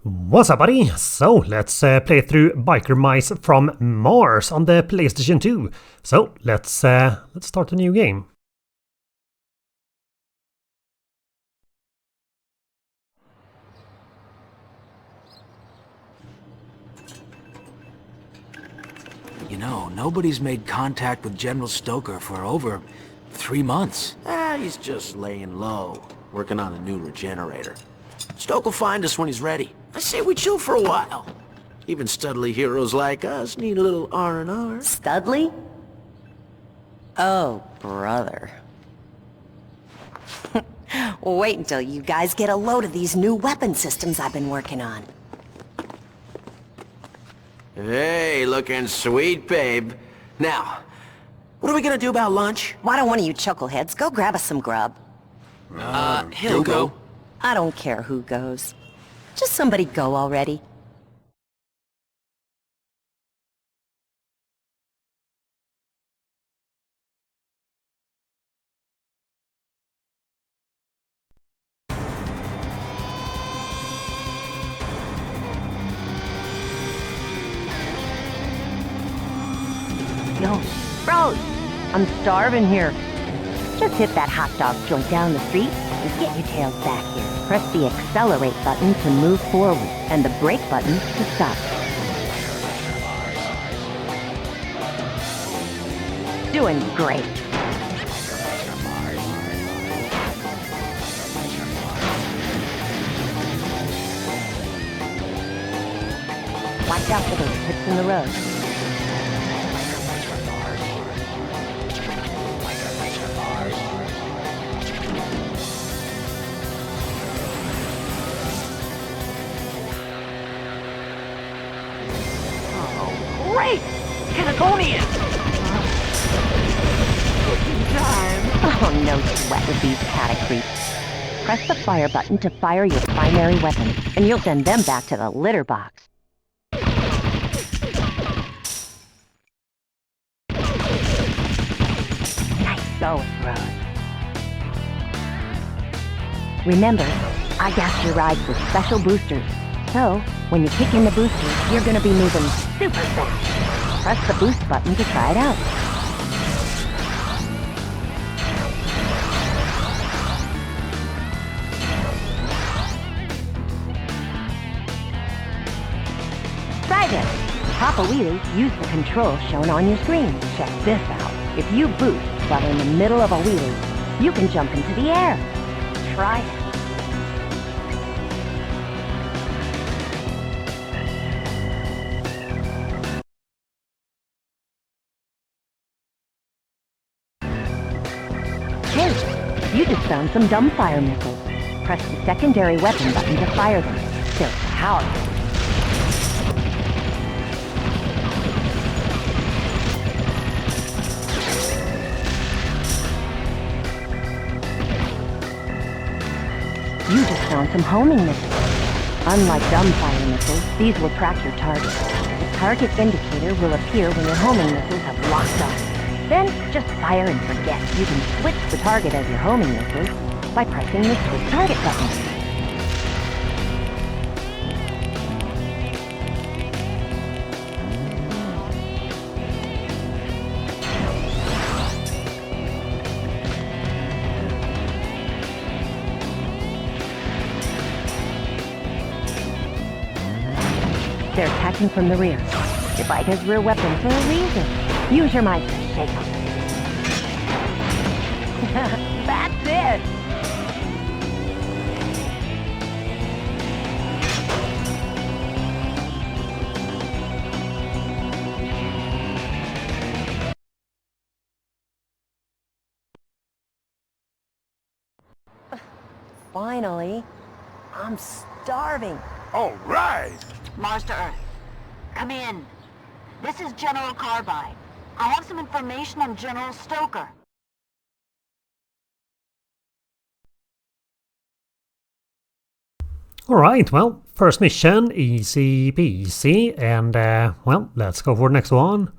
What's up, buddy? So, let's play through Biker Mice from Mars on the PlayStation 2. So, let's start a new game. You know, nobody's made contact with General Stoker for over 3 months. He's just laying low, working on a new regenerator. Stoke will find us when he's ready. I say we chill for a while. Even studly heroes like us need a little R&R. Studley? Oh, brother. Wait until you guys get a load of these new weapon systems I've been working on. Hey, looking sweet, babe. Now, what are we gonna do about lunch? Why don't one of you chuckleheads go grab us some grub? He'll go. I don't care who goes. Just somebody go already. Yo, bros, I'm starving here. Just hit that hot dog joint down the street and get your tails back here. Press the accelerate button to move forward and the brake button to stop. Doing great. Watch out for those pips in the road. Great! Cannatonian! Oh, no sweat with these catacreeps. Press the fire button to fire your primary weapon, and you'll send them back to the litter box. Nice going, Rose. Remember, I gassed your rides with special boosters. So, when you kick in the boosters, you're gonna be moving super fast. Press the boost button to try it out. Try this. Pop a wheelie, use the controls shown on your screen. Check this out. If you boost while in the middle of a wheelie, you can jump into the air. Try it. Hey, you just found some dumbfire missiles. Press the secondary weapon button to fire them. They're powerful. You just found some homing missiles. Unlike dumbfire missiles, these will track your target. The target indicator will appear when your homing missiles have locked on. Then, just fire and forget. You can switch the target of your homing missiles by pressing the switch target button. They're attacking from the rear. Your bike has rear weapon for a reason. Use your mic to shake them. That's it! Finally. I'm starving. All right! Mars to Earth. Come in. This is General Carbide. I have some information on General Stoker. Alright, well, first mission, easy peasy, and well, let's go for the next one.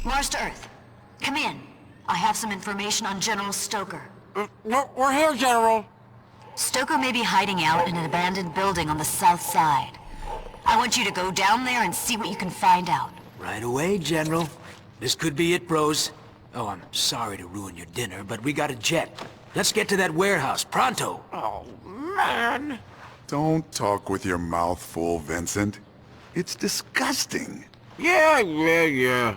Mars to Earth. Come in. I have some information on General Stoker. We're here, General. Stoker may be hiding out in an abandoned building on the south side. I want you to go down there and see what you can find out. Right away, General. This could be it, bros. Oh, I'm sorry to ruin your dinner, but we got a jet. Let's get to that warehouse, pronto. Oh, man. Don't talk with your mouth full, Vincent. It's disgusting. Yeah.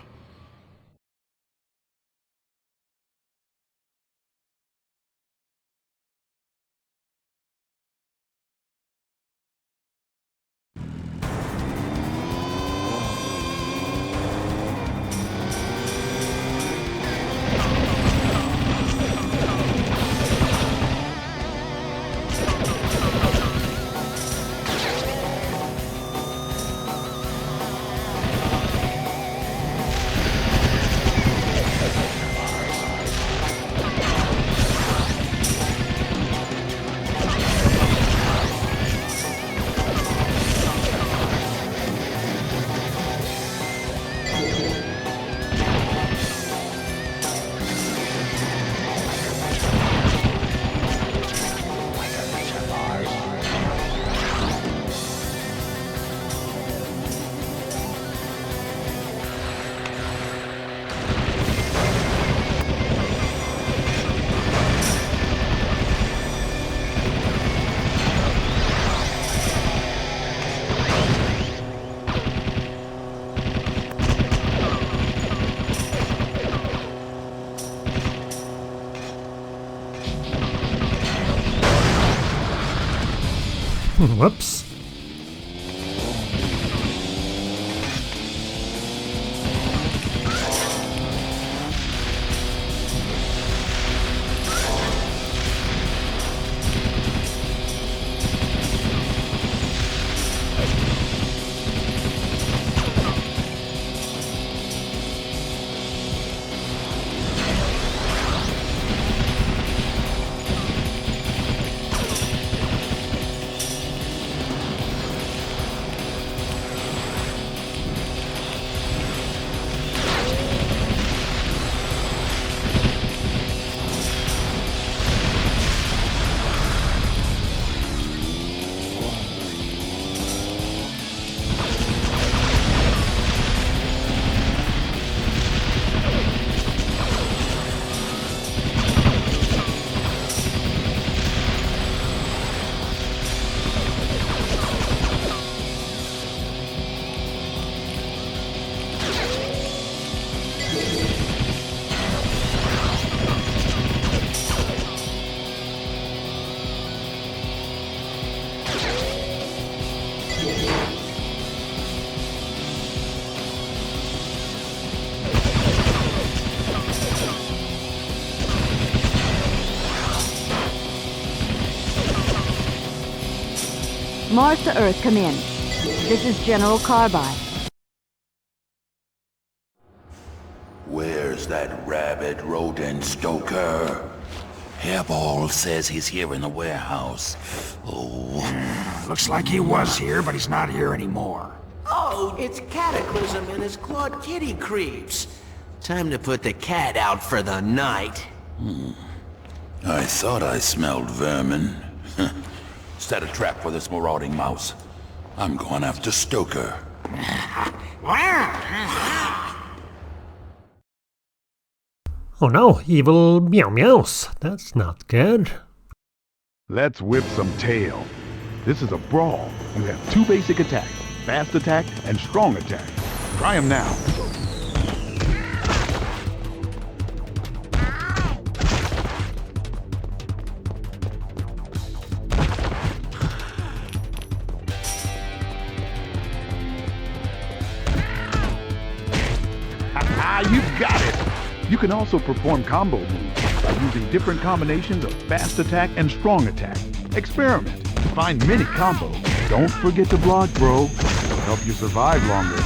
Whoops. Mars to Earth, come in. This is General Carbide. Where's that rabid rodent, Stoker? Hairball says he's here in the warehouse. Oh. Looks like he was here, but he's not here anymore. Oh, it's Cataclysm and his clawed kitty creeps. Time to put the cat out for the night. I thought I smelled vermin. Set a trap for this marauding mouse. I'm going after Stoker. Oh no, evil meow meows. That's not good. Let's whip some tail. This is a brawl. You have two basic attacks, fast attack and strong attack. Try them now. You got it! You can also perform combo moves by using different combinations of fast attack and strong attack. Experiment. Find many combos. Don't forget to block, bro. It'll help you survive longer.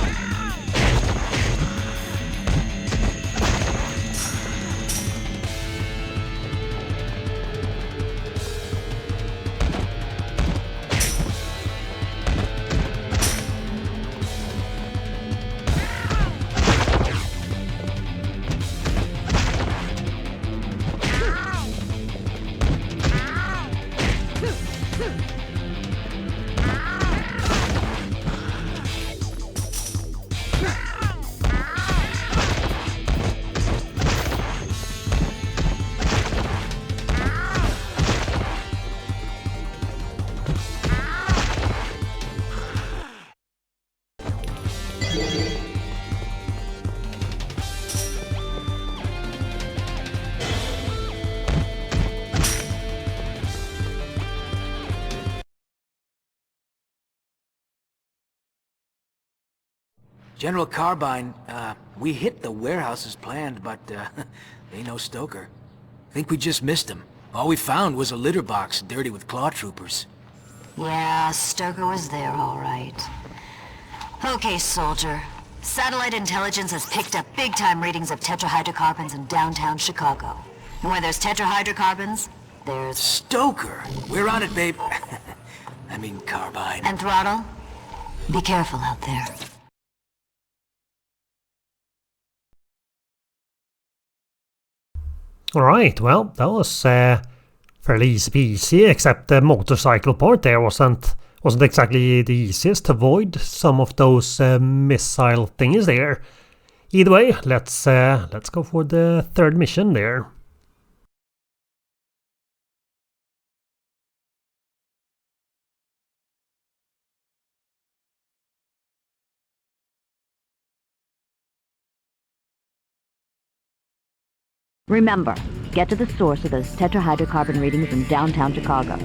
General Carbine, we hit the warehouse as planned, but, they know Stoker. Think we just missed him. All we found was a litter box dirty with claw troopers. Yeah, Stoker was there, all right. Okay, soldier. Satellite intelligence has picked up big-time readings of tetrahydrocarbons in downtown Chicago. And where there's tetrahydrocarbons, there's... Stoker! We're on it, babe. I mean, Carbine. And Throttle? Be careful out there. Alright, well, that was fairly easy peasy, except the motorcycle part there wasn't exactly the easiest to avoid some of those missile things there. Either way, let's go for the third mission there. Remember, get to the source of those tetrahydrocarbon readings in downtown Chicago.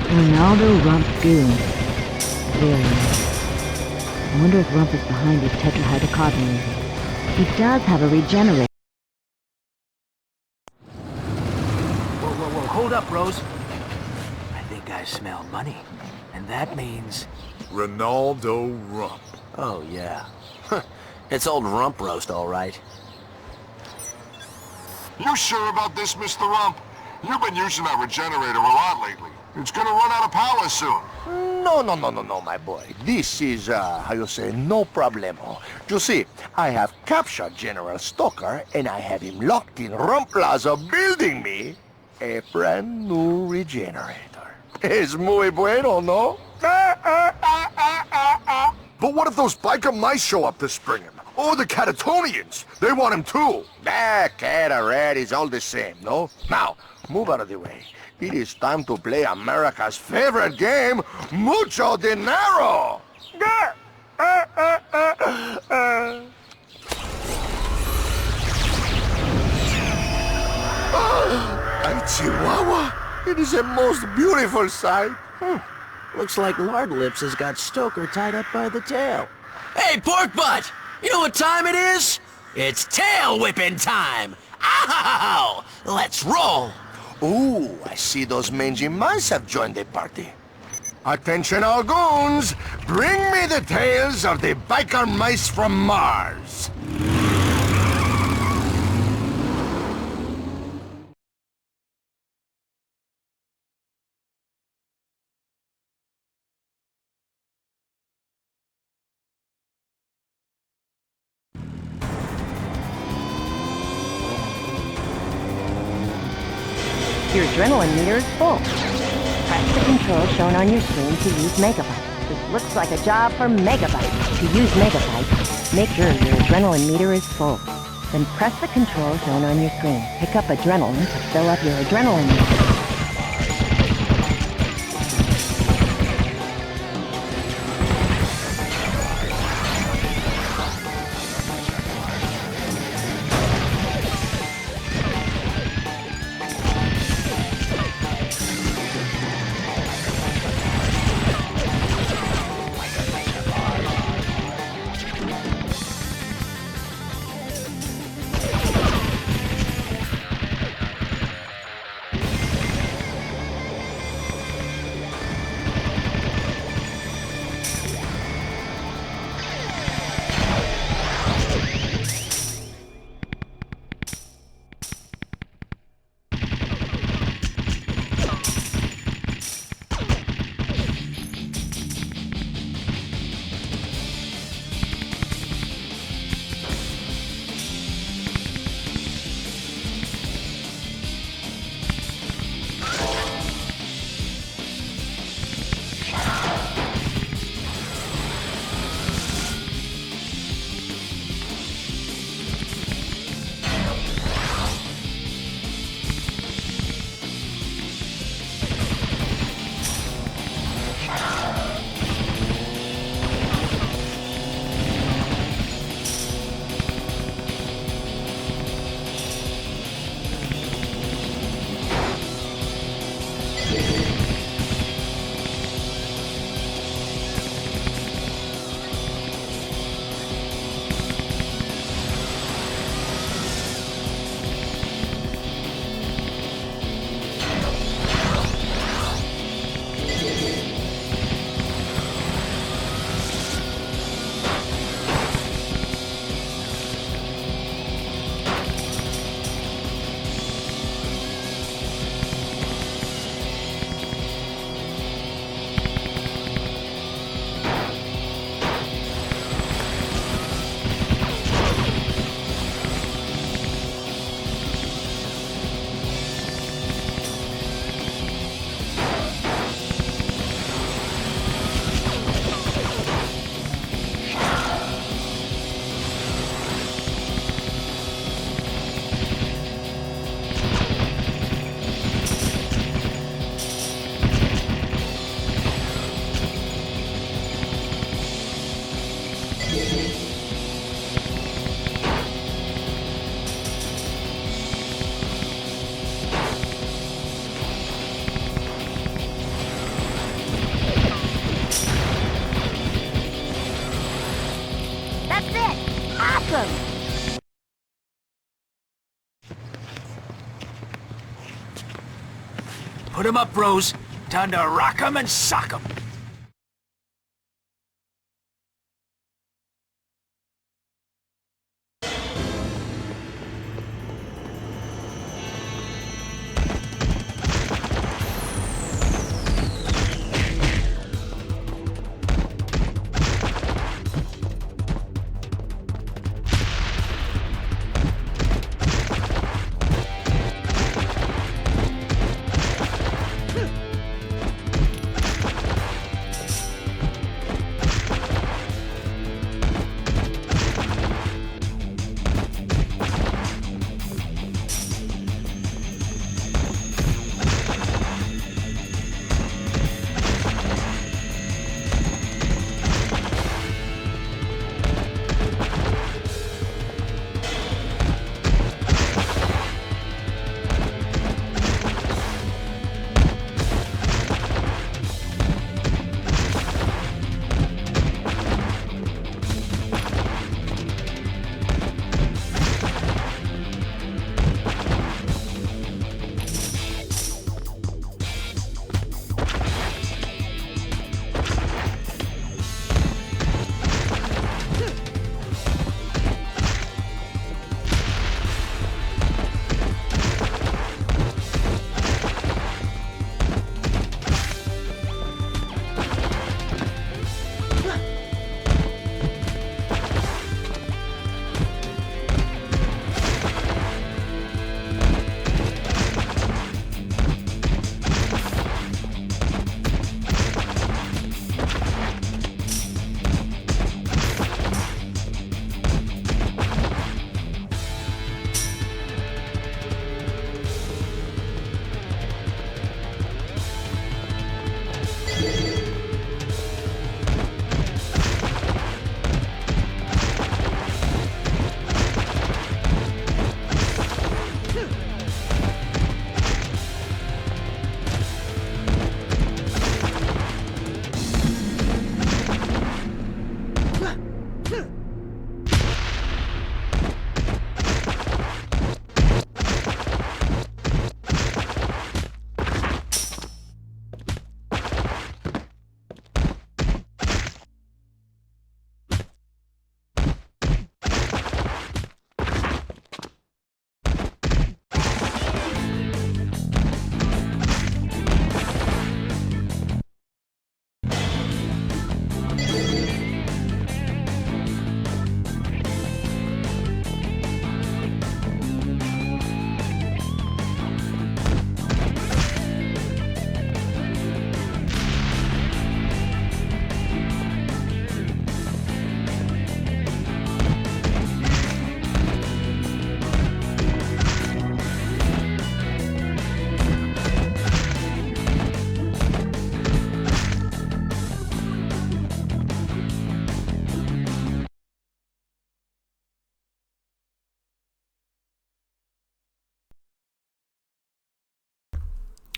Ronaldo Rump Goon. Really? I wonder if Rump is behind his tetrahydrocarbon readings. He does have a regenerator. Whoa, hold up, Rose. I think I smell money. And that means... Ronaldo Rump. Oh, yeah. It's old Rump Roast, all right. You sure about this, Mr. Rump? You've been using that regenerator a lot lately. It's gonna run out of power soon. No, my boy. This is, how you say, no problemo. You see, I have captured General Stoker, and I have him locked in Rump Plaza building me a brand new regenerator. Es muy bueno, no? But what if those biker mice show up to spring him? Or the Catatonians? They want him too. Cat or rat is all the same, no? Now, move out of the way. It is time to play America's favorite game, Mucho Dinero! Chihuahua! It is a most beautiful sight. Looks like Lard Lips has got Stoker tied up by the tail. Hey, Pork Butt! You know what time it is? It's tail whipping time! Ow! Let's roll! Ooh, I see those mangy mice have joined the party. Attention all goons! Bring me the tails of the biker mice from Mars! Your adrenaline meter is full. Press the control shown on your screen to use Megabyte. This looks like a job for Megabyte. To use Megabyte, make sure your adrenaline meter is full. Then press the control shown on your screen. Pick up adrenaline to fill up your adrenaline meter. Awesome! Put 'em up, bros. Time to rock 'em and sock 'em.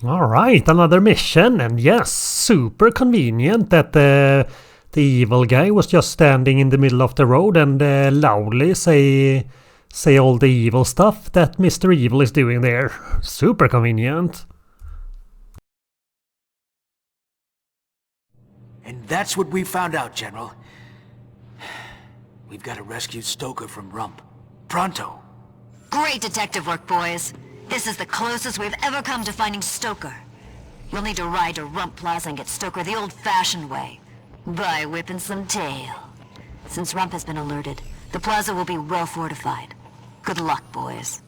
Alright, another mission, and yes, super convenient that the evil guy was just standing in the middle of the road and loudly say all the evil stuff that Mr. Evil is doing there. Super convenient. And that's what we found out, General. We've got to rescue Stoker from Rump. Pronto. Great detective work, boys. This is the closest we've ever come to finding Stoker. You'll need to ride to Rump Plaza and get Stoker the old-fashioned way. By whipping some tail. Since Rump has been alerted, the plaza will be well fortified. Good luck, boys.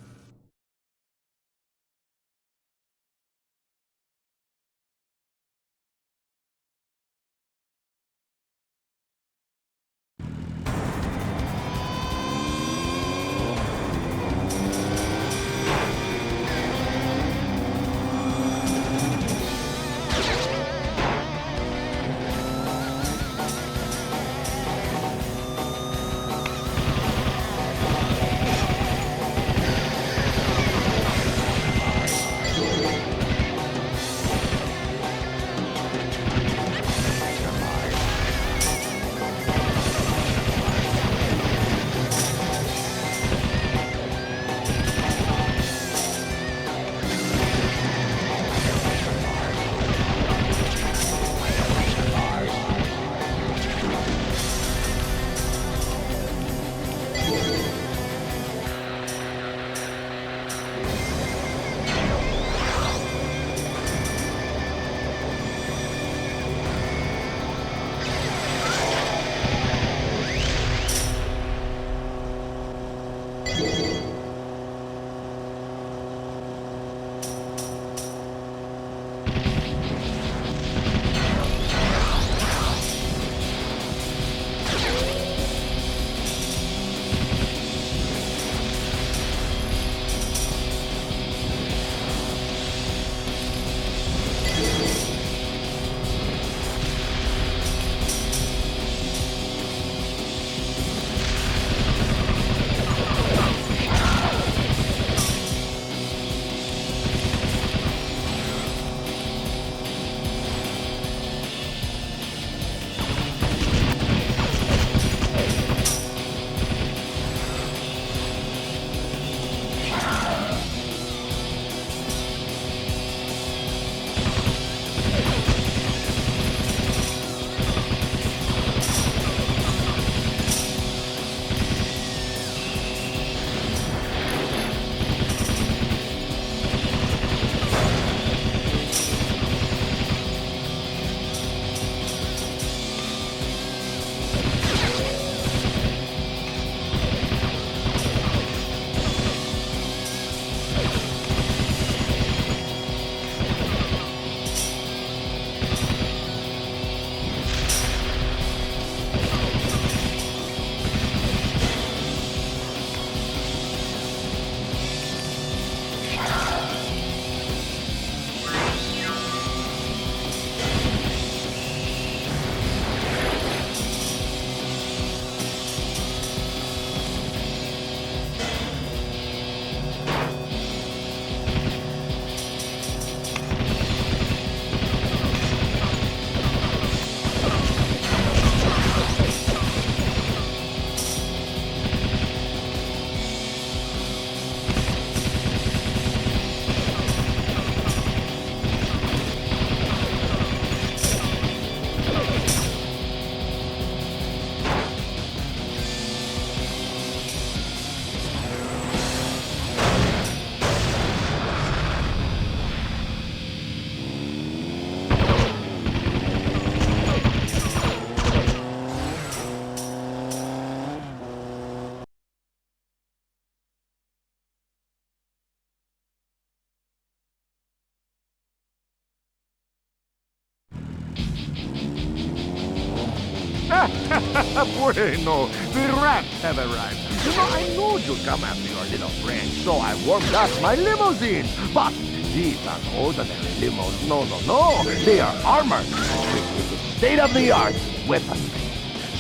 Bueno, the rats have arrived. You know, I knew you'd come after your little friend, so I warmed up my limousine. But these aren't ordinary limos. No, no, no. They are armored with state-of-the-art weapons.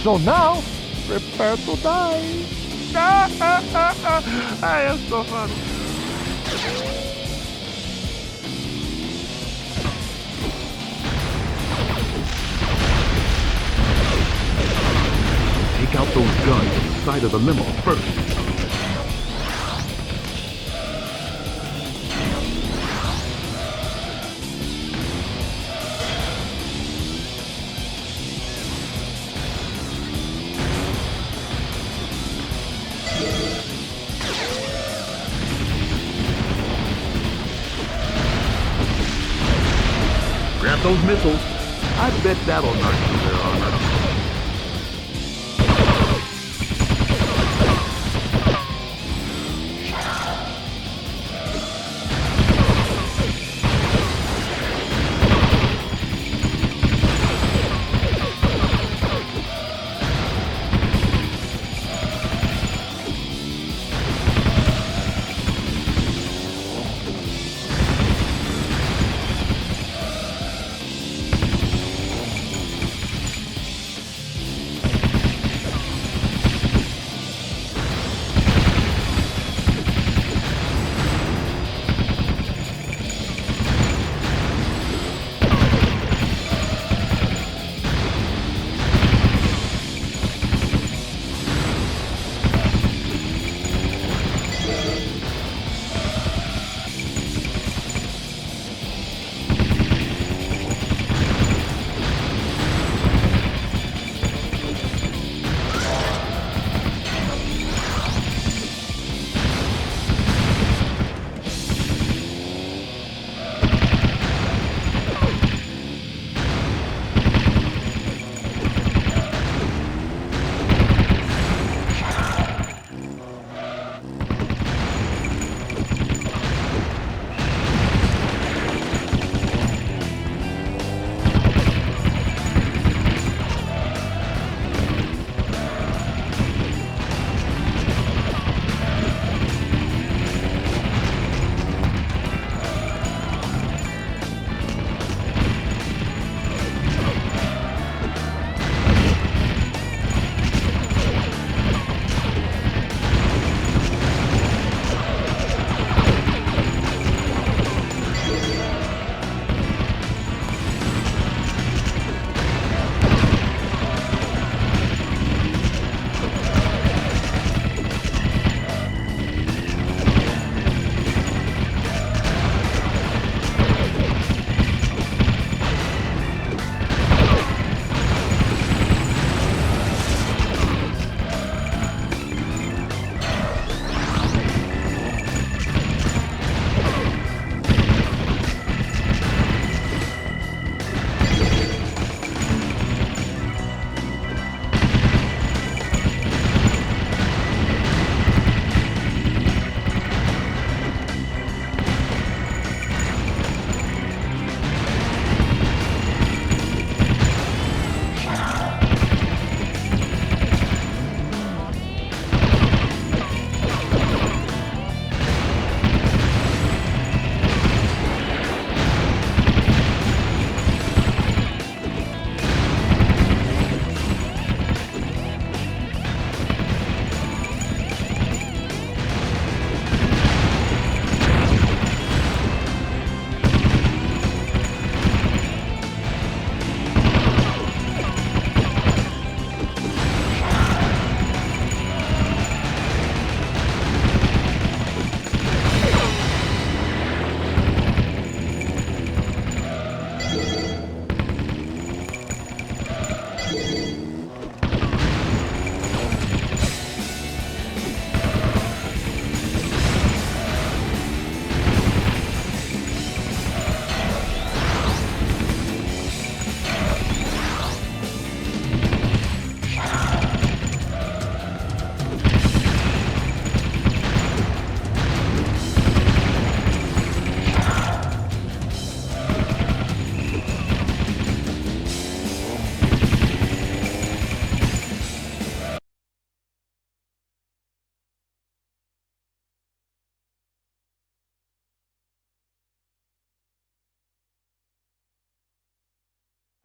So now, prepare to die. I am so funny. take out those guns on the side of the limo first. Grab those missiles. I bet that'll knock through their armor.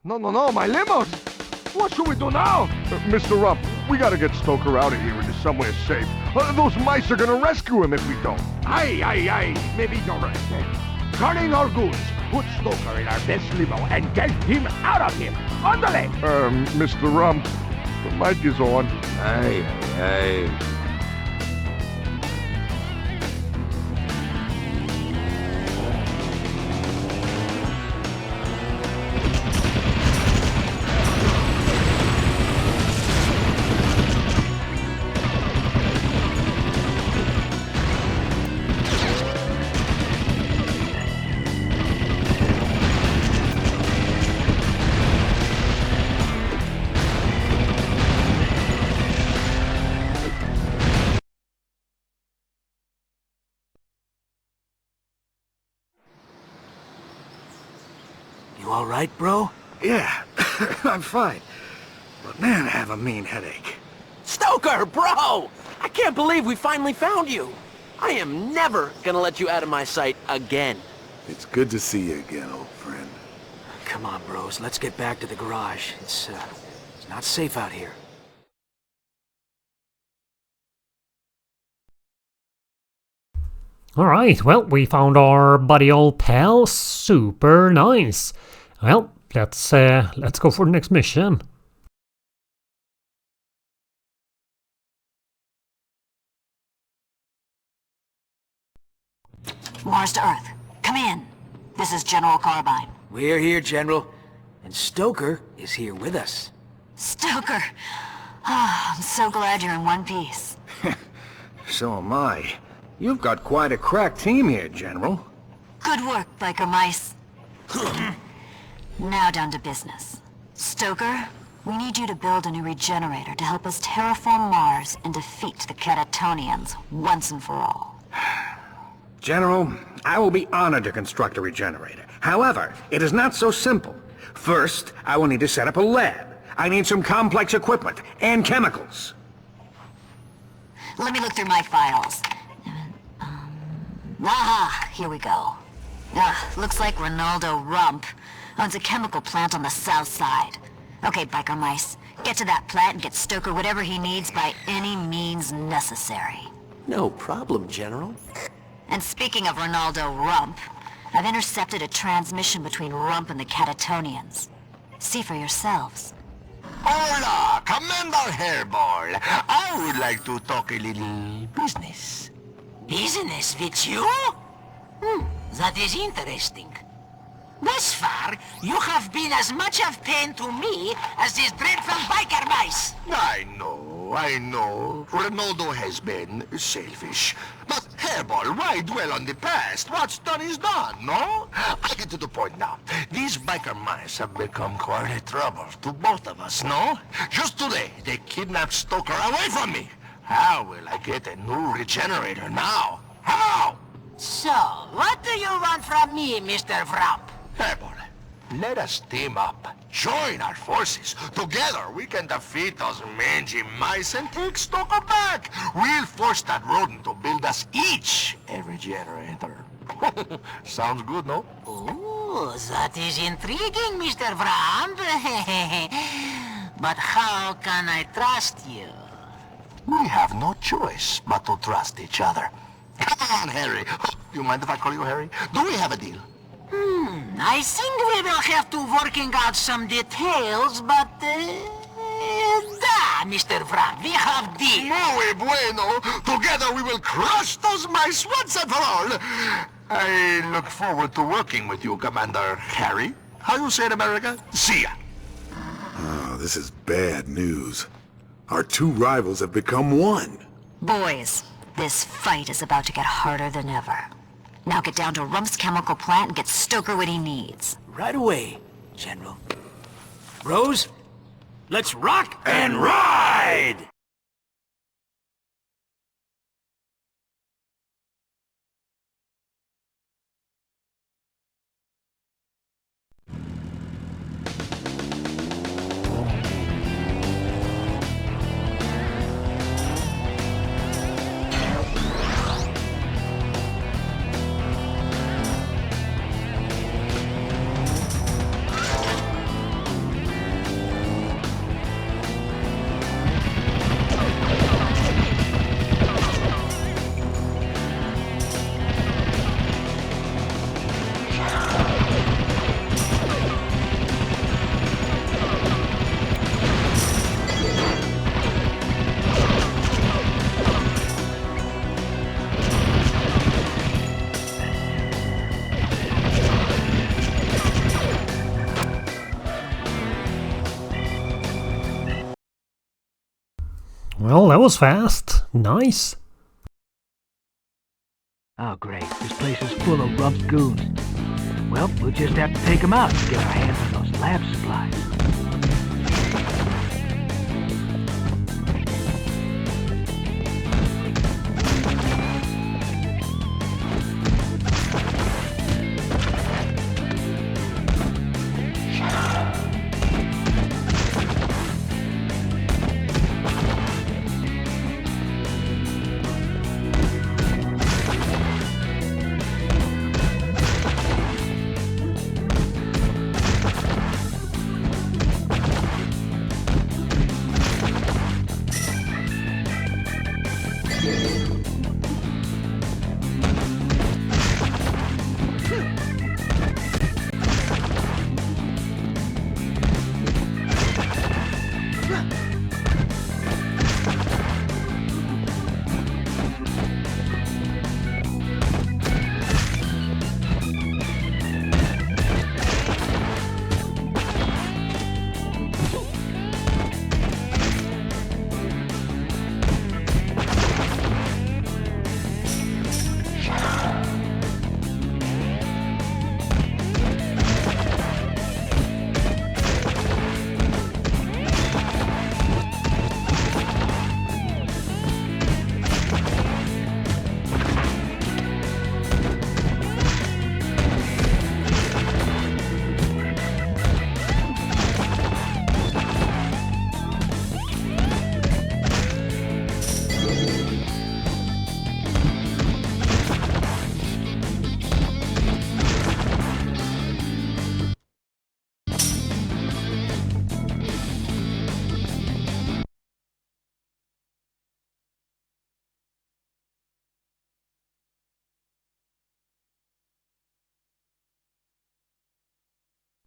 No, my limos! What should we do now? Mr. Rump, we gotta get Stoker out of here into somewhere safe. Those mice are gonna rescue him if we don't. Aye, maybe you're right. Turning our goods, put Stoker in our best limo and get him out of here. Andale! Mr. Rump, the mic is on. Ay, ay. You all right, bro? Yeah, I'm fine. But man, I have a mean headache. Stoker, bro! I can't believe we finally found you. I am never gonna let you out of my sight again. It's good to see you again, old friend. Come on, bros. Let's get back to the garage. It's not safe out here. Alright, well, we found our buddy old pal. Super nice. Well, let's go for the next mission. Mars to Earth. Come in. This is General Carbine. We're here, General. And Stoker is here with us. Stoker! Ah, I'm so glad you're in one piece. So am I. You've got quite a crack team here, General. Good work, biker mice. Now down to business. Stoker, we need you to build a new regenerator to help us terraform Mars and defeat the Catatonians once and for all. General, I will be honored to construct a regenerator. However, it is not so simple. First, I will need to set up a lab. I need some complex equipment and chemicals. Let me look through my files. Aha, here we go. Looks like Ronaldo Rump owns a chemical plant on the south side. Okay, biker mice, get to that plant and get Stoker whatever he needs by any means necessary. No problem, General. And speaking of Ronaldo Rump, I've intercepted a transmission between Rump and the Catatonians. See for yourselves. Hola, Commander Hairball. I would like to talk a little business. Business with you? That is interesting. Thus far, you have been as much of pain to me as these dreadful biker mice. I know. Ronaldo has been selfish. But Hairball, why dwell on the past? What's done is done, no? I get to the point now. These biker mice have become quite a trouble to both of us, no? Just today, they kidnapped Stoker away from me. How will I get a new regenerator now? How? So, what do you want from me, Mr. Vrump? Hairball, let us team up. Join our forces. Together, we can defeat those mangy mice and take Stoker back. We'll force that rodent to build us each a regenerator. Sounds good, no? Oh, that is intriguing, Mr. Vrump. But how can I trust you? We have no choice but to trust each other. Come on, Harry. Do you mind if I call you Harry? Do we have a deal? I think we will have to working out some details, but... Mr. Vrump, we have deal. Muy bueno. Together we will crush those mice once and for all. I look forward to working with you, Commander Harry. How you say in America? See ya. Oh, this is bad news. Our two rivals have become one. Boys, this fight is about to get harder than ever. Now get down to Rump's chemical plant and get Stoker what he needs. Right away, General. Bros, let's rock and ride! was fast. Nice. Oh, great. This place is full of Rump's goons. Well, we'll just have to take them out and get our hands on those lab supplies.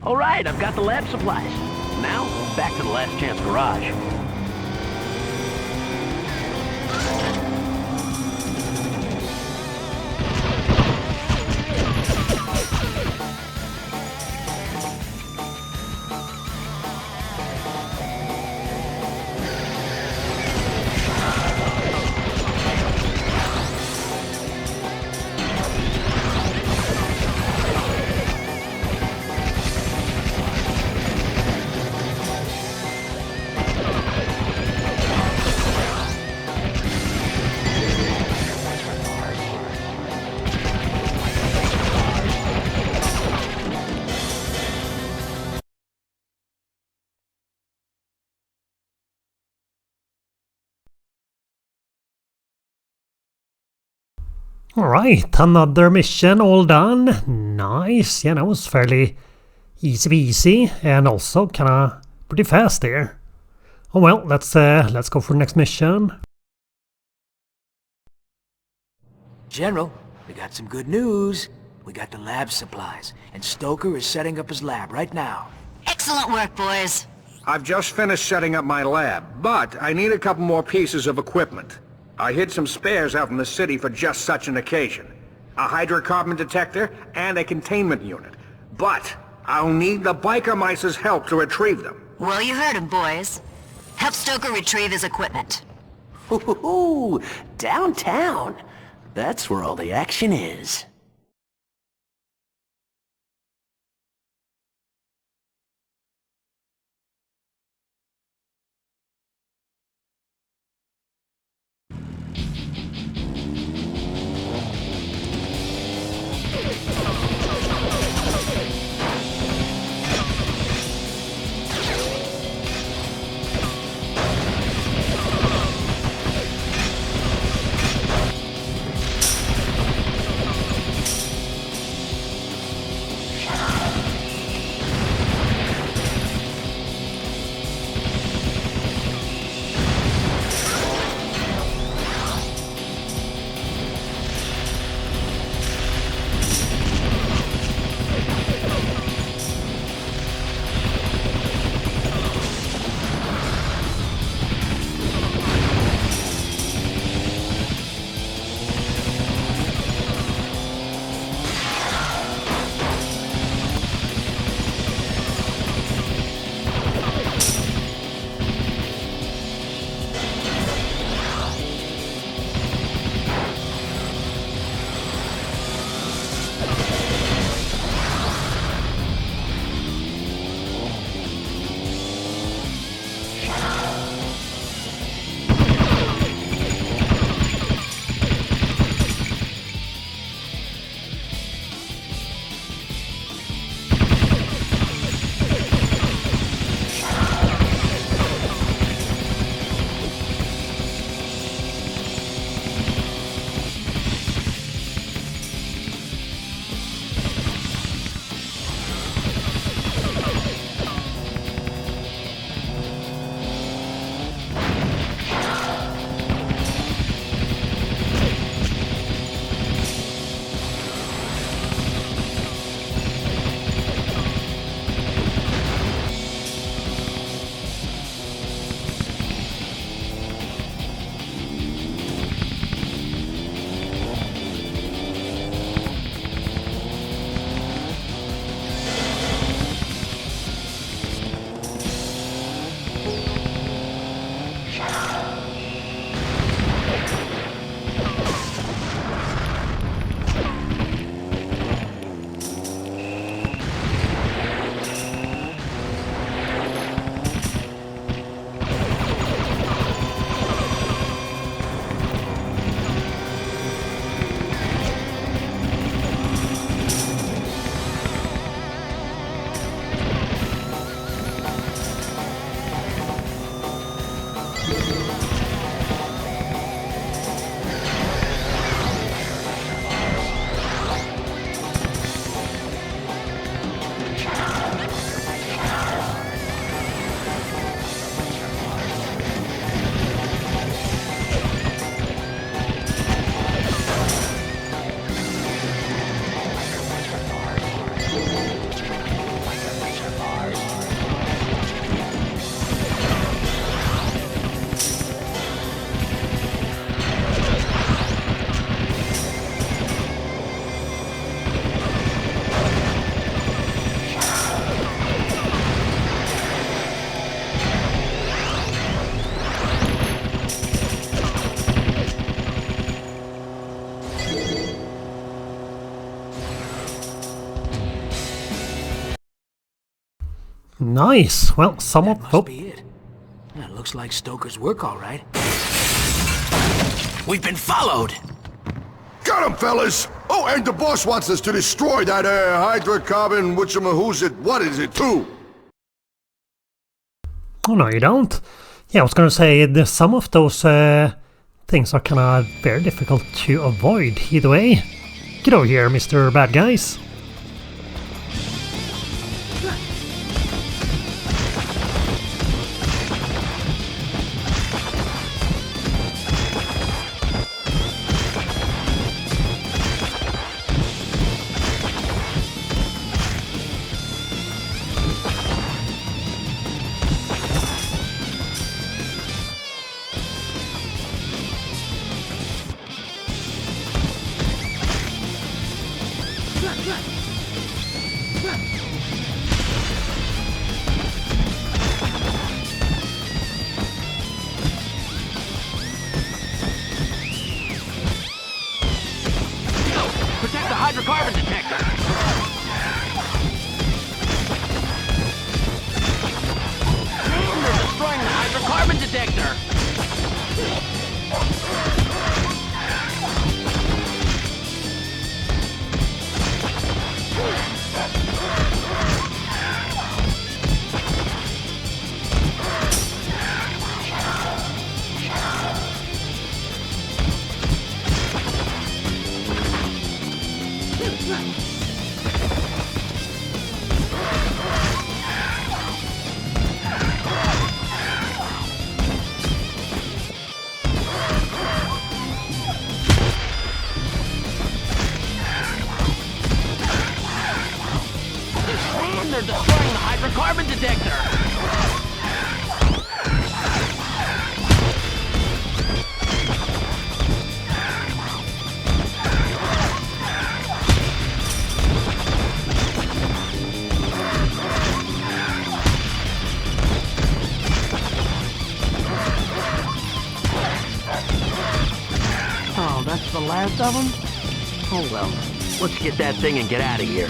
All right, I've got the lab supplies. Now, back to the last chance garage. Alright, another mission all done. Nice. Yeah, that was fairly easy peasy and also kinda pretty fast there. Oh well, let's go for the next mission. General, we got some good news. We got the lab supplies, and Stoker is setting up his lab right now. Excellent work, boys. I've just finished setting up my lab, but I need a couple more pieces of equipment. I hid some spares out in the city for just such an occasion. A hydrocarbon detector and a containment unit. But I'll need the biker mice's help to retrieve them. Well, you heard him, boys. Help Stoker retrieve his equipment. Ooh, downtown. That's where all the action is. Nice. Well, some of... Must be it. Yeah, looks like Stoker's work, all right. We've been followed! Got him, fellas! Oh, and the boss wants us to destroy that, hydrocarbon, what is it, too? Oh, no, you don't. Yeah, I was gonna say, some of those things are kinda very difficult to avoid either way. Get over here, Mr. Bad Guys. Protect the hydrocarbon detector! Man, they're destroying the hydrocarbon detector! Man, they're destroying the hydrocarbon detector! Oh, that's the last of them? Oh well, let's get that thing and get out of here.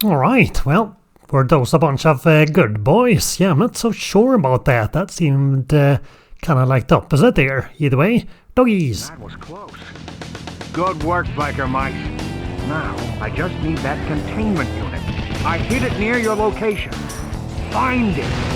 Alright, well, were those a bunch of good boys? Yeah, I'm not so sure about that. That seemed kinda like the opposite there. Either way, doggies. That was close. Good work, Biker Mike. Now, I just need that containment unit. I hid it near your location. Find it!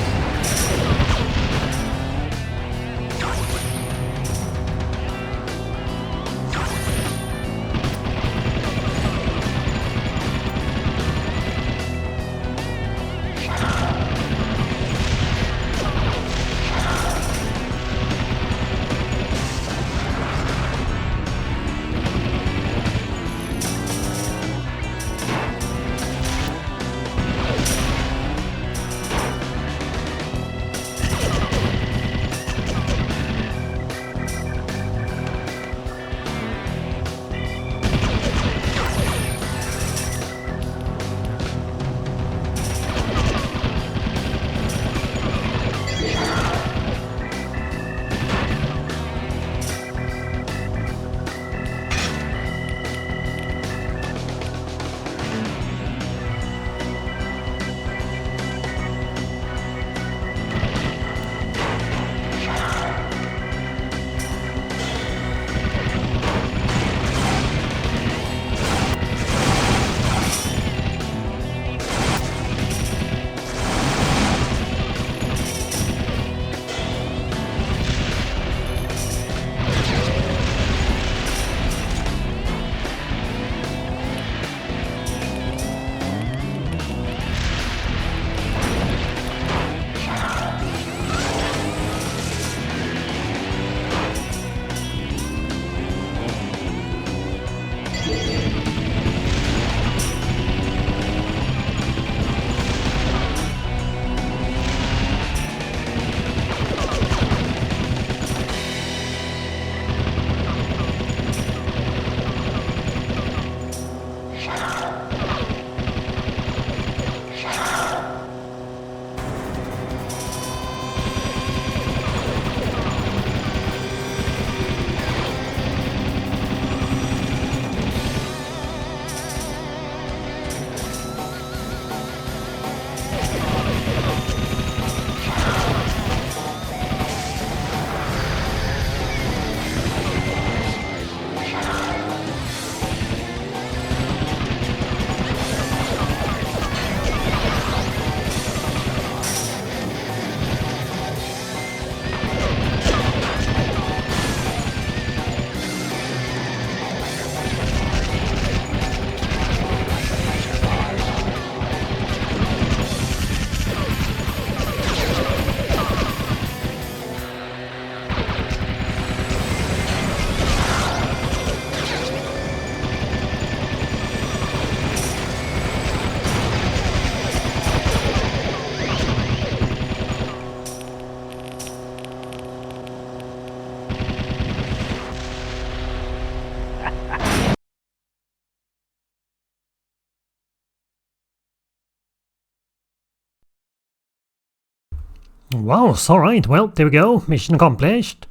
Wow, alright, well, there we go. Mission accomplished.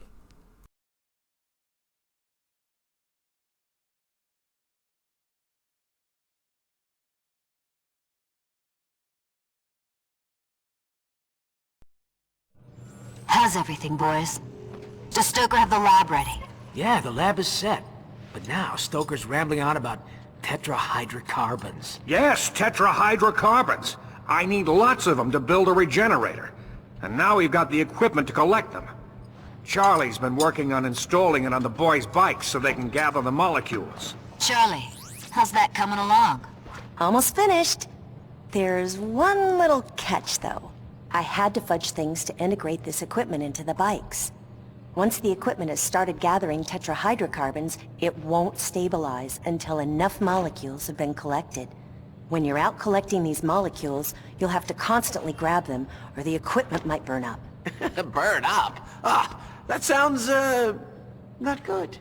How's everything, boys? Does Stoker have the lab ready? Yeah, the lab is set. But now Stoker's rambling on about tetrahydrocarbons. Yes, tetrahydrocarbons. I need lots of them to build a regenerator. And now we've got the equipment to collect them. Charlie's been working on installing it on the boys' bikes so they can gather the molecules. Charlie, how's that coming along? Almost finished. There's one little catch, though. I had to fudge things to integrate this equipment into the bikes. Once the equipment has started gathering tetrahydrocarbons, it won't stabilize until enough molecules have been collected. When you're out collecting these molecules, you'll have to constantly grab them, or the equipment might burn up. Burn up? Ah, that sounds, not good.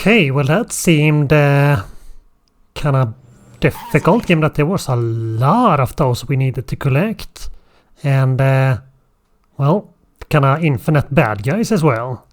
Okay, well that seemed kind of difficult given that there was a lot of those we needed to collect. And, well, kind of infinite bad guys as well.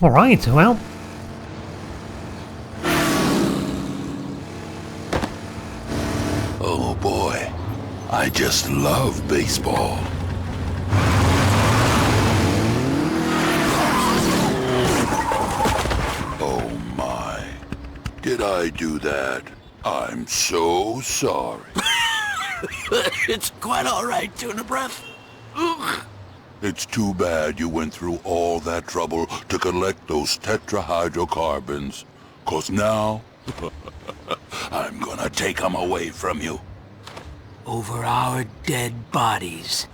Alright, well... Oh boy, I just love baseball. Oh my, did I do that? I'm so sorry. It's quite all right, Tuna Breath. It's too bad you went through all that trouble to collect those tetrahydrocarbons. 'Cause now, I'm gonna take them away from you. Over our dead bodies.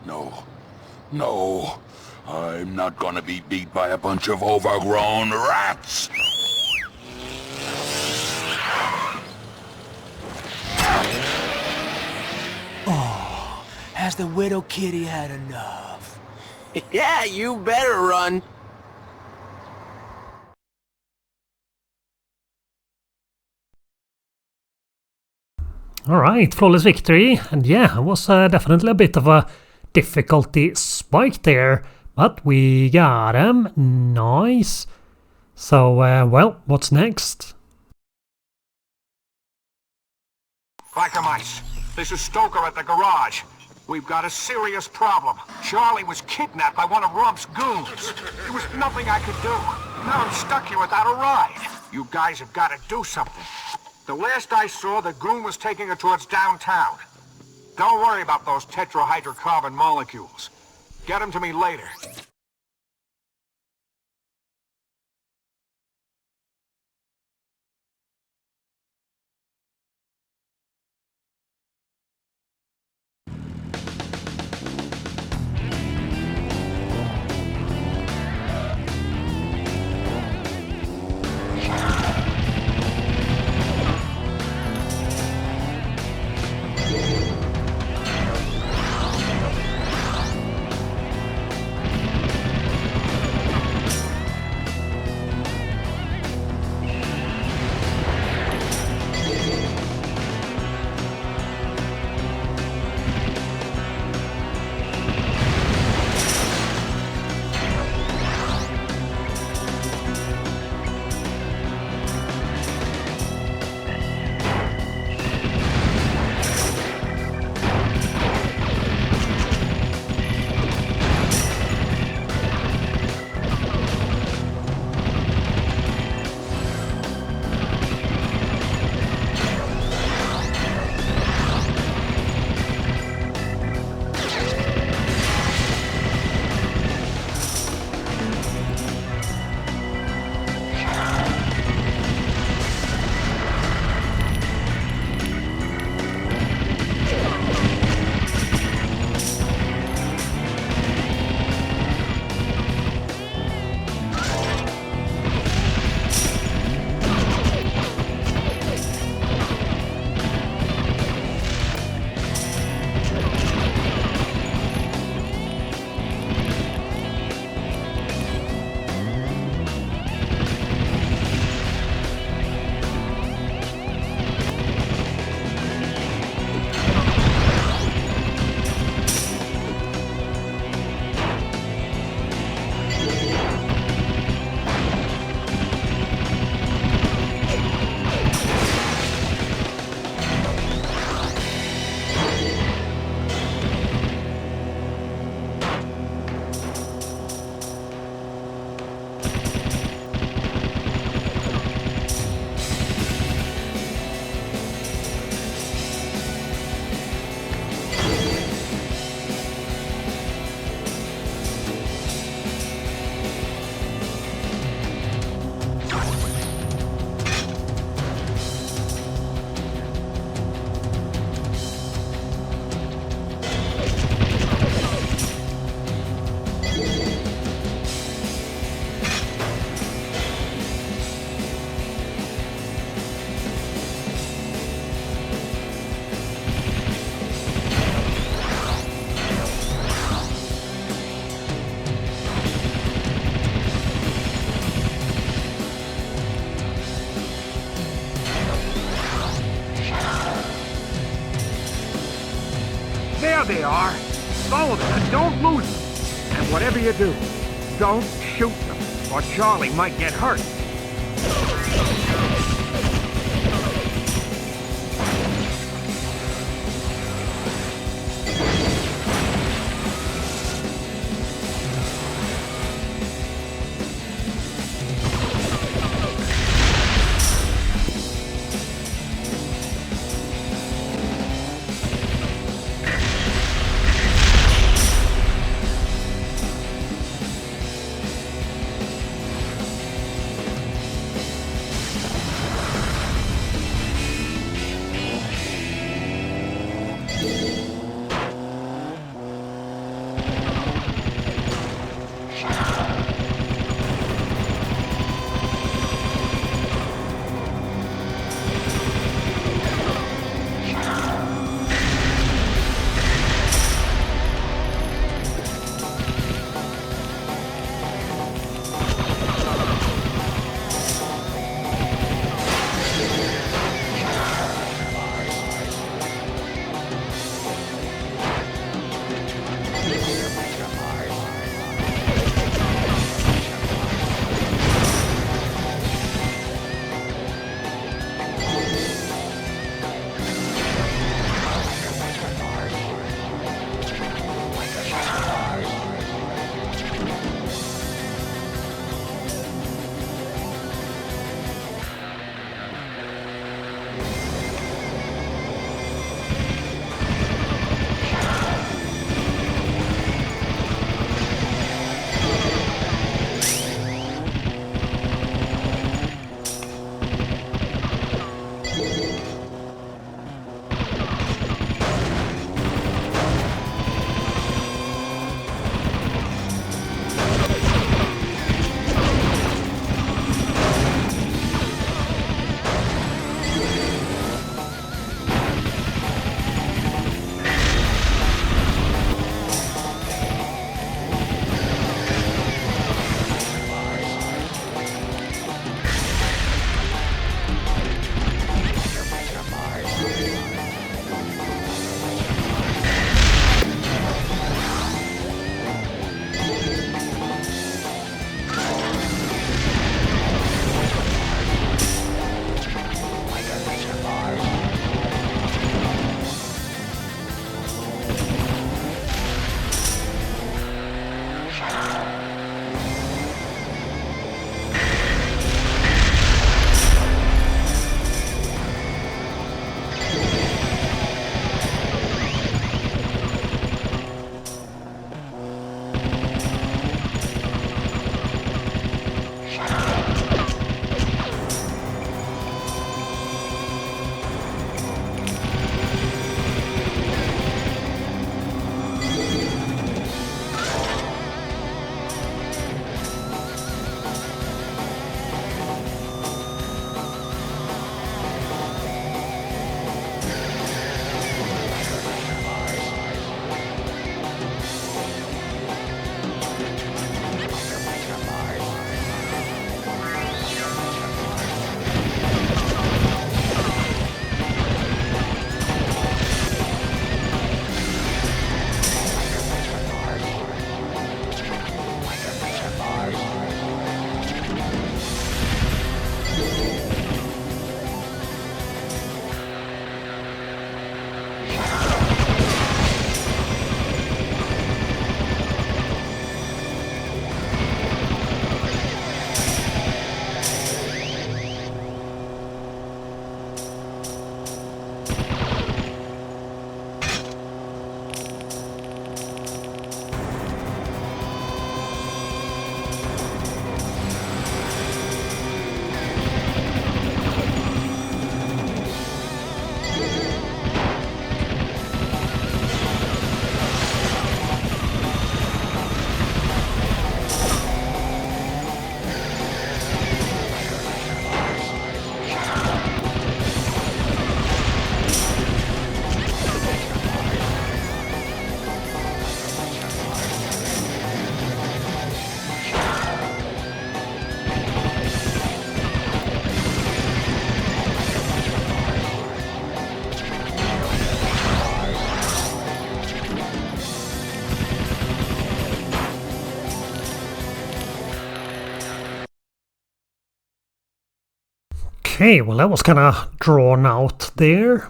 No. No. I'm not gonna be beat by a bunch of overgrown rats! Oh, has the widow kitty had enough? Yeah, you better run. Alright, flawless victory. And yeah, it was definitely a bit of a difficulty spike there. But we got him. Nice. So, well, what's next? Biker Mice, this is Stoker at the garage. We've got a serious problem. Charlie was kidnapped by one of Rump's goons. There was nothing I could do. Now I'm stuck here without a ride. You guys have got to do something. The last I saw, the goon was taking her towards downtown. Don't worry about those tetrahydrocarbon molecules. Get them to me later. There they are. Follow them and don't lose them. And whatever you do, don't shoot them, or Charlie might get hurt. Okay, well that was kinda drawn out there.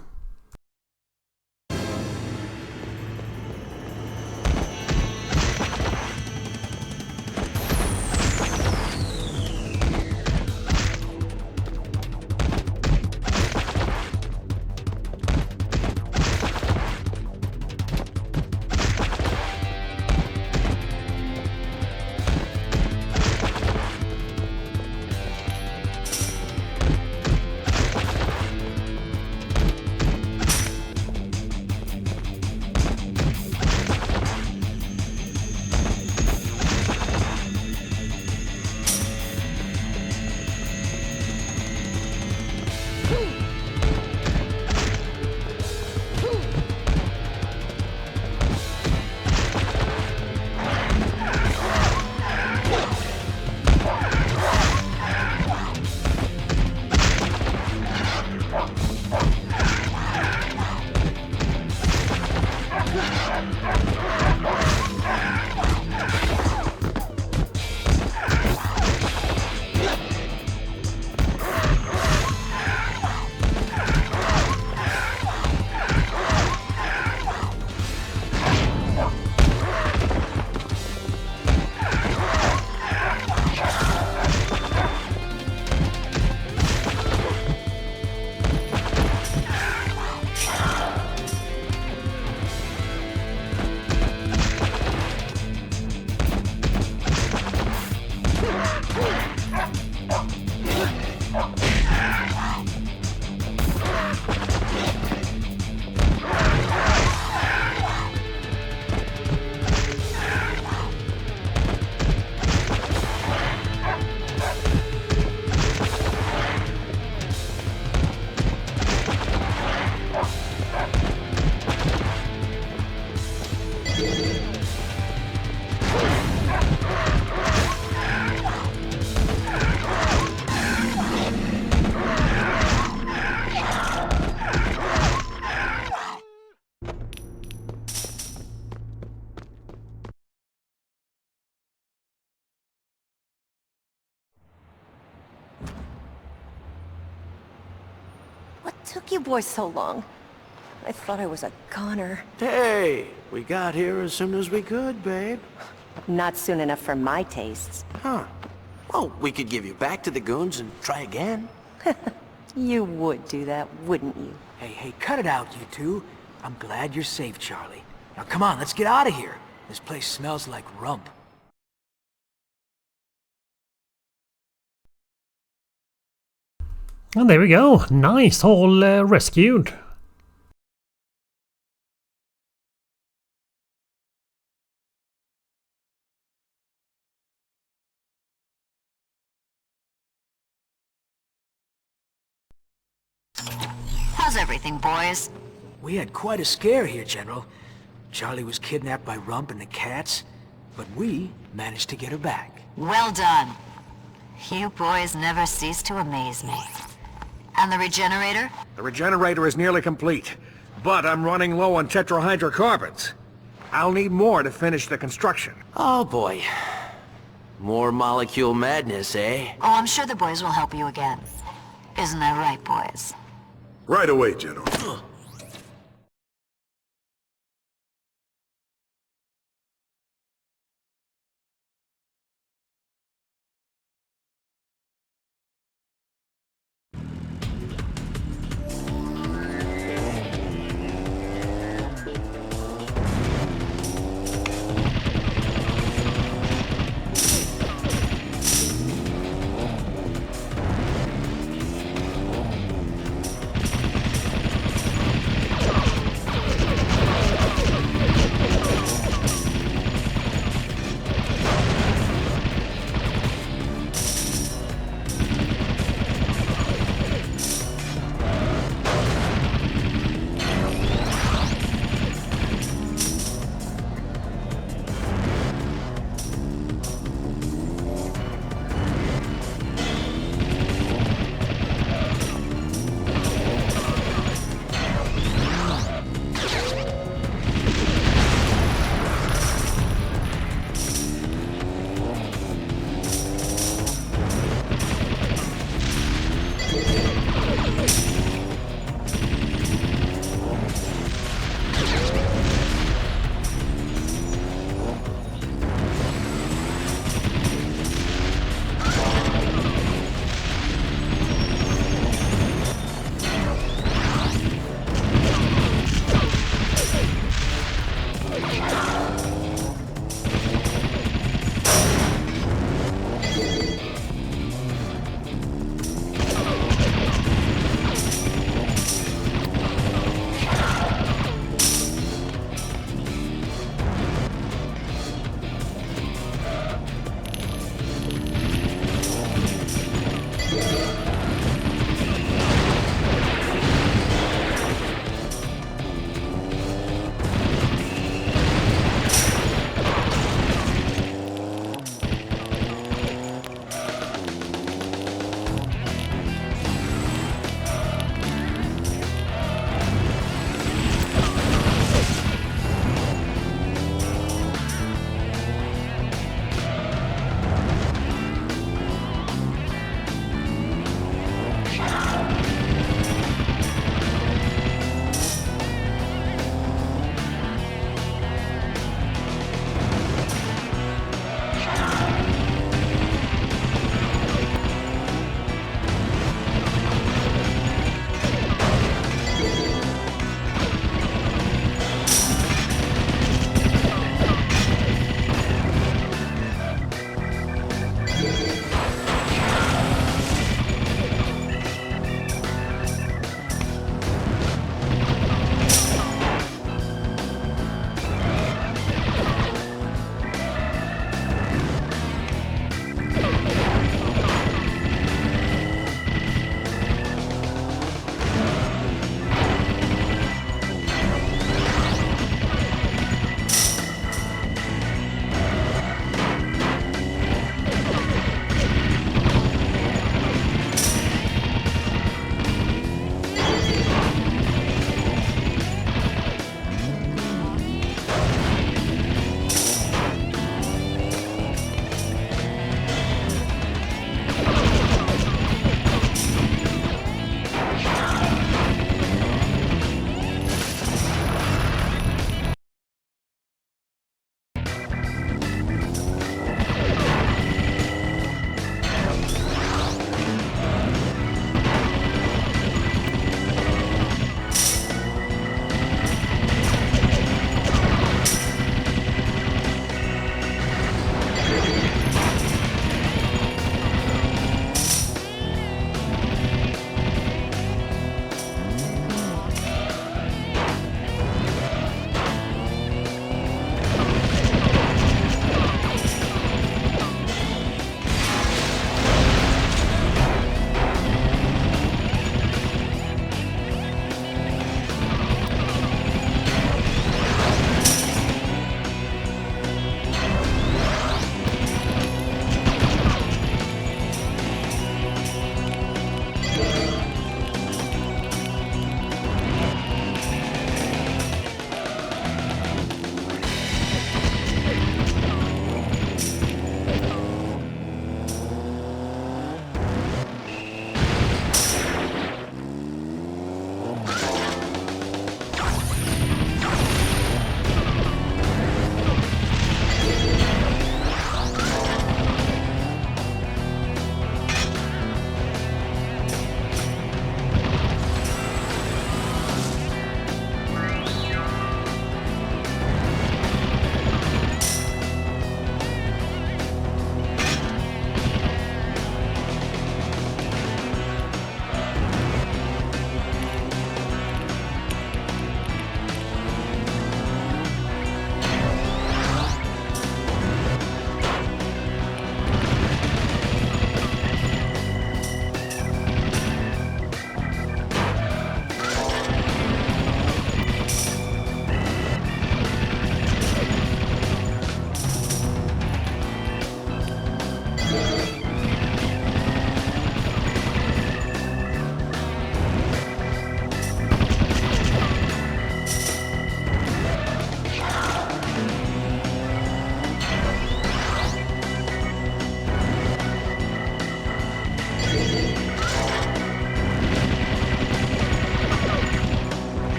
What took you boys so long? I thought I was a goner. Hey, we got here as soon as we could, babe. Not soon enough for my tastes. Huh. Well, we could give you back to the goons and try again. You would do that, wouldn't you? Hey, cut it out, you two. I'm glad you're safe, Charlie. Now come on, let's get out of here. This place smells like rump. And there we go. Nice, all rescued. How's everything, boys? We had quite a scare here, General. Charlie was kidnapped by Rump and the cats, but we managed to get her back. Well done. You boys never cease to amaze me. And the regenerator? The regenerator is nearly complete, but I'm running low on tetrahydrocarbons. I'll need more to finish the construction. Oh boy. More molecule madness, eh? Oh, I'm sure the boys will help you again. Isn't that right, boys? Right away, General.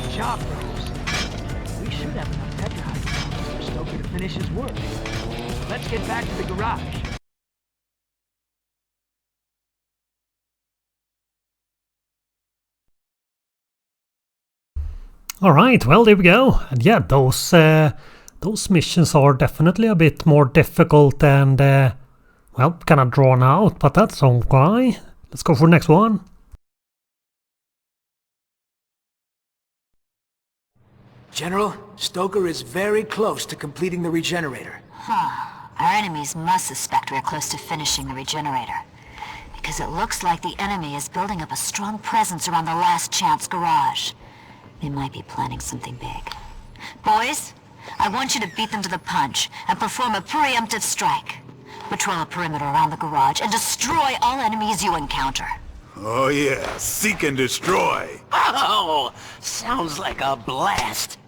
Good job, Rose. We should have enough tetrahydrocarbons for Stoker to finish his work. Let's get back to the garage. Alright, well there we go. And yeah, those missions are definitely a bit more difficult and, well, kind of drawn out, but that's okay. Let's go for the next one. General, Stoker is very close to completing the regenerator. Huh. Our enemies must suspect we're close to finishing the regenerator. Because it looks like the enemy is building up a strong presence around the Last Chance garage. They might be planning something big. Boys, I want you to beat them to the punch and perform a preemptive strike. Patrol a perimeter around the garage and destroy all enemies you encounter. Oh yeah, seek and destroy. Oh, sounds like a blast.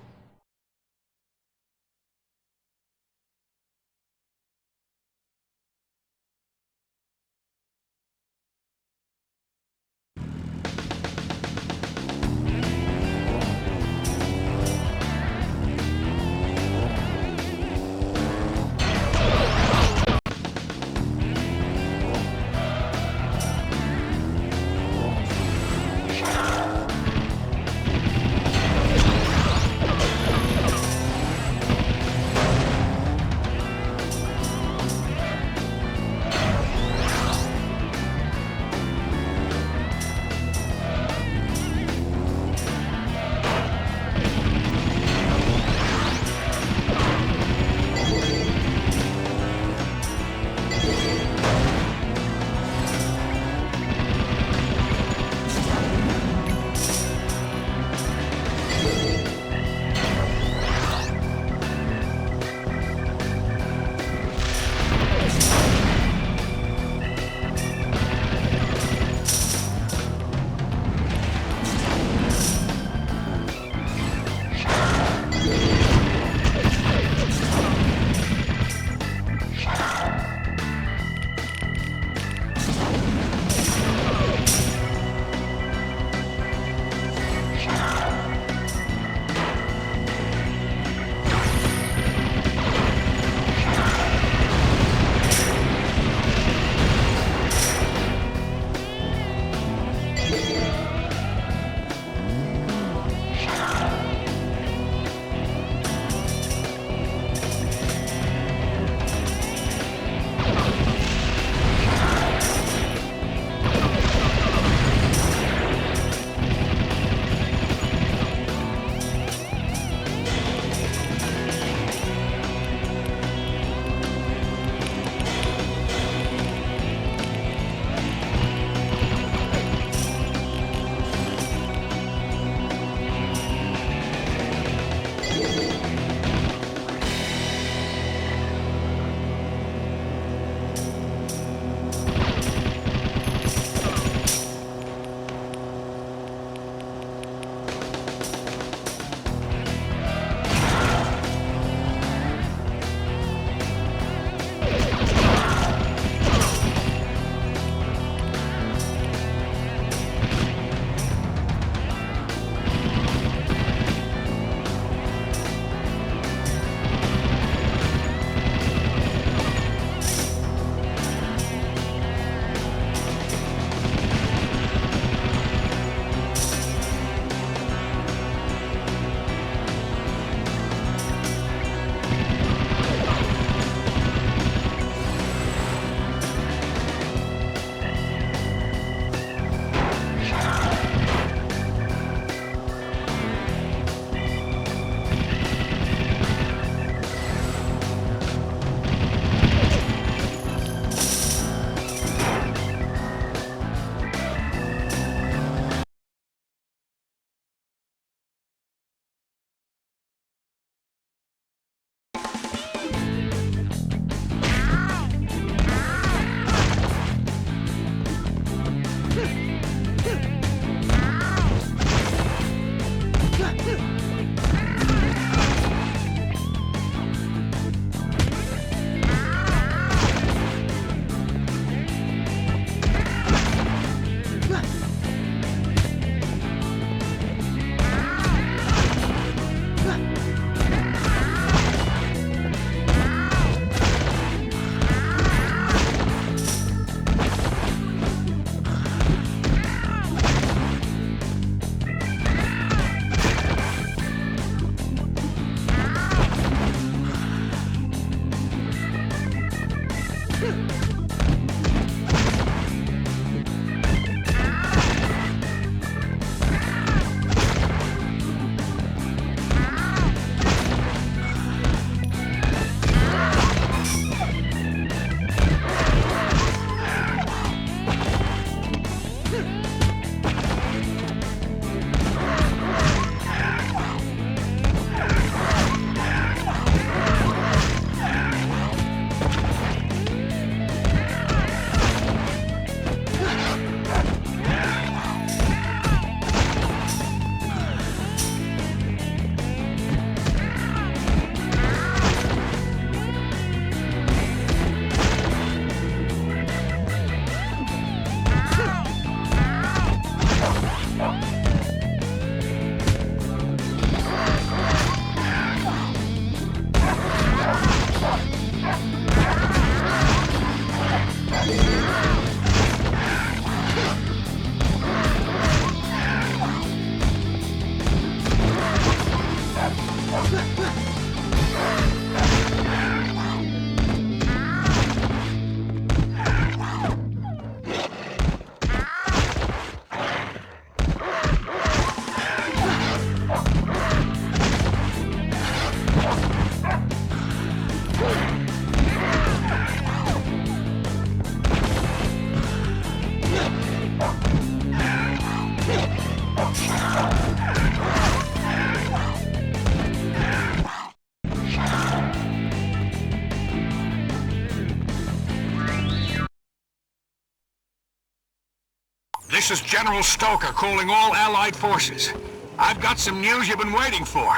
This is General Stoker calling all Allied forces. I've got some news you've been waiting for.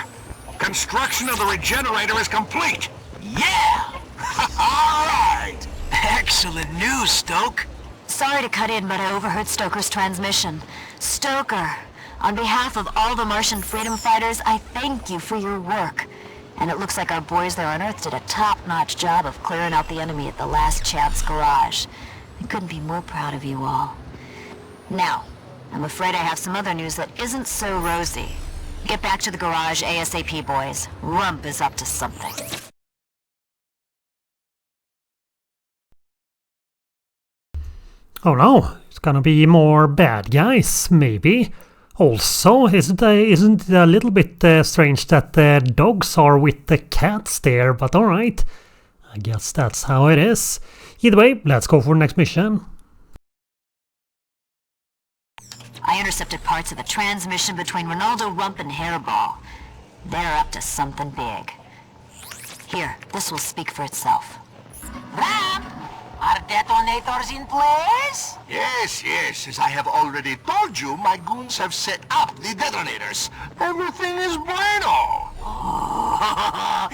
Construction of the regenerator is complete. Yeah! All right! Excellent news, Stoke. Sorry to cut in, but I overheard Stoker's transmission. Stoker, on behalf of all the Martian freedom fighters, I thank you for your work. And it looks like our boys there on Earth did a top-notch job of clearing out the enemy at the last chance garage. I couldn't be more proud of you all. Now, I'm afraid I have some other news that isn't so rosy. Get back to the garage ASAP, boys. Rump is up to something. Oh no, it's gonna be more bad guys, maybe. Also, isn't it a little bit strange that the dogs are with the cats there, but alright. I guess that's how it is. Either way, let's go for the next mission. I intercepted parts of the transmission between Ronaldo Rump and Hairball. They're up to something big. Here, this will speak for itself. Ramp! Are detonators in place? Yes, yes. As I have already told you, my goons have set up the detonators. Everything is bueno. Oh,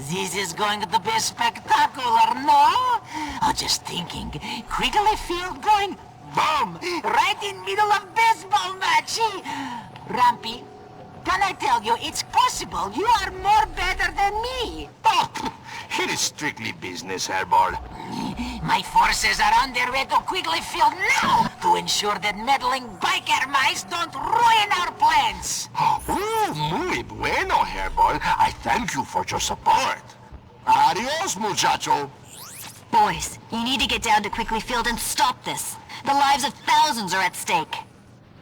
this is going to be spectacular, no? Oh, just thinking, Quigley Field going boom, right in middle of baseball match. Rampy, can I tell you, it's possible you are more better than me. Oh, it is strictly business, Hairball. My forces are on their way to Quigley Field now to ensure that meddling biker mice don't ruin our plans. Oh, muy bueno, Hairball. I thank you for your support. Adios, muchacho. Boys, you need to get down to Quigley Field and stop this. The lives of thousands are at stake.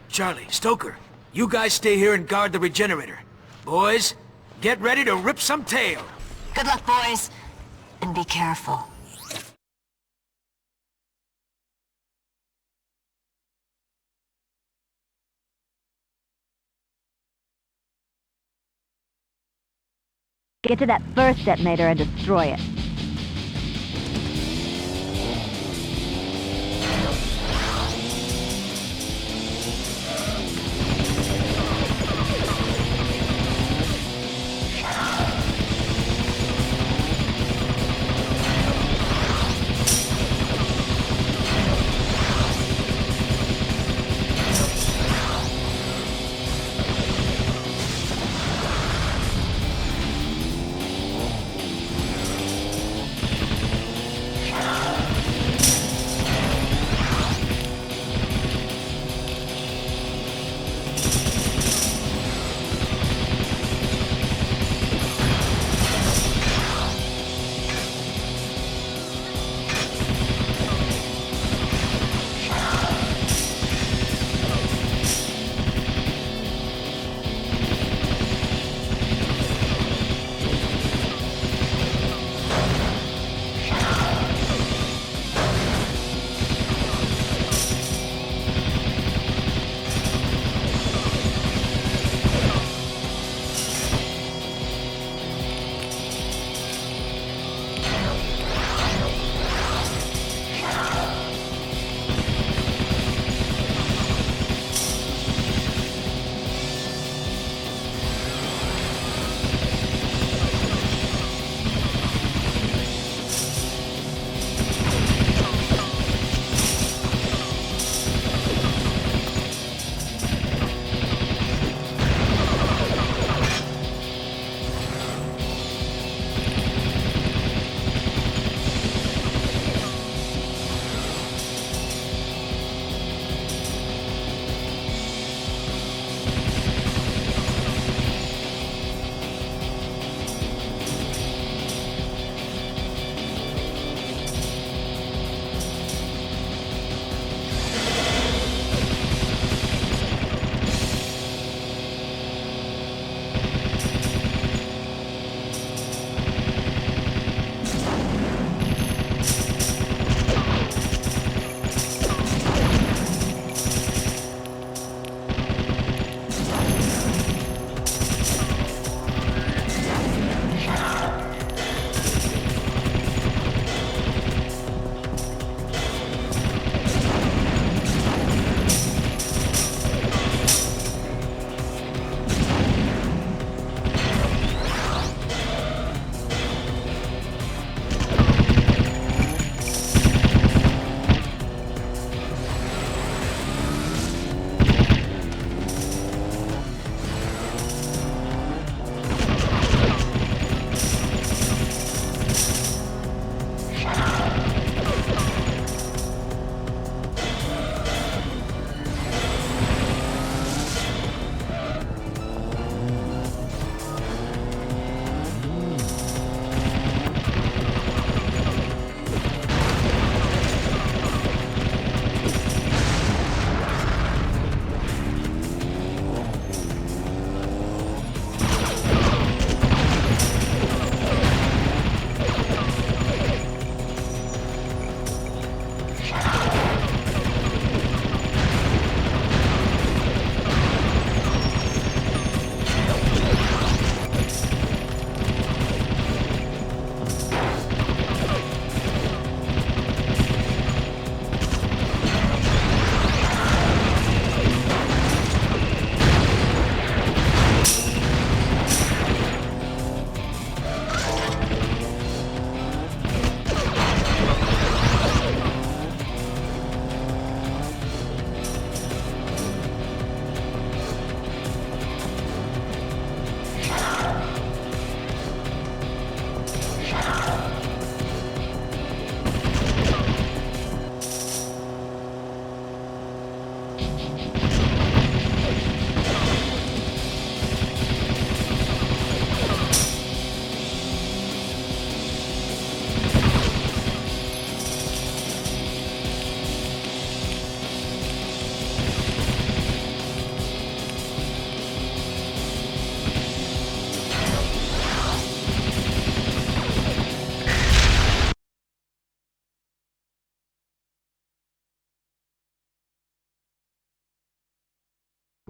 Charlie, Stoker, you guys stay here and guard the regenerator. Boys, get ready to rip some tail. Good luck, boys. And be careful. Get to that first detonator and destroy it.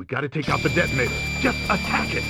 We gotta take out the detonator. Just attack it.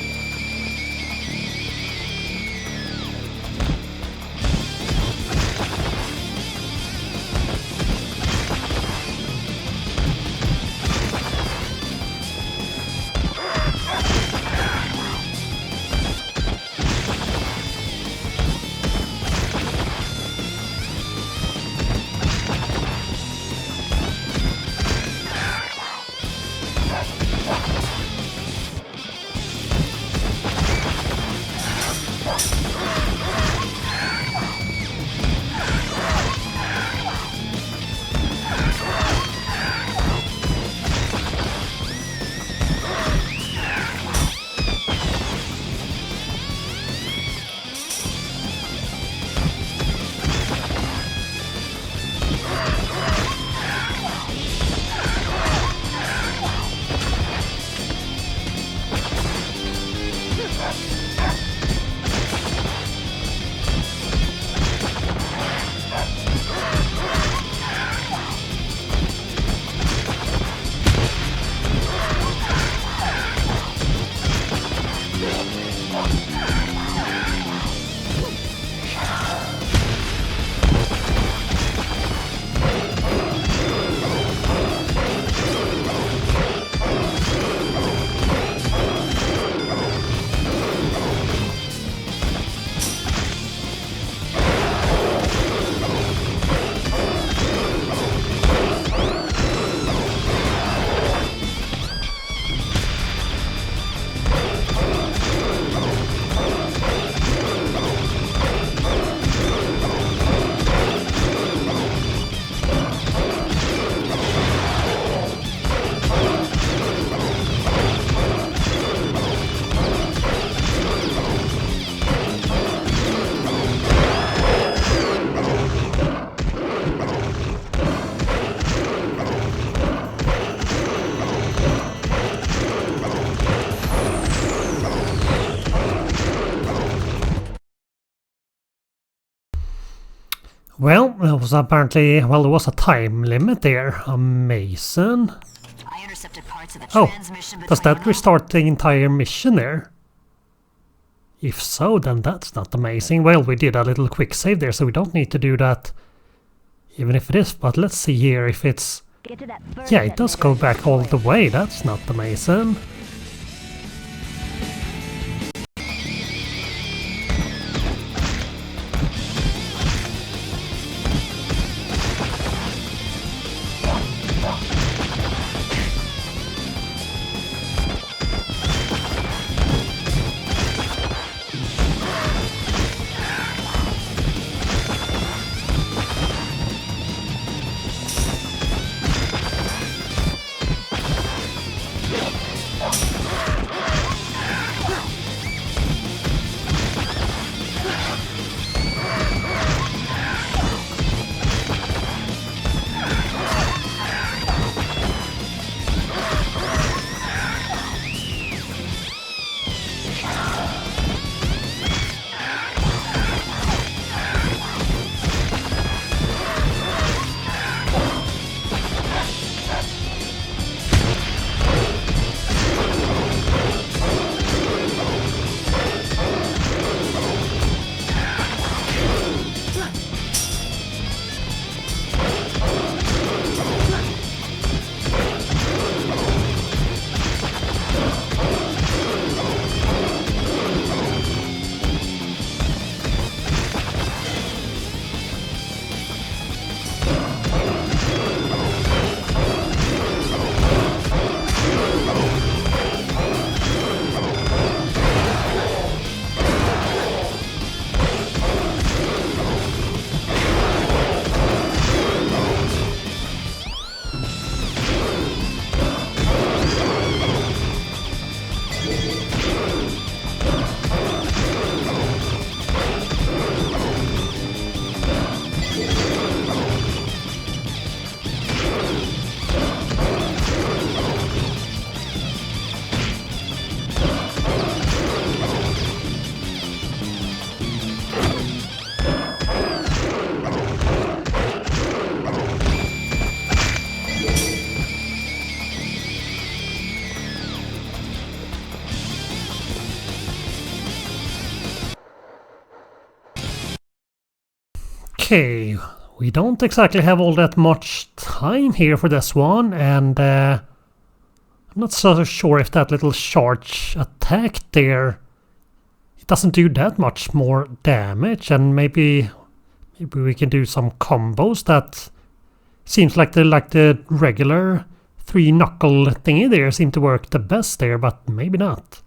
Well, there was apparently, well, there was a time limit there. Amazing. I intercepted parts of a Oh, transmission does between that restart the entire mission there? If so, then that's not amazing. Well, we did a little quick save there, so we don't need to do that, even if it is. But let's see here if it's... Yeah, it does go back all the way. That's not amazing. Okay, we don't exactly have all that much time here for this one, and I'm not so sure if that little charge attack there, it doesn't do that much more damage, and maybe we can do some combos that seems like the regular 3-knuckle thingy there seem to work the best there, but maybe not.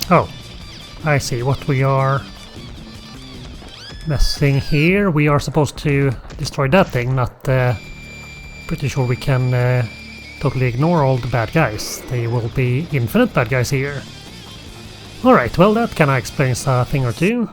Oh, I see what we are messing here. We are supposed to destroy that thing, not pretty sure we can totally ignore all the bad guys. They will be infinite bad guys here. Alright, well that kinda explains a thing or two.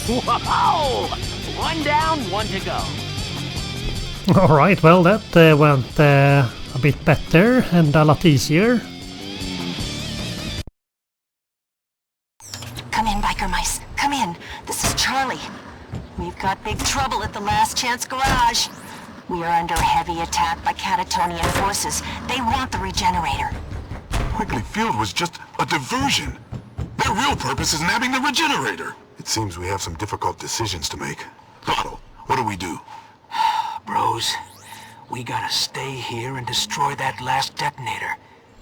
Whoa! One down, one to go. Alright, well that went a bit better and a lot easier. Come in, biker mice. Come in. This is Charlie. We've got big trouble at the Last Chance Garage. We are under heavy attack by Catatonian forces. They want the regenerator. Quigley Field was just a diversion. Their real purpose is nabbing the regenerator. It seems we have some difficult decisions to make. Otto, what do we do? Bros, we gotta stay here and destroy that last detonator.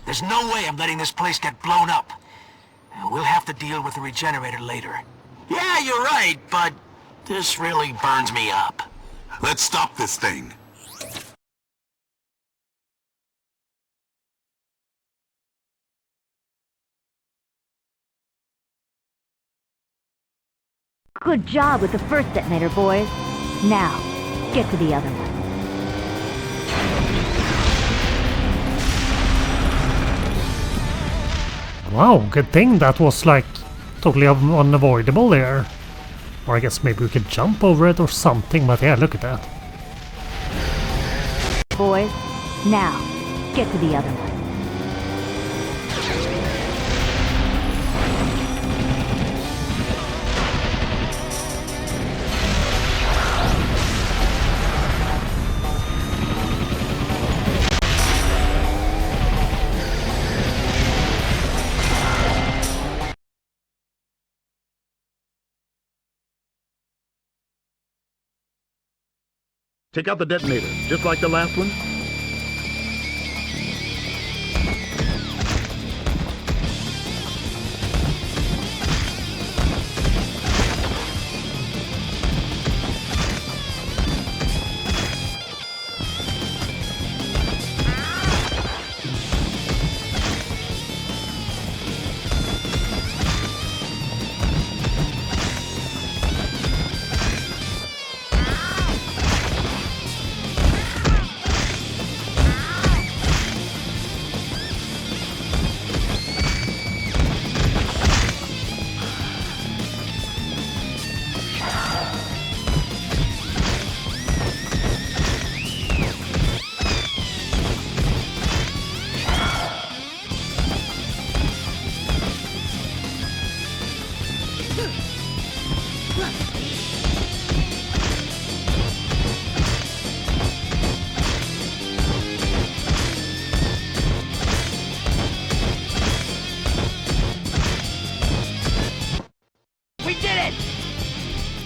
There's no way I'm letting this place get blown up. We'll have to deal with the regenerator later. Yeah, you're right, but this really burns me up. Let's stop this thing. Good job with the first detonator, boys. Now, get to the other one. Wow, good thing that was like totally unavoidable there. Or I guess maybe we could jump over it or something, but yeah, look at that. Boys, now, get to the other one. Take out the detonator, just like the last one.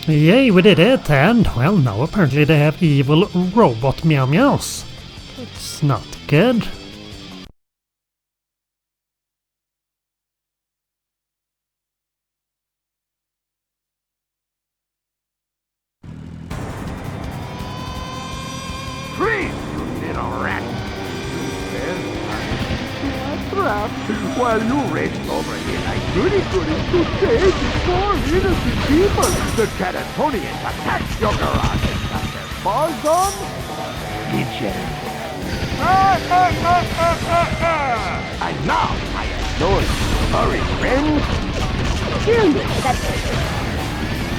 Yay, we did it, and well, now apparently they have evil robot meow meows. It's not good. Freeze, you little rat! While you raced over here like goody-goodies to save the poor innocent people, the Catatonians attacked your garage and got their paws on Regenerate. And now I adore you. Hurry, friends! Seriously, that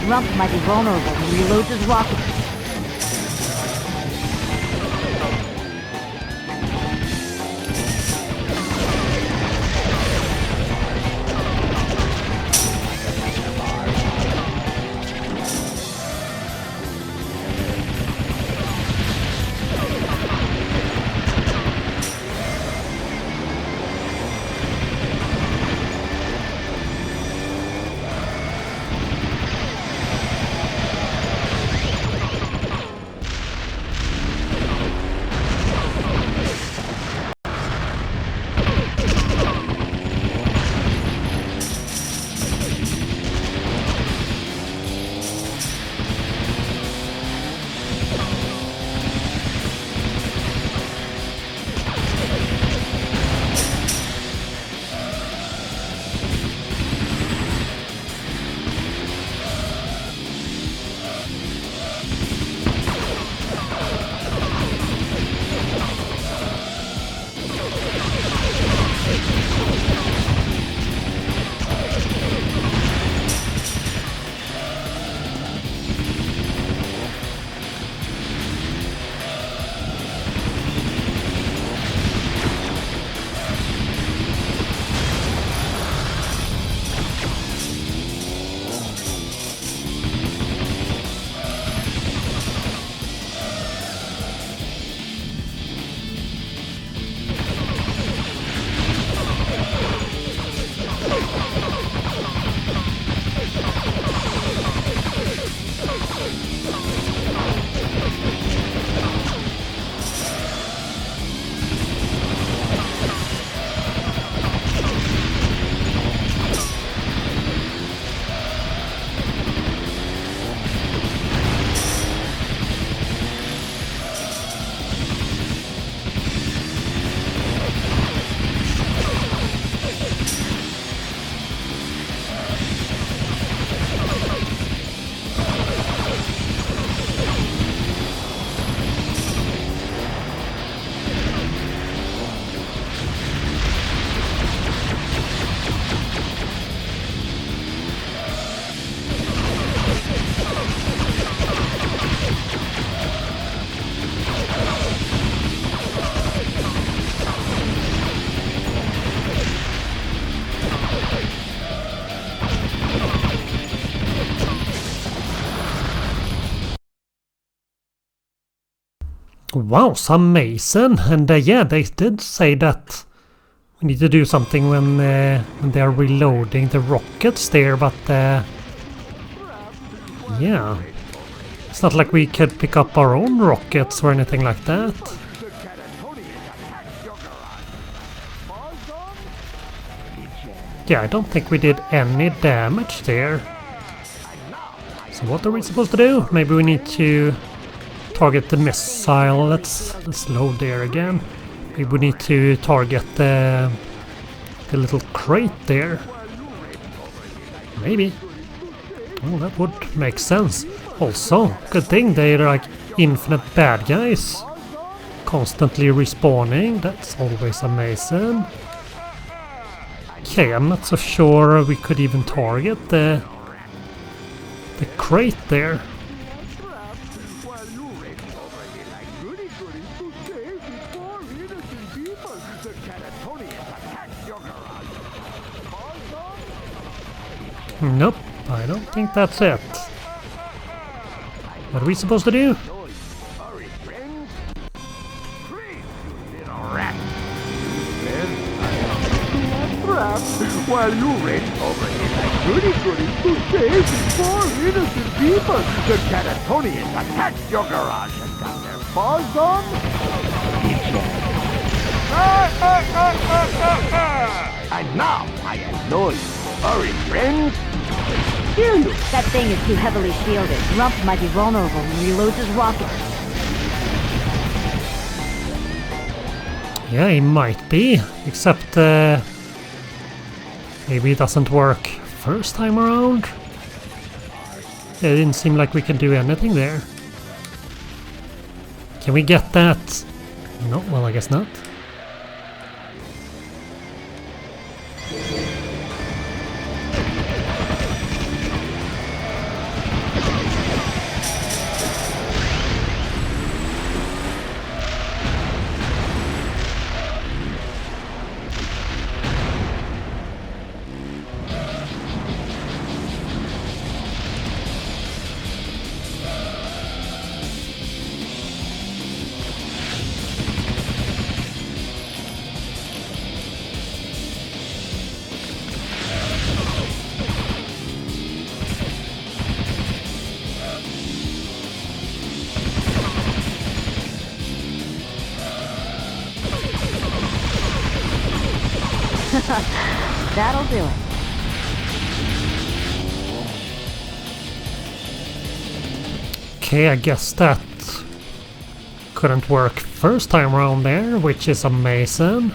Rump might be vulnerable when he reloads his rocket. Wow, some Mason. And yeah, they did say that we need to do something when they're reloading the rockets there, but yeah. It's not like we could pick up our own rockets or anything like that. Yeah, I don't think we did any damage there. So what are we supposed to do? Maybe we need to target the missile. Let's load there again. Maybe we need to target the little crate there. Maybe. Oh, that would make sense. Also, good thing they're like infinite bad guys. Constantly respawning. That's always amazing. Okay, I'm not so sure we could even target the crate there. Nope, I don't think that's it. What are we supposed to do? While you race over here like goody-goodies to save these poor innocent people, the Catatonians attacked your garage and got their paws on. And now I annoy you. Hurry, friends. Phew! That thing is too heavily shielded. Rump might be vulnerable when he reloads his rocket. Yeah, he might be. Except maybe it doesn't work first time around. It didn't seem like we could do anything there. Can we get that? No, well, I guess not. That'll do it. Okay, I guess that couldn't work first time around there, which is amazing.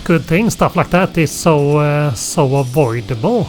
Good thing stuff like that is so avoidable.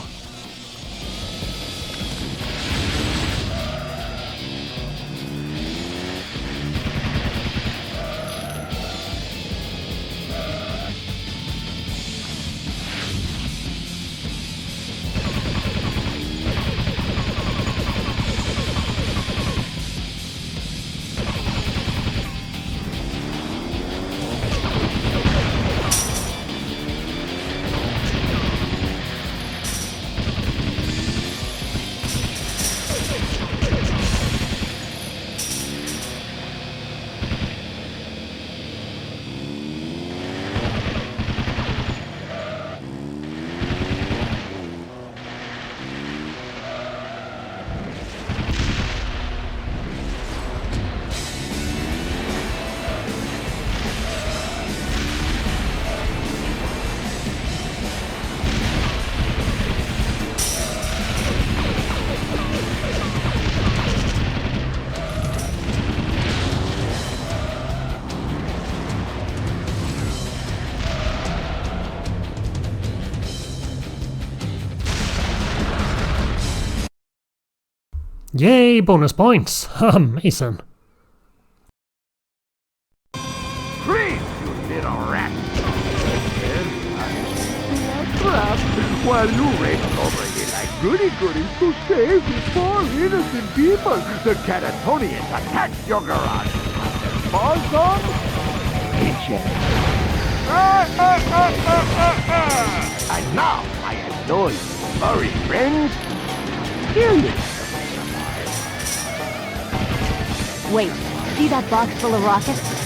Yay, bonus points. Amazing. Freeze, you little rat! While you race over here like goody-goodies to save these poor innocent people, the Catatonians attacked your garage. Balls on? And now, my annoying furry friends, here you Wait, see that box full of rockets?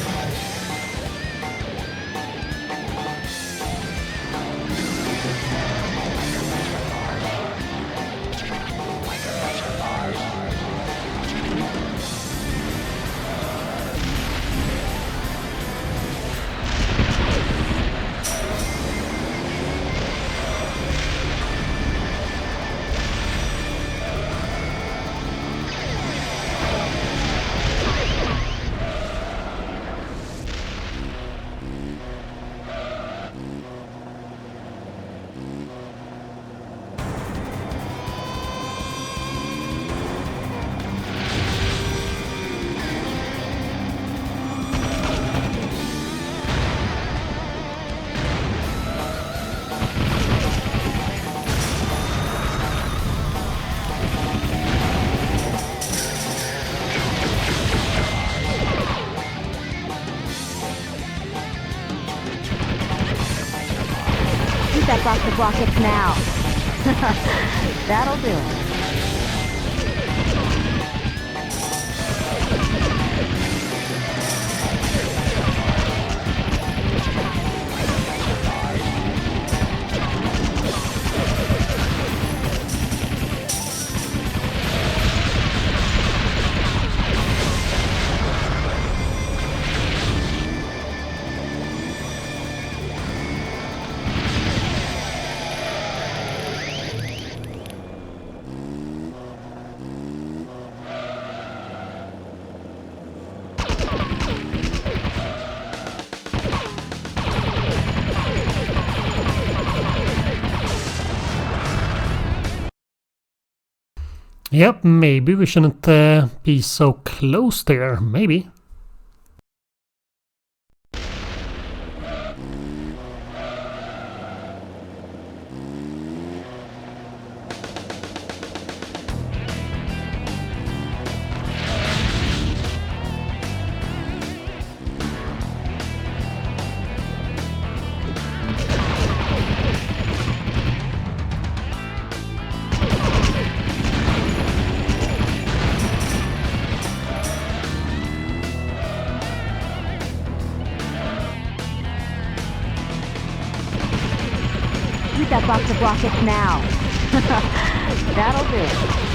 That box of rockets now. That'll do it. Yep, maybe we shouldn't be so close there, maybe. That box of rockets now. That'll do it.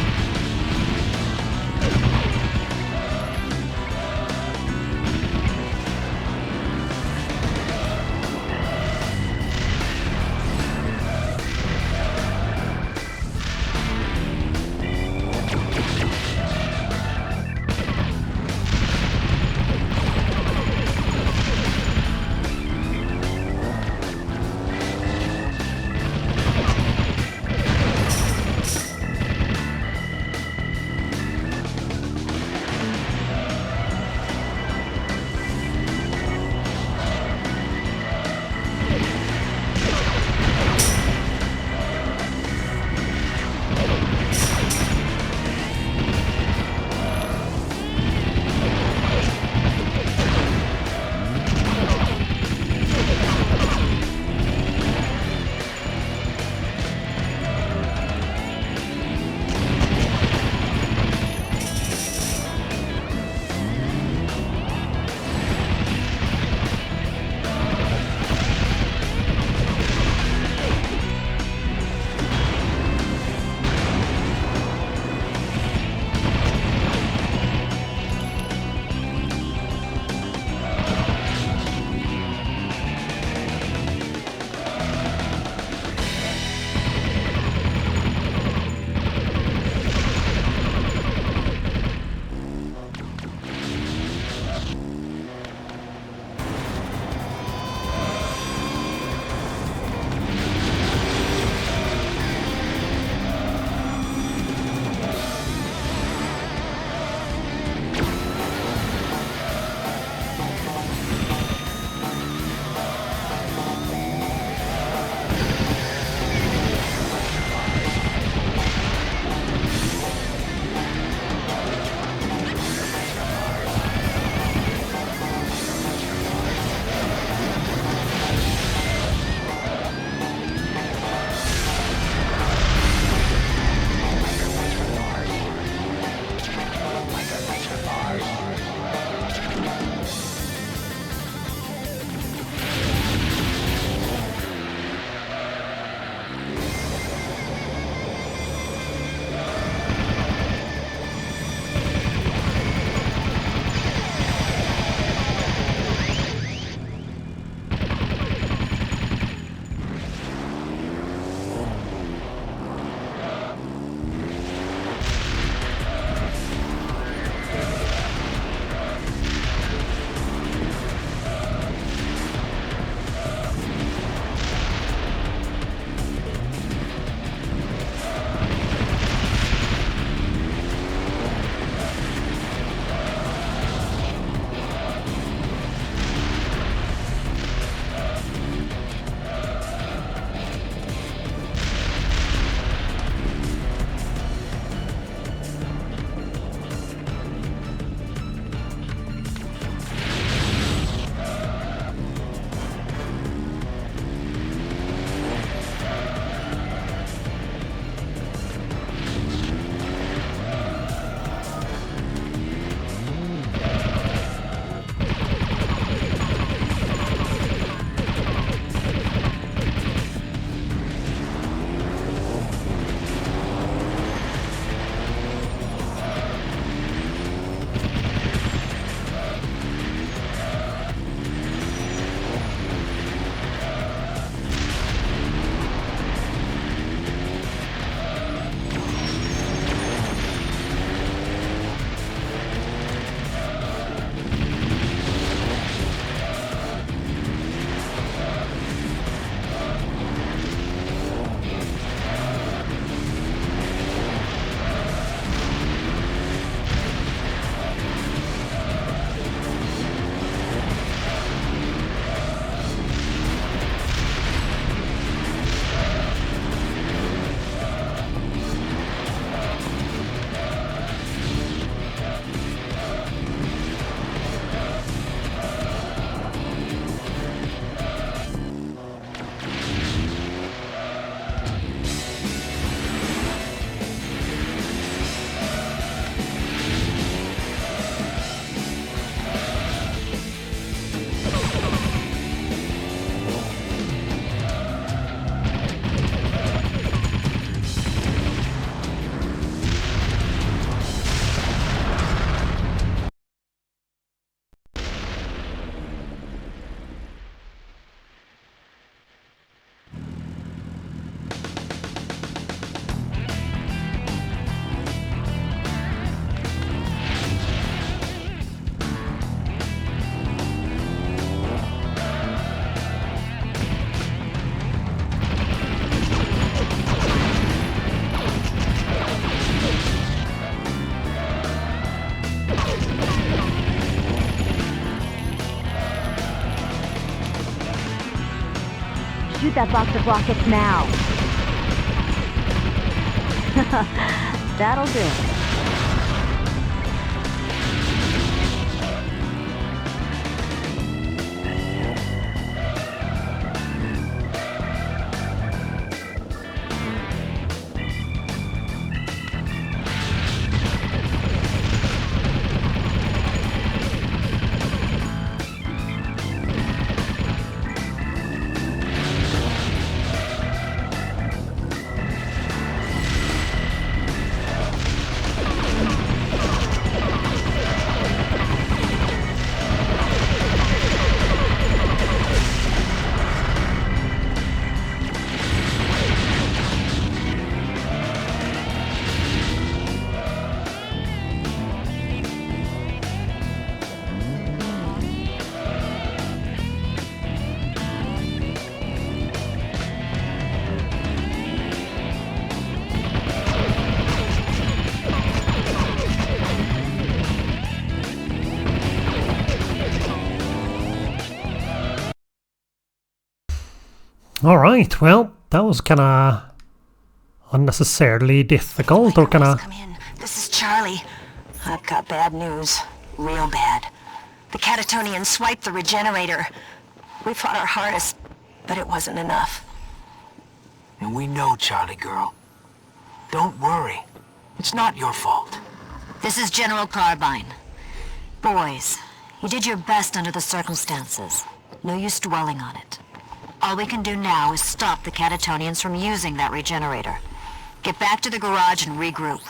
that box of rockets now. That'll do. Alright, well, that was kinda unnecessarily difficult, or kinda... Come in. This is Charlie. I've got bad news. Real bad. The Catatonians swiped the regenerator. We fought our hardest, but it wasn't enough. And we know, Charlie girl. Don't worry. It's not your fault. This is General Carbine. Boys, you did your best under the circumstances. No use dwelling on it. All we can do now is stop the Catatonians from using that regenerator. Get back to the garage and regroup.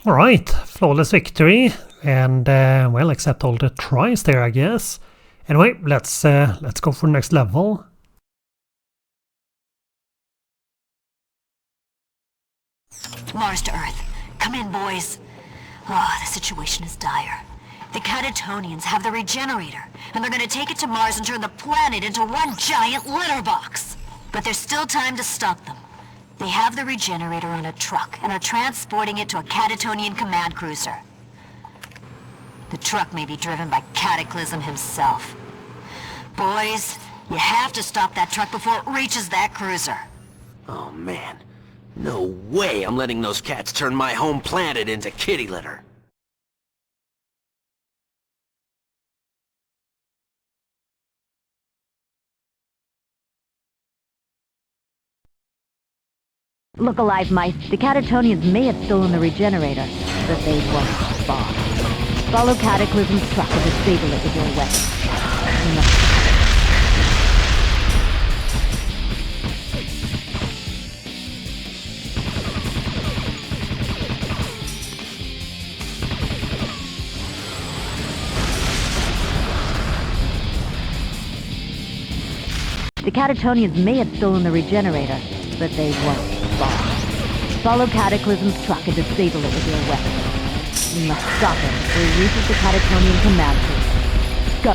Alright, flawless victory, and well, except all the tries there, I guess. Anyway, let's go for the next level. Mars to Earth. Come in, boys. Oh, the situation is dire. The Catatonians have the regenerator, and they're gonna take it to Mars and turn the planet into one giant litter box. But there's still time to stop them. They have the regenerator on a truck and are transporting it to a Catatonian command cruiser. The truck may be driven by Cataclysm himself. Boys, you have to stop that truck before it reaches that cruiser. Oh, man. No way I'm letting those cats turn my home planet into kitty litter. Look alive, mice. The Catatonians may have stolen the regenerator, but they won't far. Follow Cataclysm's truck and disable it with your weapon. The Catatonians may have stolen the regenerator, but they won't far. Follow Cataclysm's truck and disable it with your weapon. You must stop him before he reaches the Catatonian command cruiser. Go!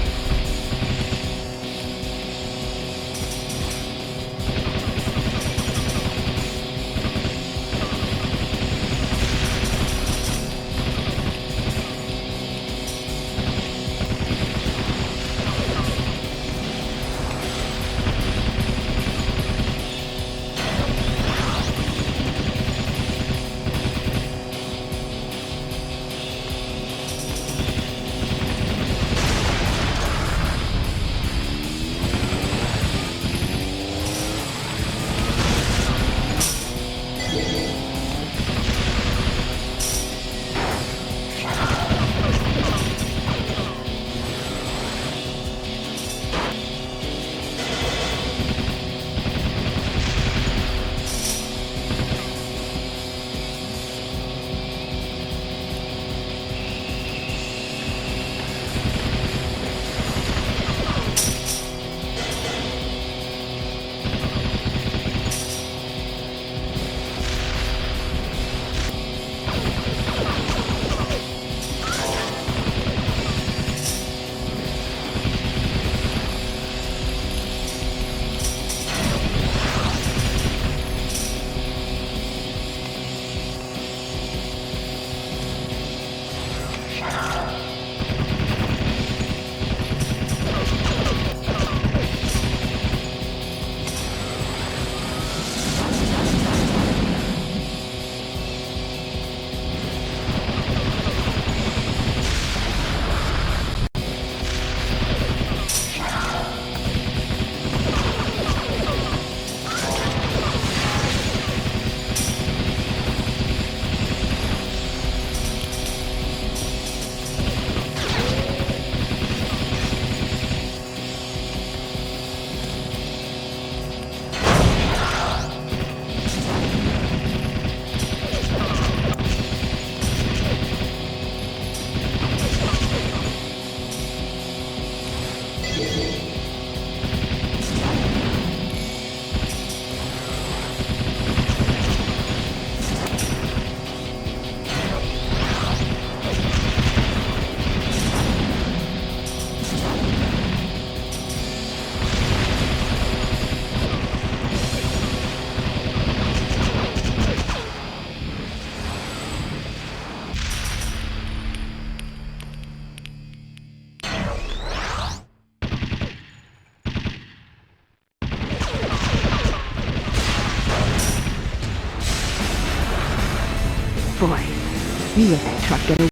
You let that truck get away.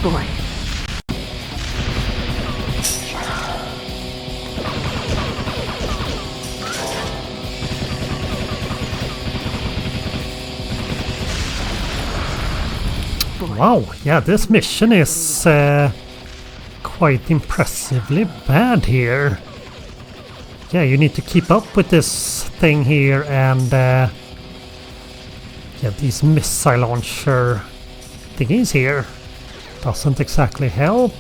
Boy. Wow, yeah, this mission is quite impressively bad here. Yeah, you need to keep up with this thing here, and yeah, these missile launcher thingies here doesn't exactly help.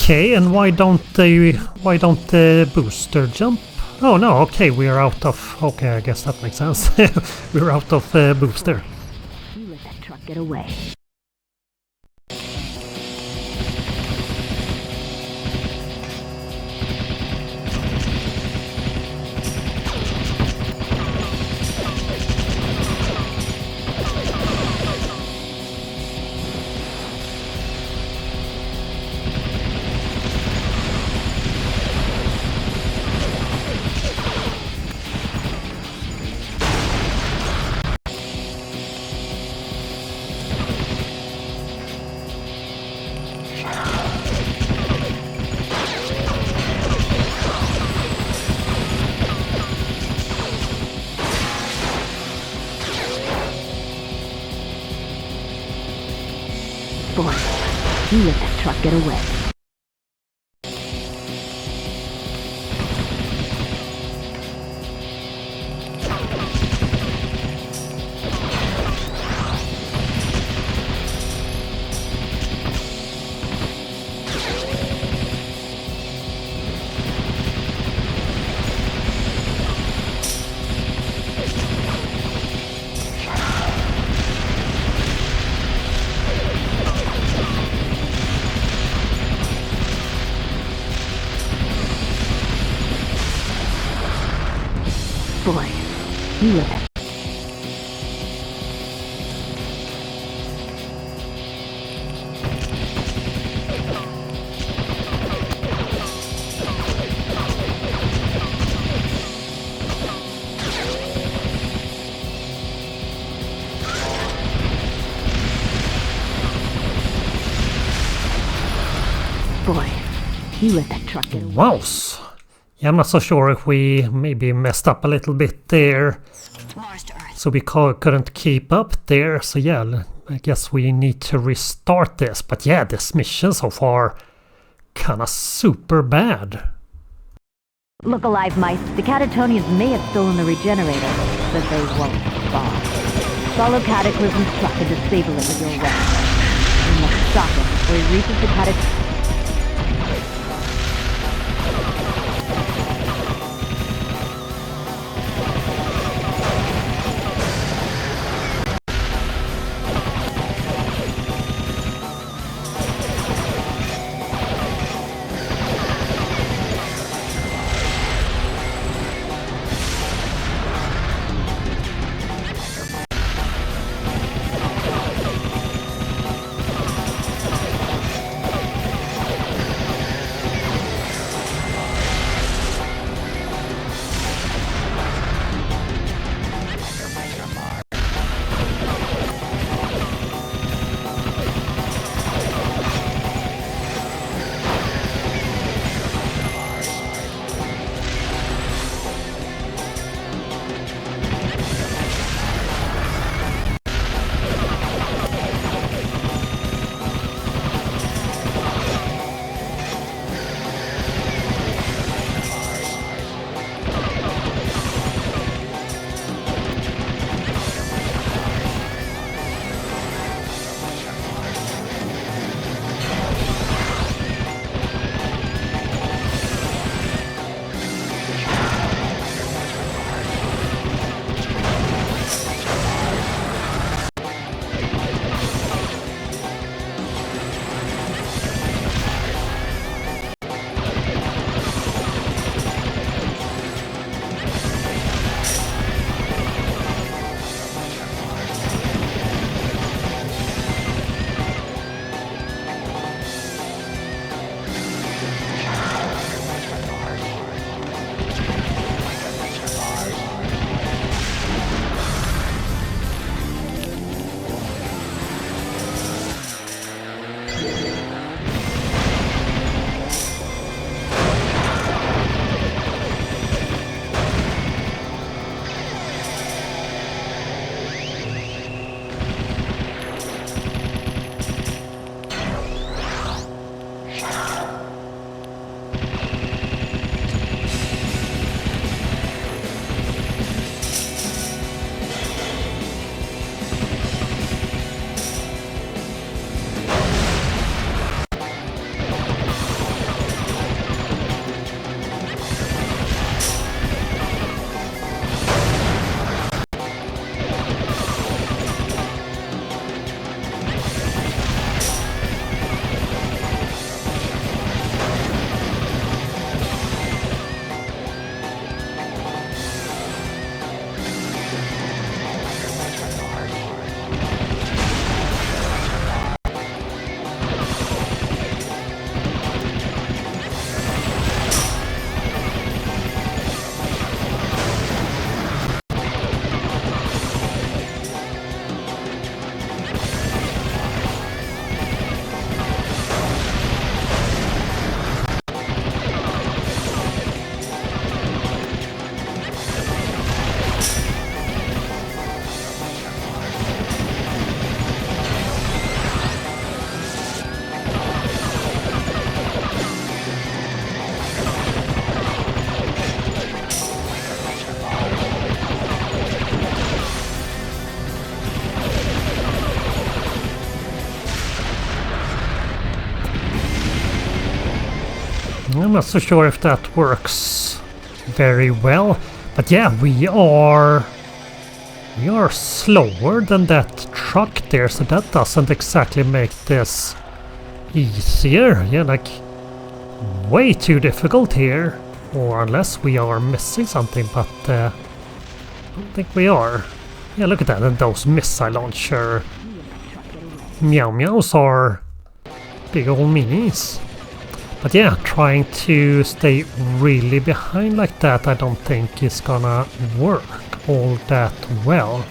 Okay, and why don't the booster jump? Oh no, okay, we're out of... Okay, I guess that makes sense. We're out of booster. You let that truck get away. Boy, you let that truck get away. Boy, you let that. Boy, you let that truck get away. Wows! Yeah, I'm not so sure if we maybe messed up a little bit there. So we couldn't keep up there. So yeah, I guess we need to restart this. But yeah, this mission so far kinda super bad. Look alive, mice. The Catatonians may have stolen the regenerator, but they won't fall. Follow Cataclysm's truck and disable it with your weapon. We must stop him before he reaches the Cataclysm. I'm not so sure if that works very well, but yeah, we are slower than that truck there, so that doesn't exactly make this easier. Yeah, like way too difficult here, or unless we are missing something, but I don't think we are. Yeah, look at that, and those missile launcher meows are big old minis. But yeah, trying to stay really behind like that I don't think is gonna work all that well.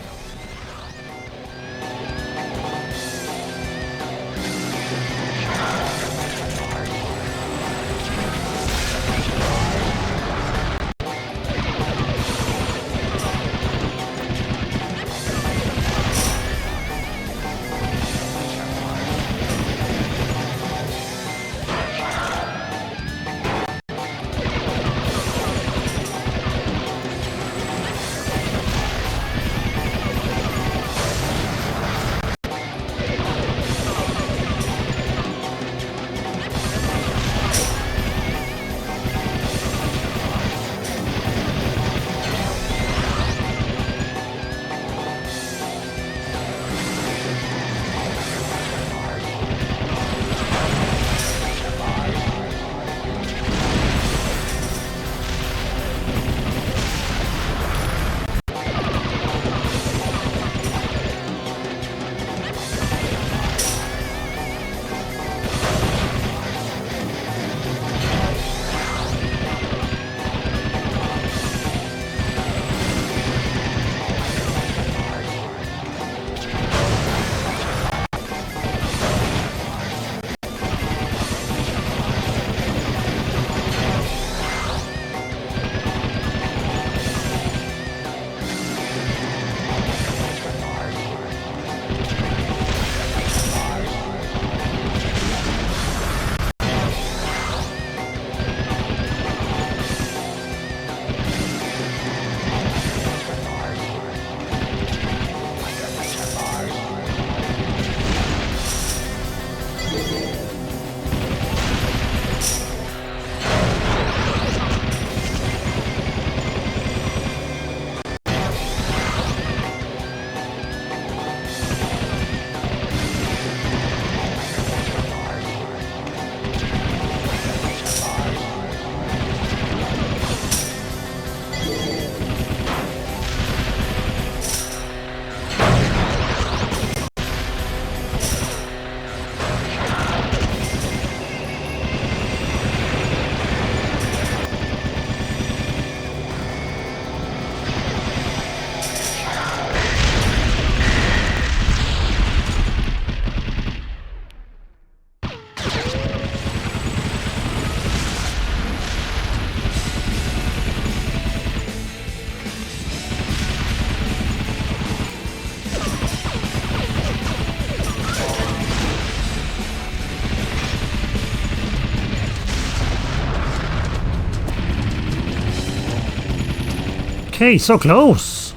Okay, so close!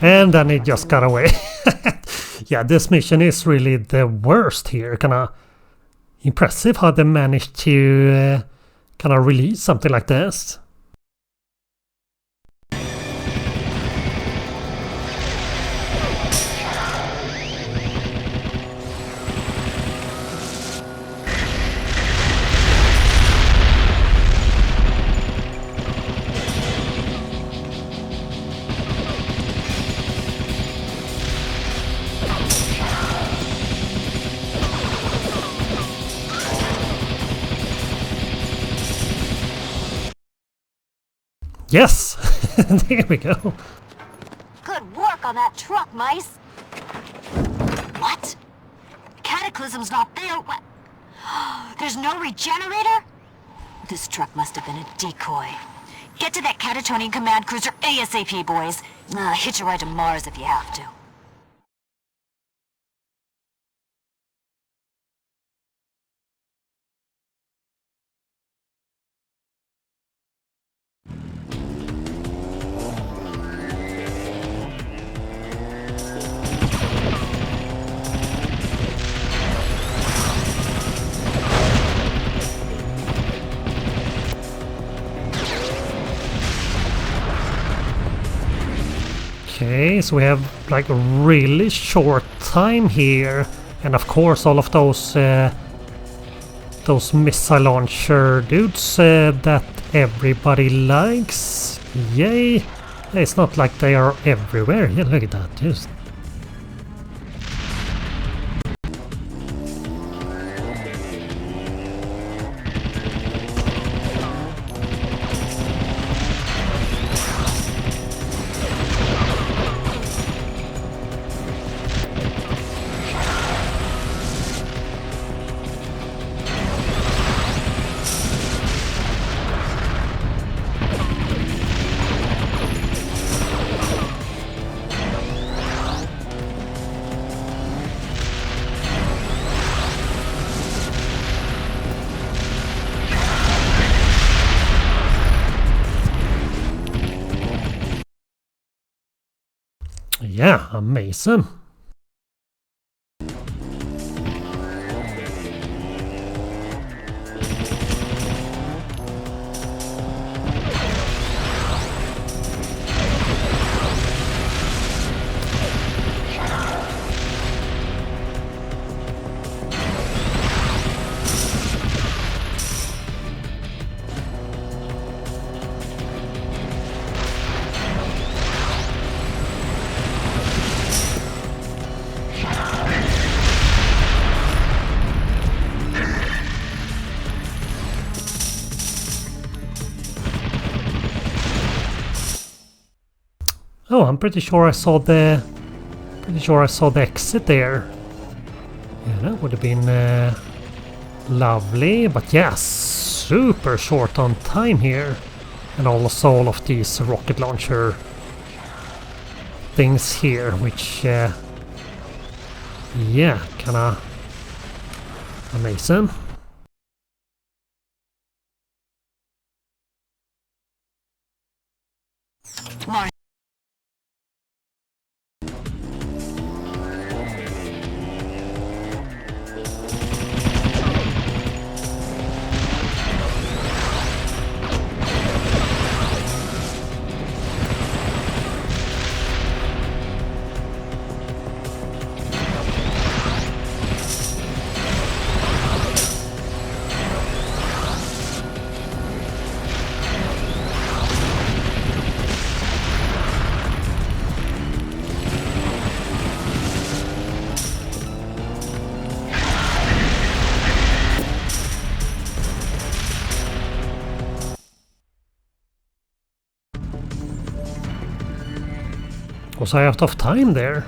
And then it just got away. Yeah, this mission is really the worst here. Kinda impressive how they managed to kinda release something like this. Yes! There we go. Good work on that truck, mice. What? Cataclysm's not there. What? There's no regenerator? This truck must have been a decoy. Get to that Catatonian command cruiser ASAP, boys. Hitch a ride to Mars if you have to. Okay, so we have like a really short time here, and of course all of those missile launcher dudes that everybody likes. Yay! It's not like they are everywhere. Yeah, look at that. Just yeah, amazing. Oh, I'm pretty sure I saw the exit there. Yeah, that would have been lovely, but yes, super short on time here. And also all of these rocket launcher things here, which yeah, kinda amazing. More. Was I out of time there?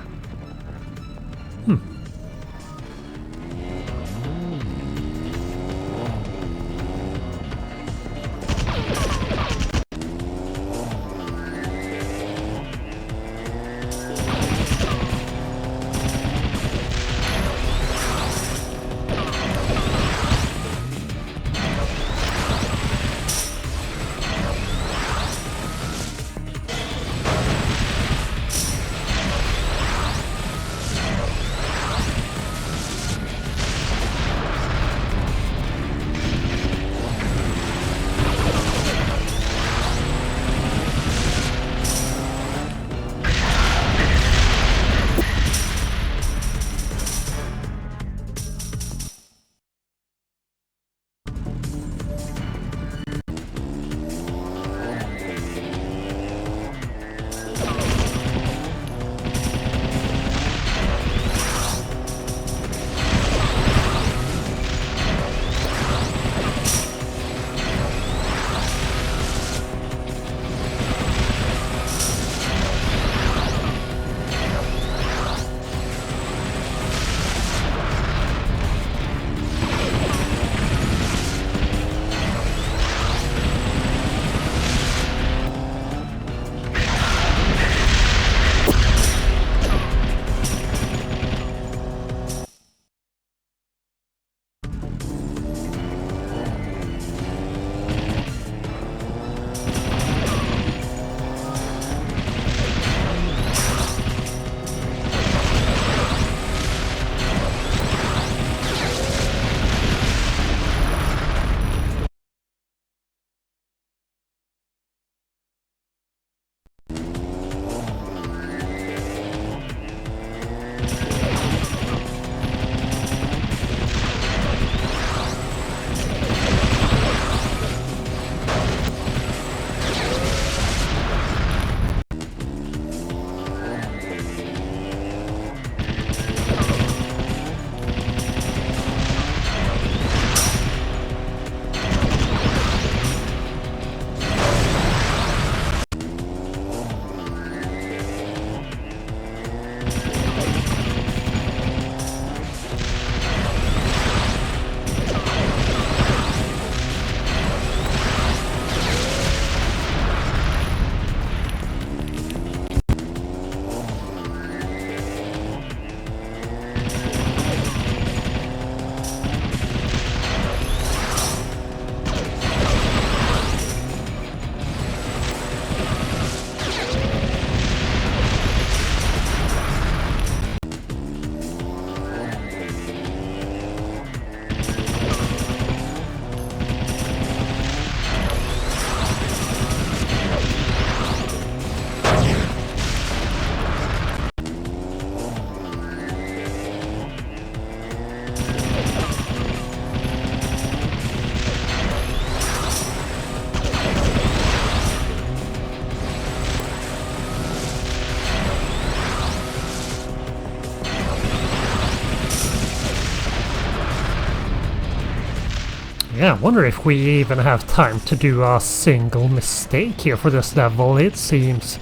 yeah, I wonder if we even have time to do a single mistake here for this level. It seems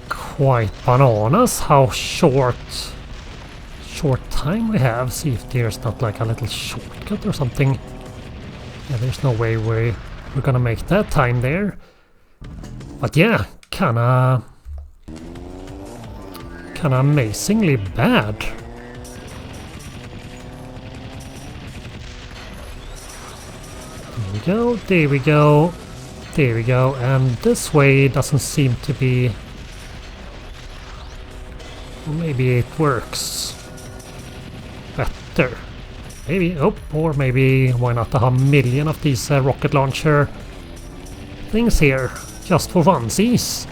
quite bananas how short time we have. See if there's not like a little shortcut or something. Yeah, there's no way we're gonna make that time there. But yeah, kinda amazingly bad. There we go, there we go, there we go, and this way doesn't seem to be... Maybe it works better. Maybe, oh, or maybe why not a million of these rocket launcher things here, just for funsies.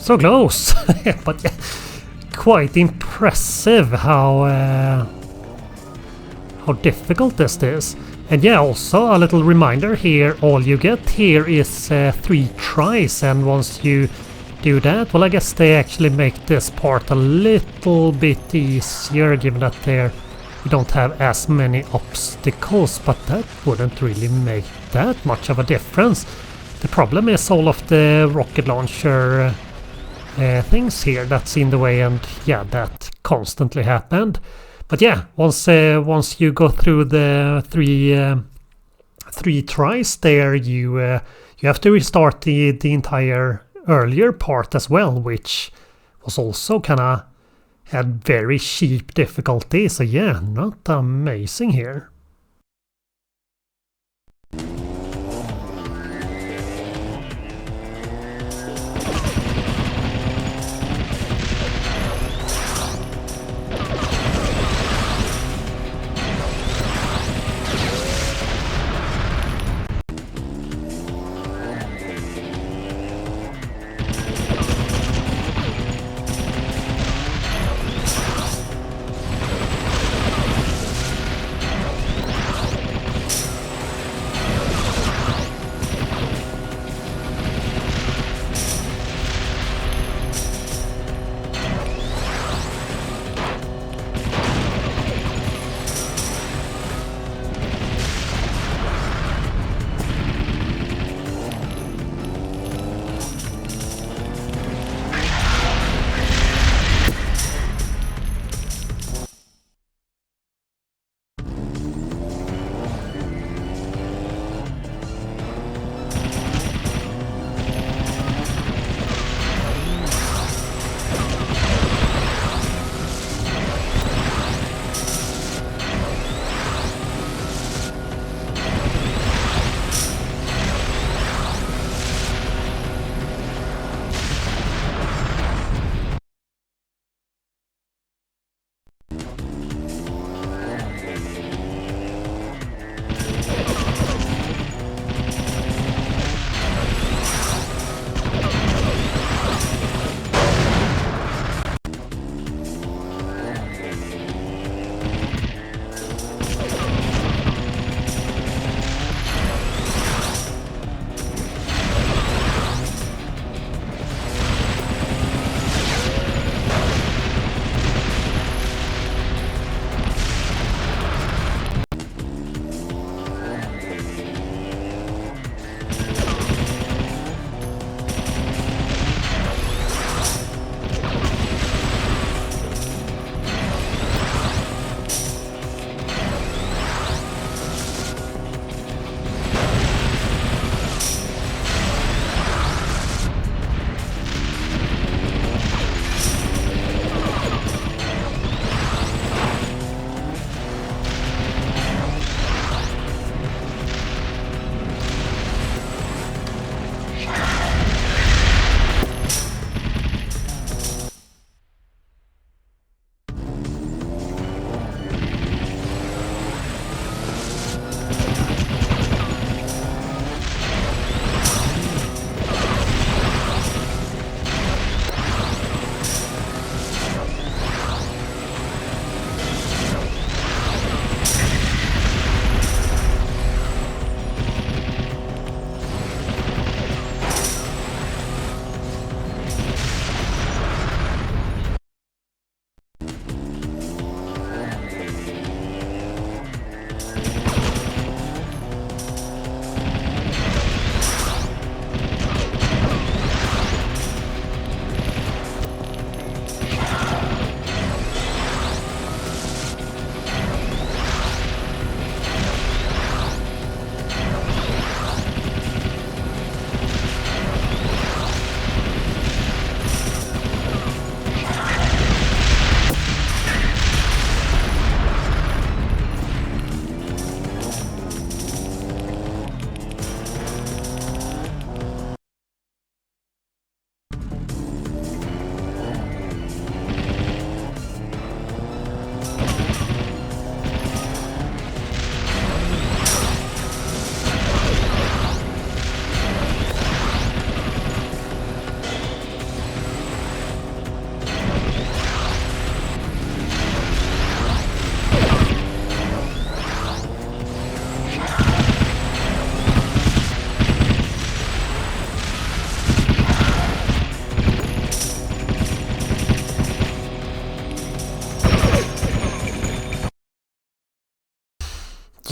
So close. But yeah, quite impressive how difficult this is. And yeah, also a little reminder here, all you get here is 3 tries, and once you do that, well, I guess they actually make this part a little bit easier, given that you don't have as many obstacles, but that wouldn't really make that much of a difference. The problem is all of the rocket launcher things here that's in the way, and yeah, that constantly happened. But yeah, once you go through the three tries there, you have to restart the entire earlier part as well, which was also kinda had very cheap difficulty. So yeah, not amazing here.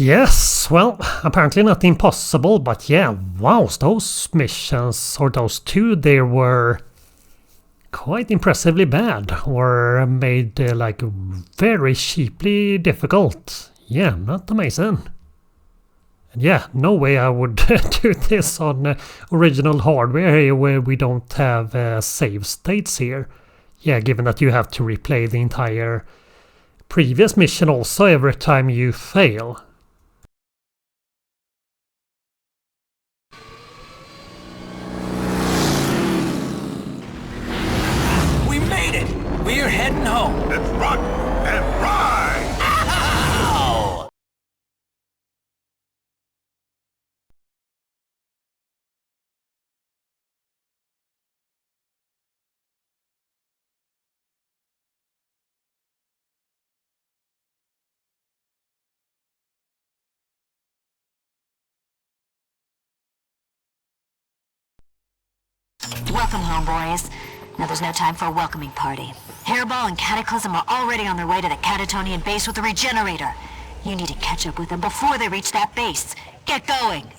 Yes, well, apparently not impossible, but yeah, wow, those missions, or those two, they were quite impressively bad, or made like very cheaply difficult. Yeah, not amazing. And yeah, no way I would do this on original hardware here where we don't have save states here. Yeah, given that you have to replay the entire previous mission also every time you fail. We made it! We're heading home. Let's rock and ride! Ow! Welcome home, boys. Now there's no time for a welcoming party. Hairball and Cataclysm are already on their way to the Catatonian base with the Regenerator. You need to catch up with them before they reach that base. Get going!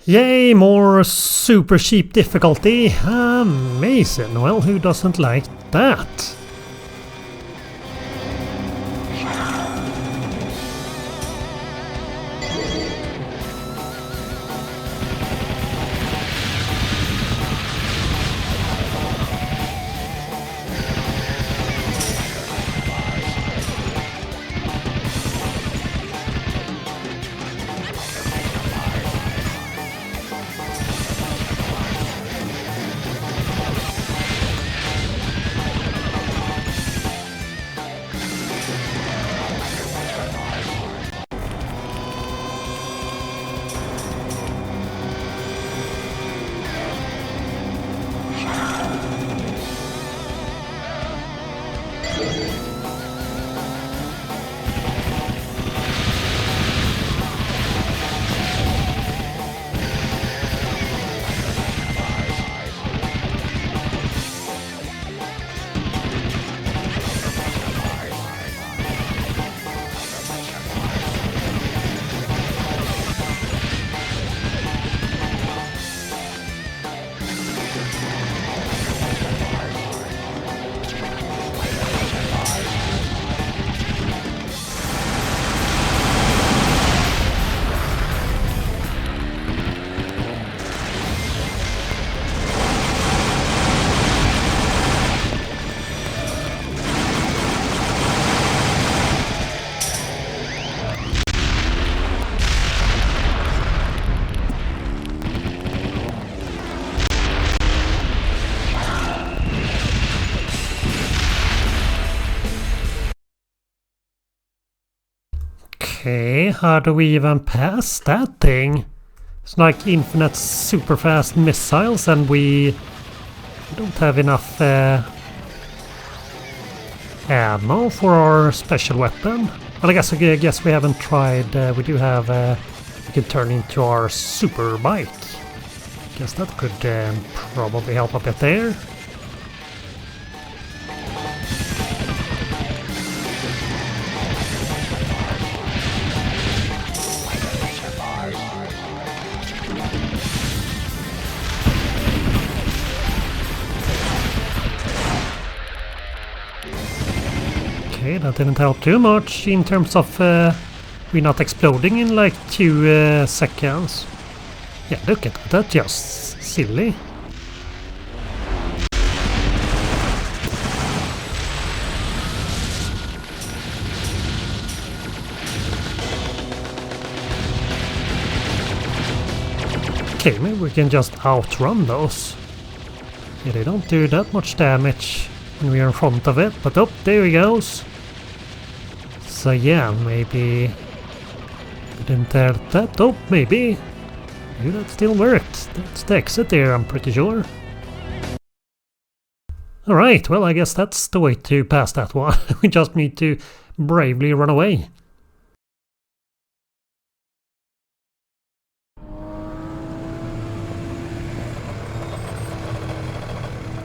Yay, more super cheap difficulty. Amazing. Well, who doesn't like that? Okay, how do we even pass that thing? It's like infinite super fast missiles and we don't have enough ammo for our special weapon. Well, I guess we haven't tried. We do have. We can turn into our super bike. Guess that could probably help a bit there. Okay, that didn't help too much in terms of we're not exploding in like 2 seconds. Yeah, look at that, that's just silly. Okay, maybe we can just outrun those. Yeah, they don't do that much damage when we are in front of it, but oh, there he goes. So yeah, maybe we didn't have that. Oh, maybe that still worked. That's the exit there, I'm pretty sure. Alright, well I guess that's the way to pass that one. We just need to bravely run away.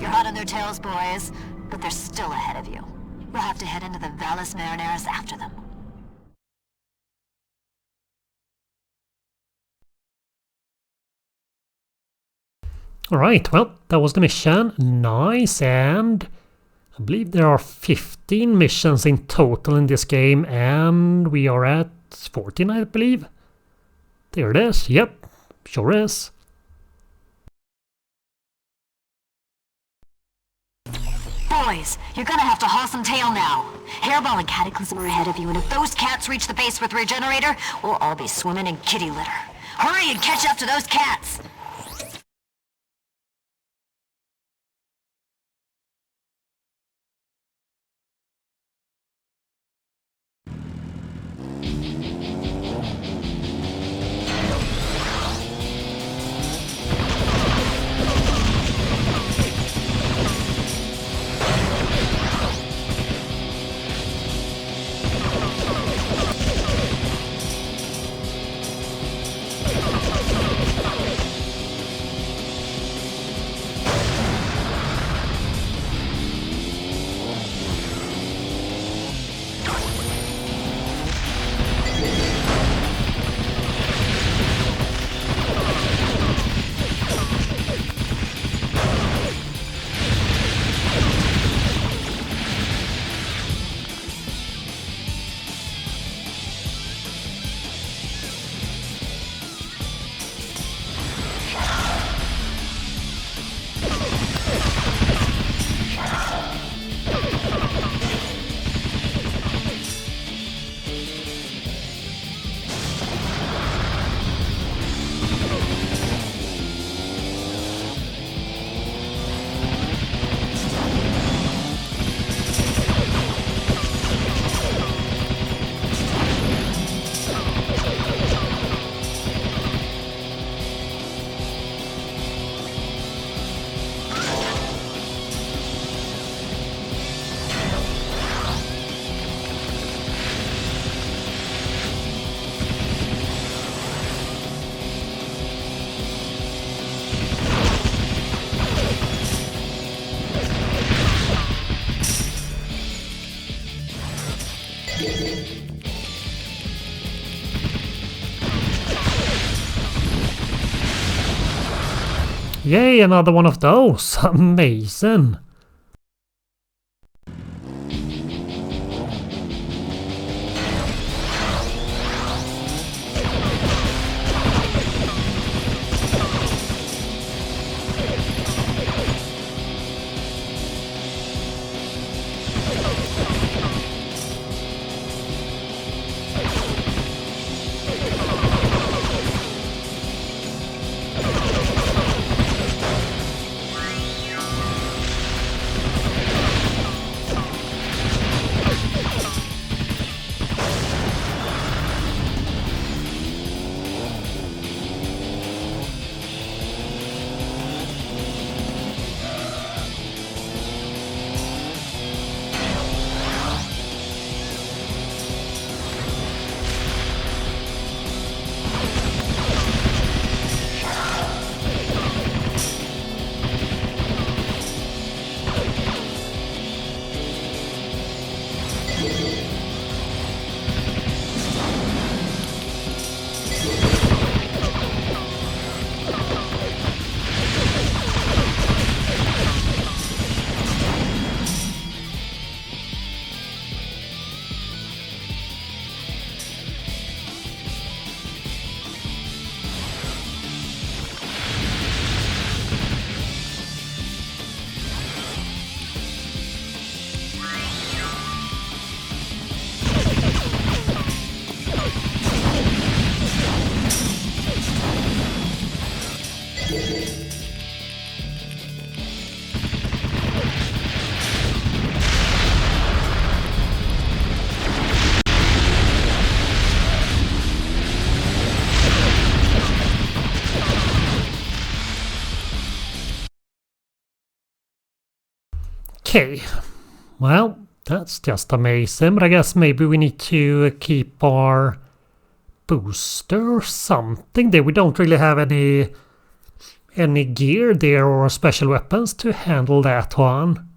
You're hot on their tails, boys, but they're still ahead of you. We'll have to head into the Valles Marineris after them. Alright, well, that was the mission. Nice, and I believe there are 15 missions in total in this game, and we are at 14, I believe. There it is. Yep, sure is. Boys, you're gonna have to haul some tail now. Hairball and Cataclysm are ahead of you, and if those cats reach the base with Regenerator, we'll all be swimming in kitty litter. Hurry and catch up to those cats! Yay, another one of those. Amazing. Okay, well, that's just amazing, but I guess maybe we need to keep our booster or something there. We don't really have any gear there or special weapons to handle that one.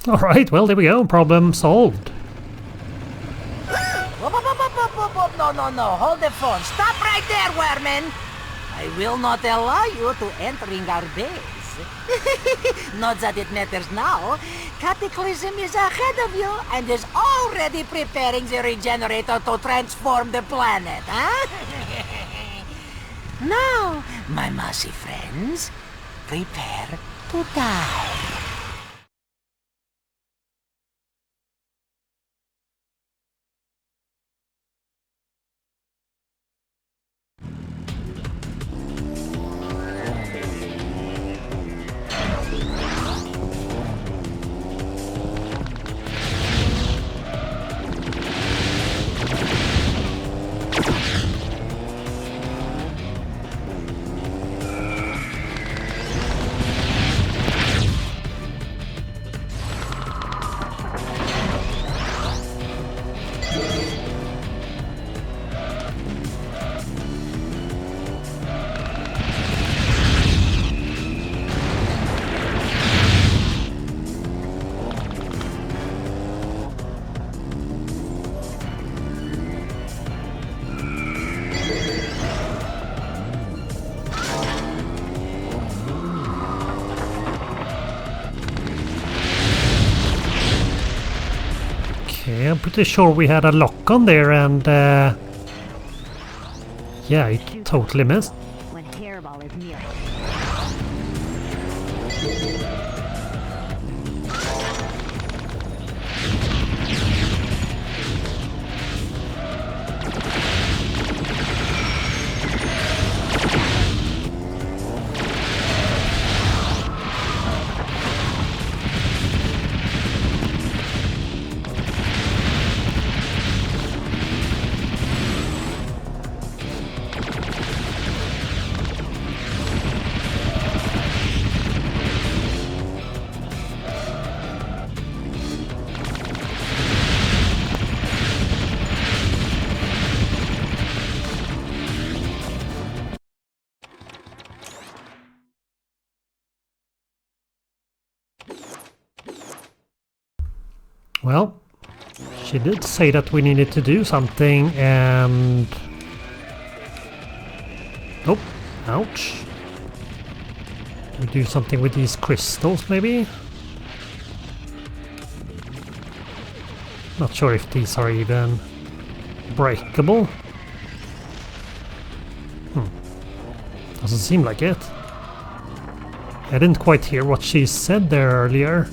Alright, well, there we go. Problem solved. No, hold the phone. Stop right there, Wereman. I will not allow you to entering our base. Not that it matters now. Cataclysm is ahead of you and is already preparing the regenerator to transform the planet, huh? Now, my mousy friends, prepare to die. Okay, I'm pretty sure we had a lock on there and yeah, I totally missed. When Hairball is near. Well, she did say that we needed to do something and... Oh, ouch. Can we do something with these crystals maybe? Not sure if these are even breakable. Doesn't seem like it. I didn't quite hear what she said there earlier.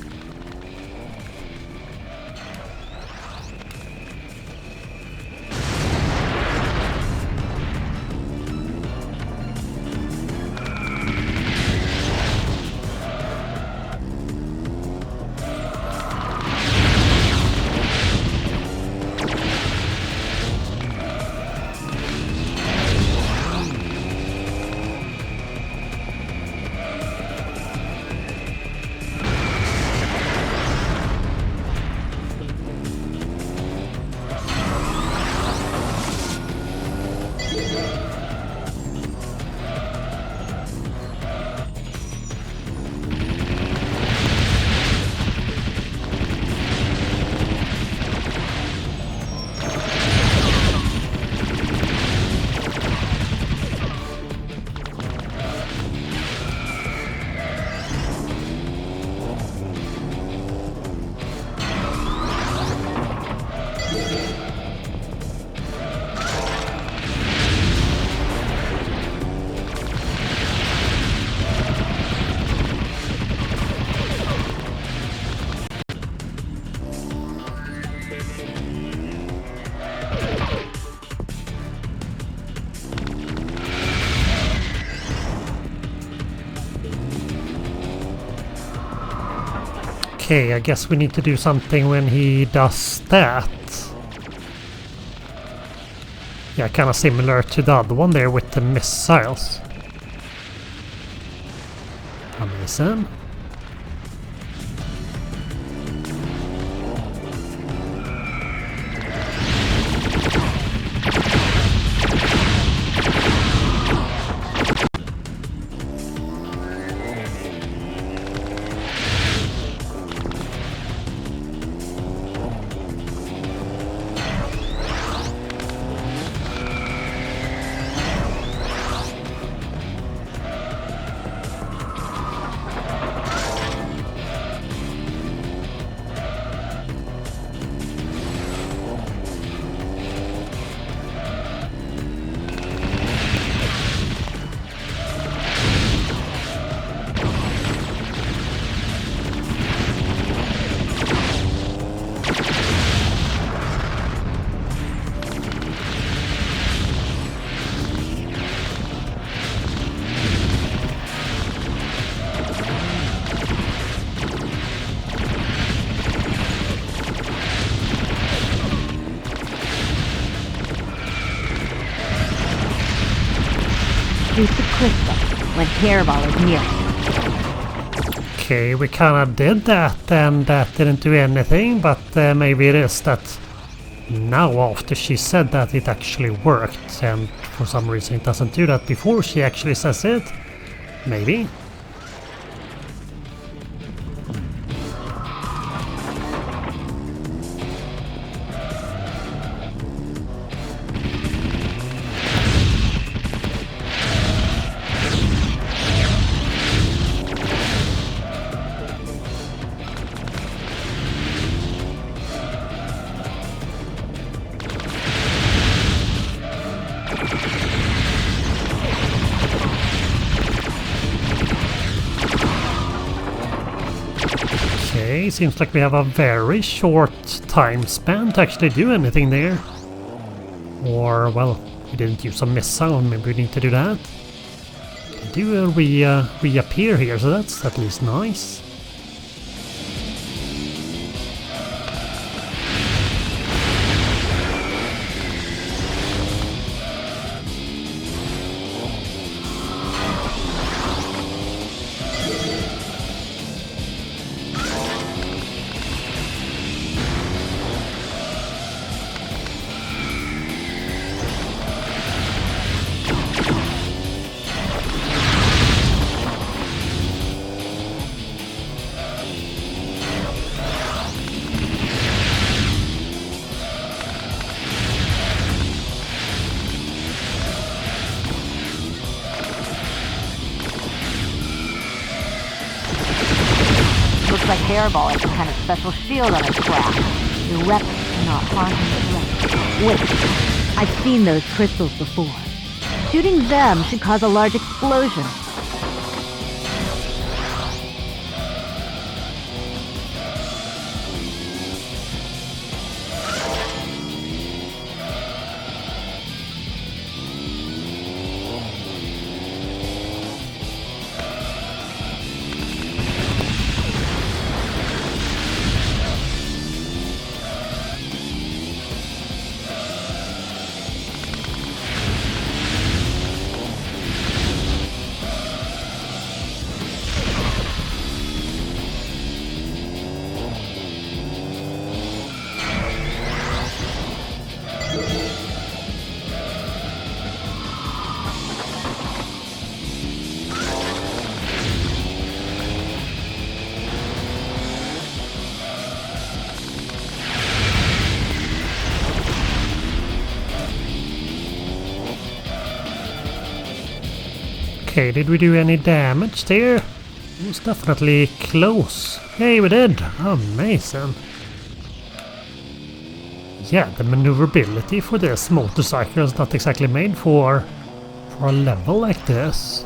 Okay, I guess we need to do something when he does that. Yeah, kind of similar to the other one there with the missiles. Amazing. Shoot the crystal when Hairball is near. Okay, we kinda did that and that didn't do anything, but maybe it is that now after she said that it actually worked and for some reason it doesn't do that before she actually says it. Maybe. Okay, seems like we have a very short time span to actually do anything there. Or, well, we didn't use a missile, maybe we need to do that. They do reappear here, so that's at least nice. Like Hairball has some kind of special shield on its craft. Your weapons cannot harm him directly. Wait, I've seen those crystals before. Shooting them should cause a large explosion. Okay, did we do any damage there? It was definitely close. Hey, we did! Amazing. Yeah, the maneuverability for this motorcycle is not exactly made for a level like this.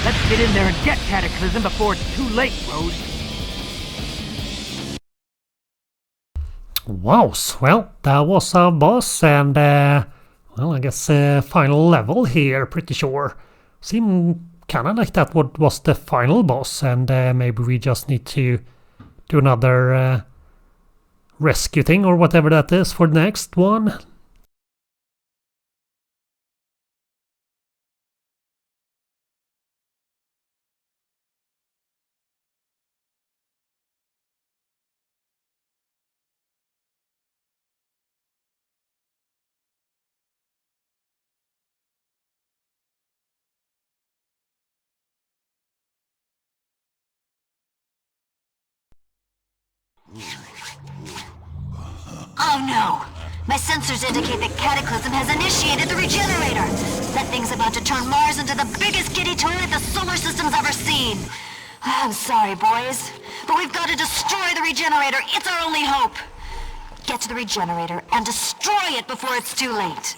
Let's get in there and get Cataclysm before it's too late, Rose. Wow, well, that was our boss, and well, I guess final level here, pretty sure. Seemed kinda like that was the final boss, and maybe we just need to do another rescue thing or whatever that is for the next one. Oh no! My sensors indicate that Cataclysm has initiated the regenerator! That thing's about to turn Mars into the biggest kiddie toilet the solar system's ever seen! I'm sorry, boys, but we've got to destroy the regenerator! It's our only hope! Get to the regenerator and destroy it before it's too late!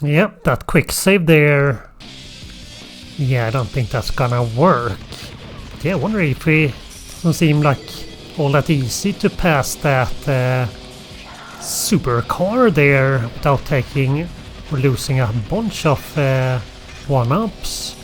Yep, that quick save there. Yeah, I don't think that's gonna work. Yeah, I wonder if it doesn't seem like all that easy to pass that supercar there without taking or losing a bunch of one-ups.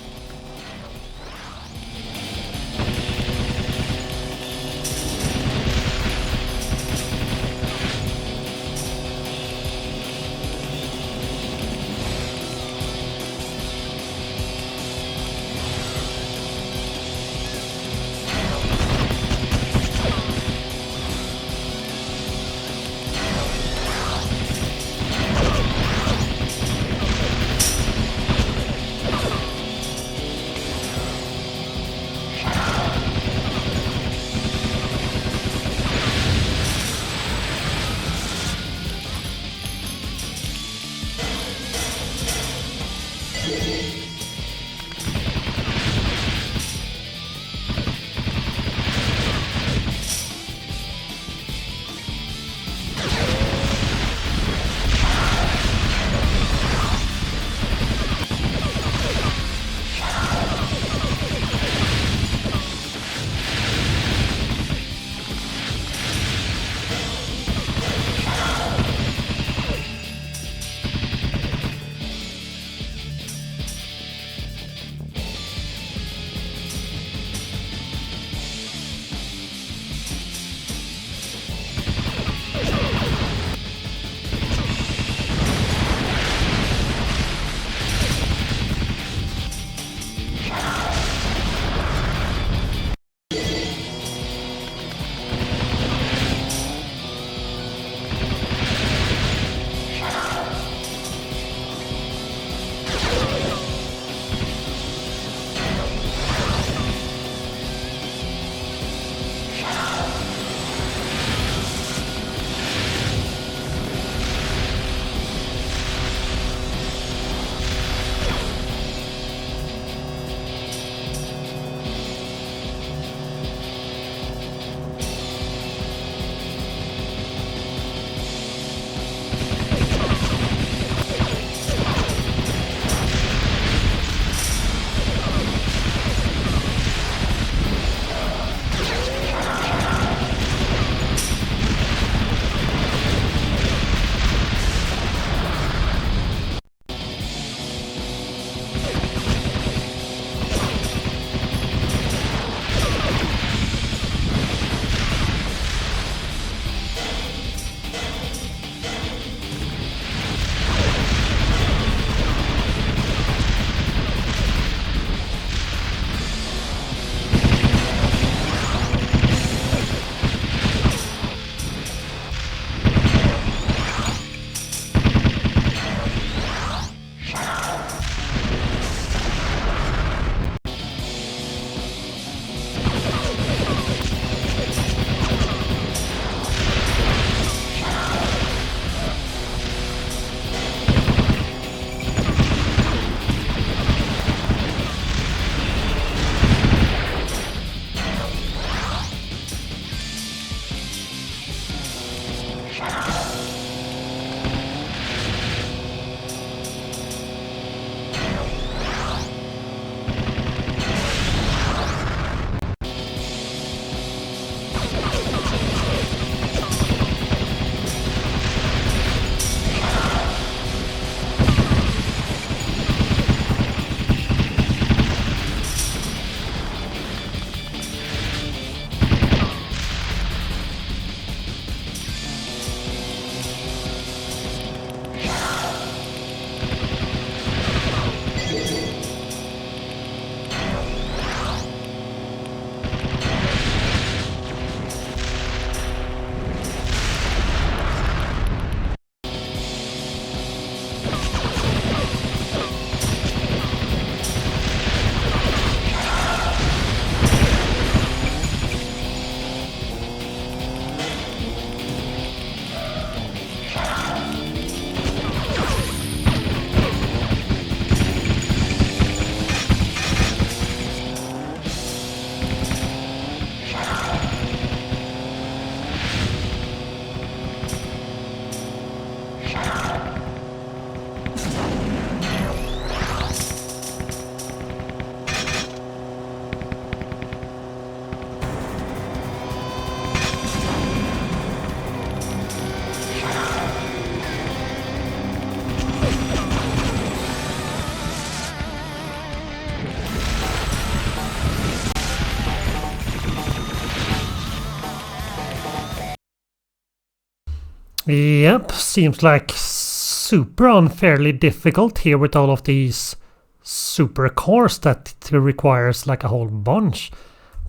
Yep, seems like super unfairly difficult here with all of these super cores that requires like a whole bunch.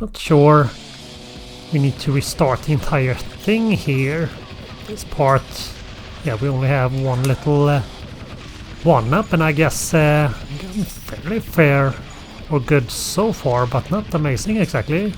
Not sure. We need to restart the entire thing here. This part, yeah, we only have one little one-up, and I guess fairly fair or good so far, but not amazing exactly.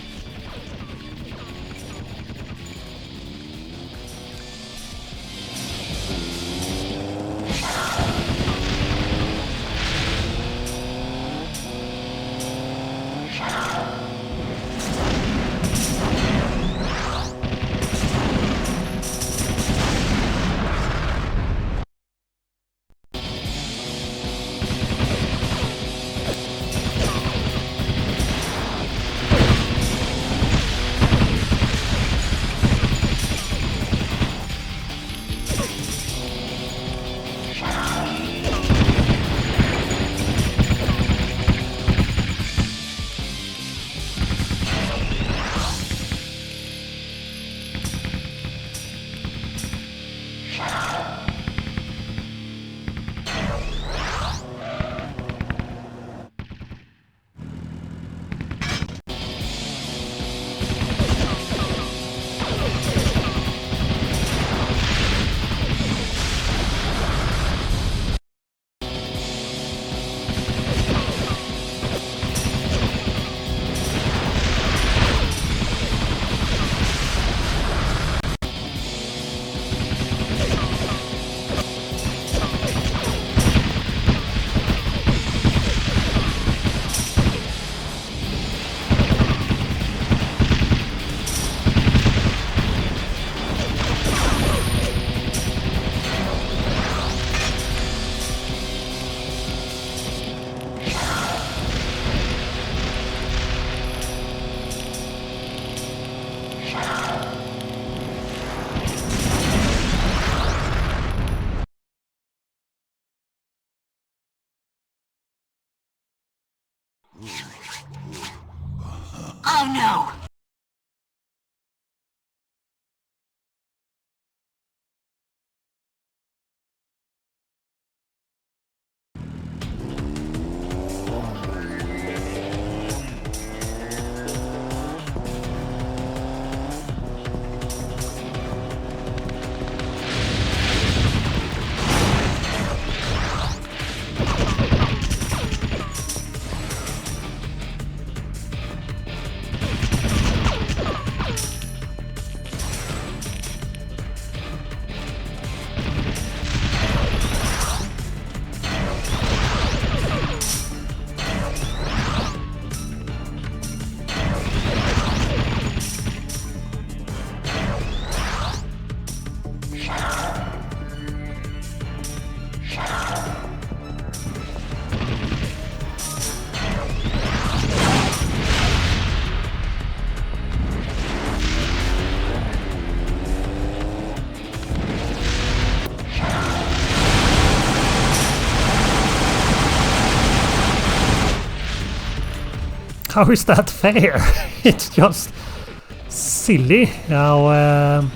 Oh no! How is that fair? It's just silly how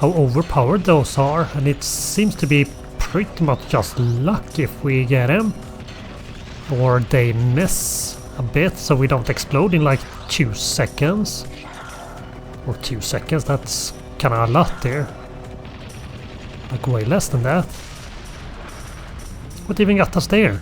overpowered those are, and it seems to be pretty much just luck if we get them, or they miss a bit so we don't explode in like 2 seconds. Or 2 seconds, that's kinda a lot there. Like way less than that. What even got us there?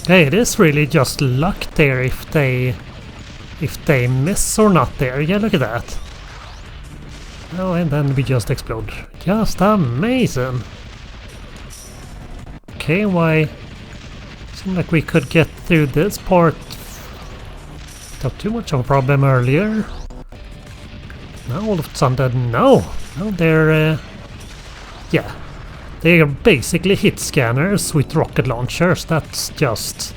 Hey, it is really just luck there if they miss or not there. Yeah, look at that. Oh, and then we just explode. Just amazing. Okay, why? Seemed like we could get through this part without too much of a problem earlier. Now all of a sudden, no, they're yeah, they're basically hit scanners with rocket launchers. That's just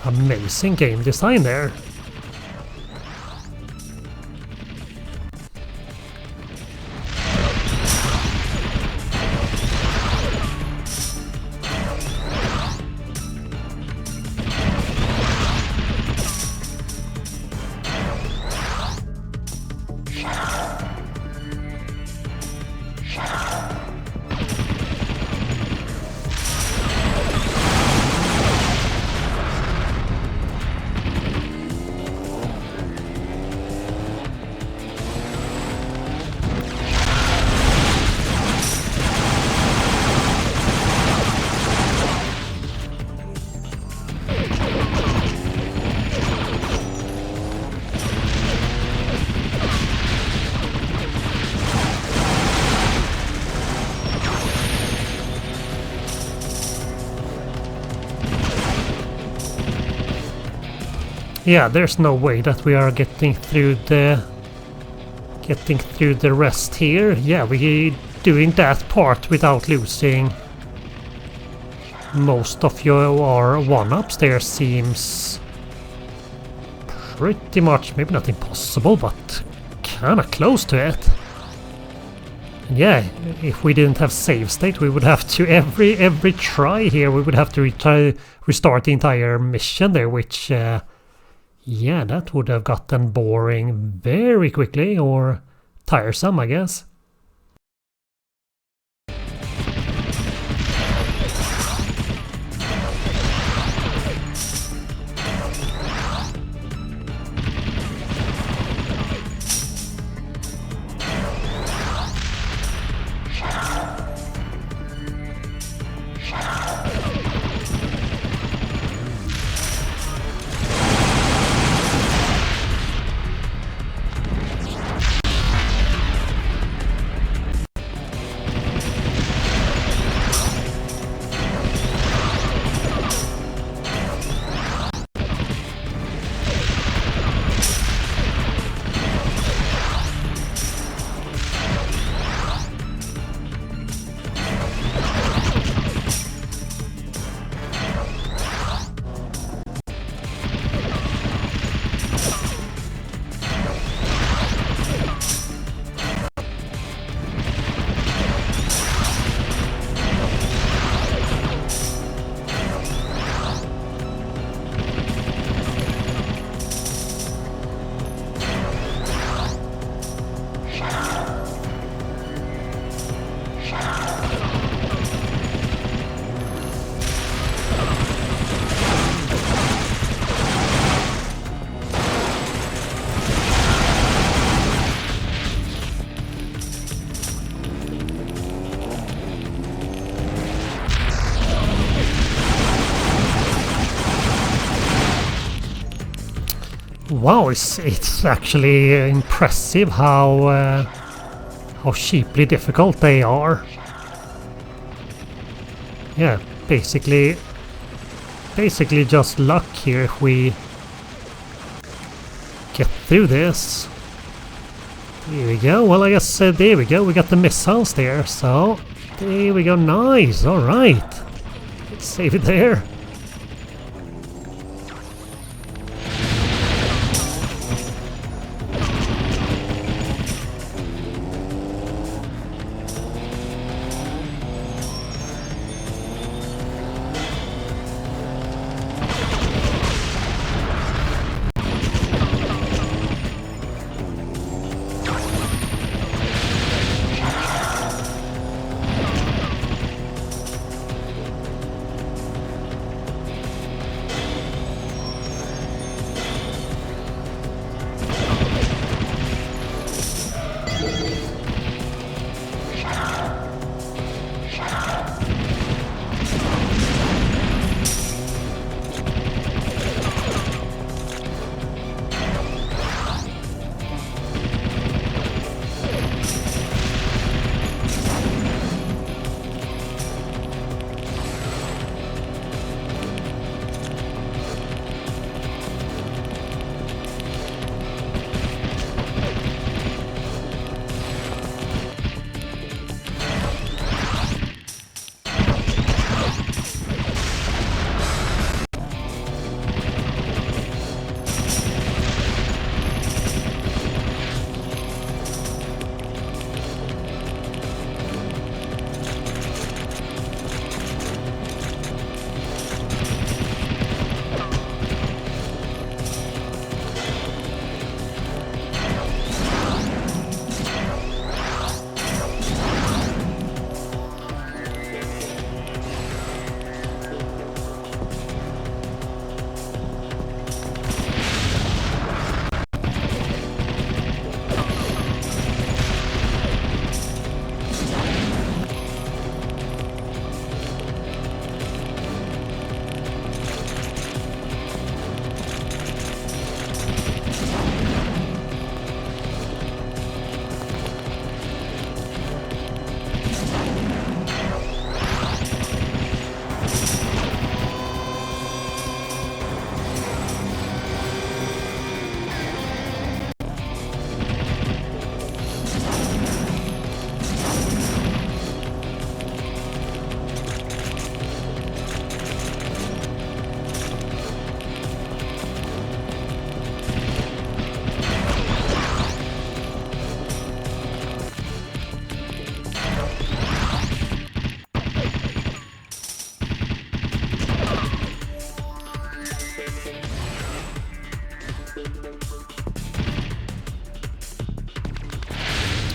amazing game design there. Yeah, there's no way that we are getting through the rest here. Yeah, we're doing that part without losing most of your one-ups there seems pretty much, maybe not impossible, but kinda close to it. And yeah, if we didn't have save state, we would have to every try here we would have to restart the entire mission there, which yeah, that would have gotten boring very quickly, or tiresome, I guess. Wow, it's actually impressive how cheaply difficult they are. Yeah, basically just luck here if we get through this. There we go. Well, I guess there we go. We got the missiles there, so there we go. Nice. All right. Let's save it there.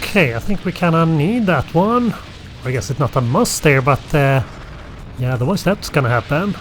Okay, I think we kinda need that one. I guess it's not a must there, but yeah, otherwise that's gonna happen.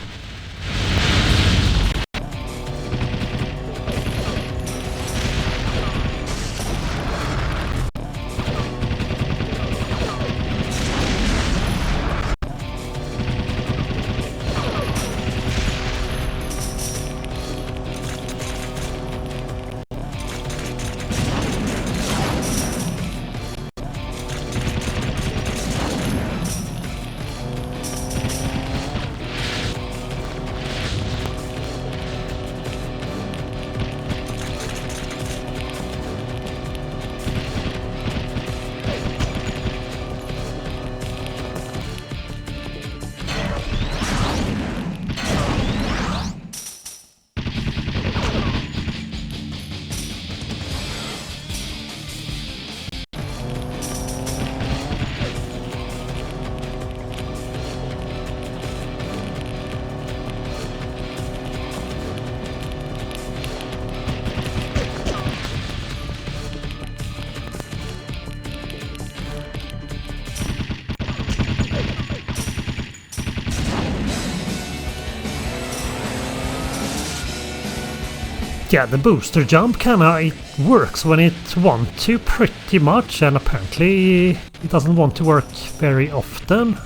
Yeah, the booster jump kinda it works when it wants to pretty much, and apparently it doesn't want to work very often.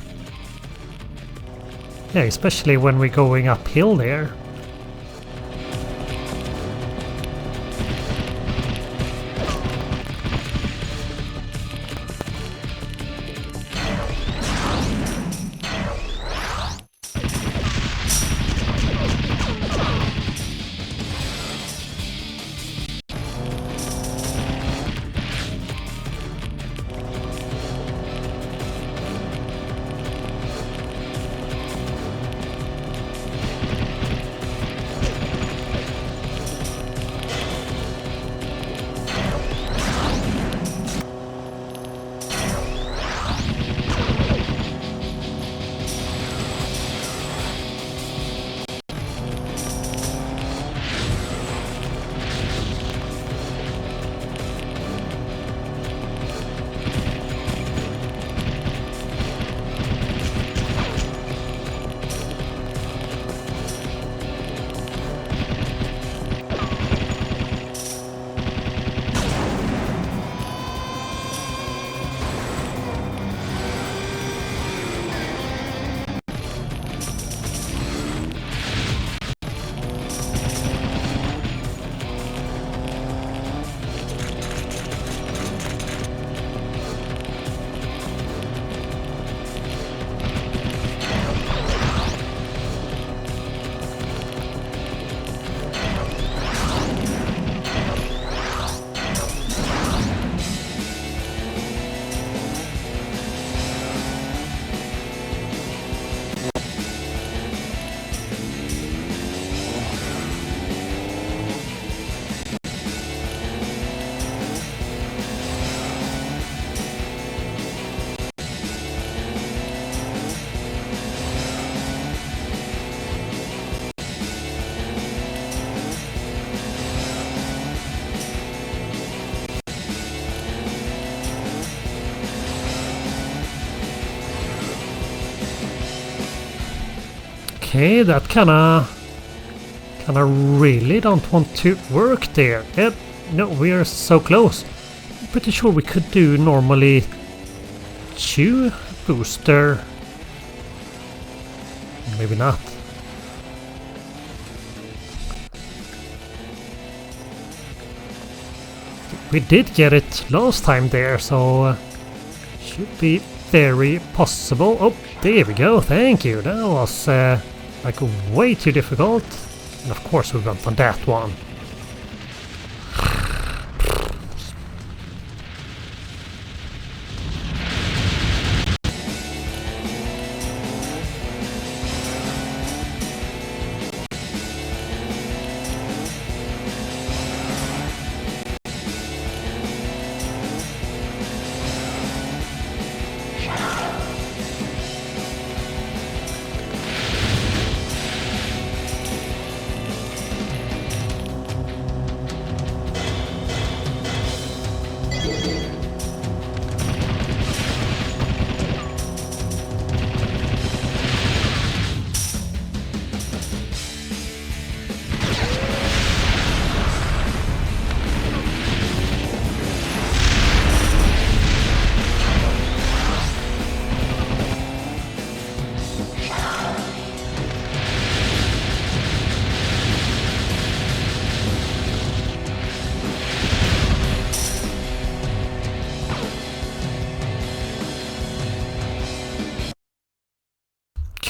Yeah, especially when we're going uphill there. Okay, that kinda really don't want to work there. Yep, no, we are so close. I'm pretty sure we could do normally 2 booster. Maybe not. We did get it last time there, so should be very possible. Oh, there we go. Thank you. That was like way too difficult. And of course we went on that one.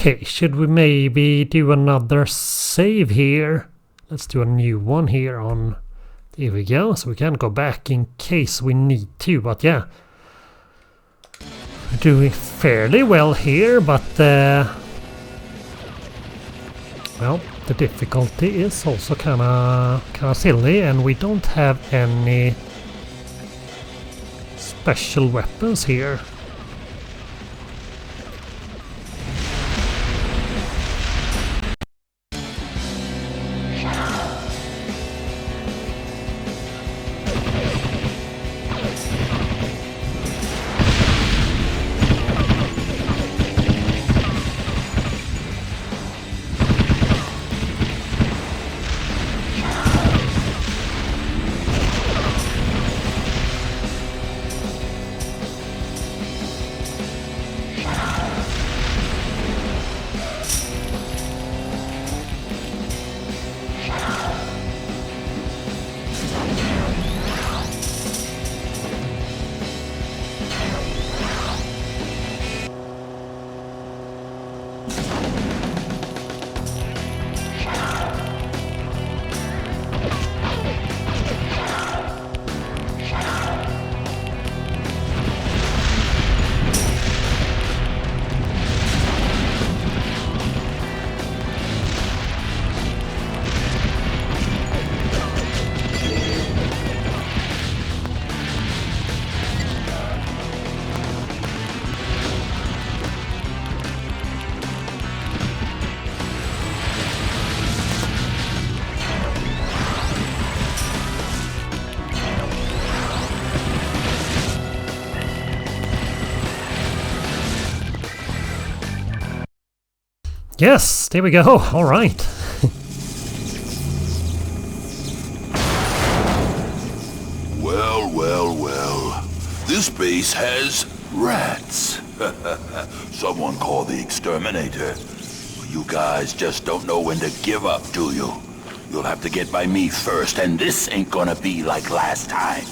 Okay, should we maybe do another save here? Let's do a new one here on... There we go, so we can go back in case we need to, but yeah. We're doing fairly well here, but... well, the difficulty is also kinda silly, and we don't have any special weapons here. Yes, there we go. All right. Well, well, well. This base has rats. Someone call the exterminator. You guys just don't know when to give up, do you? You'll have to get by me first, and this ain't gonna be like last time.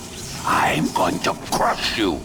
I'm going to crush you.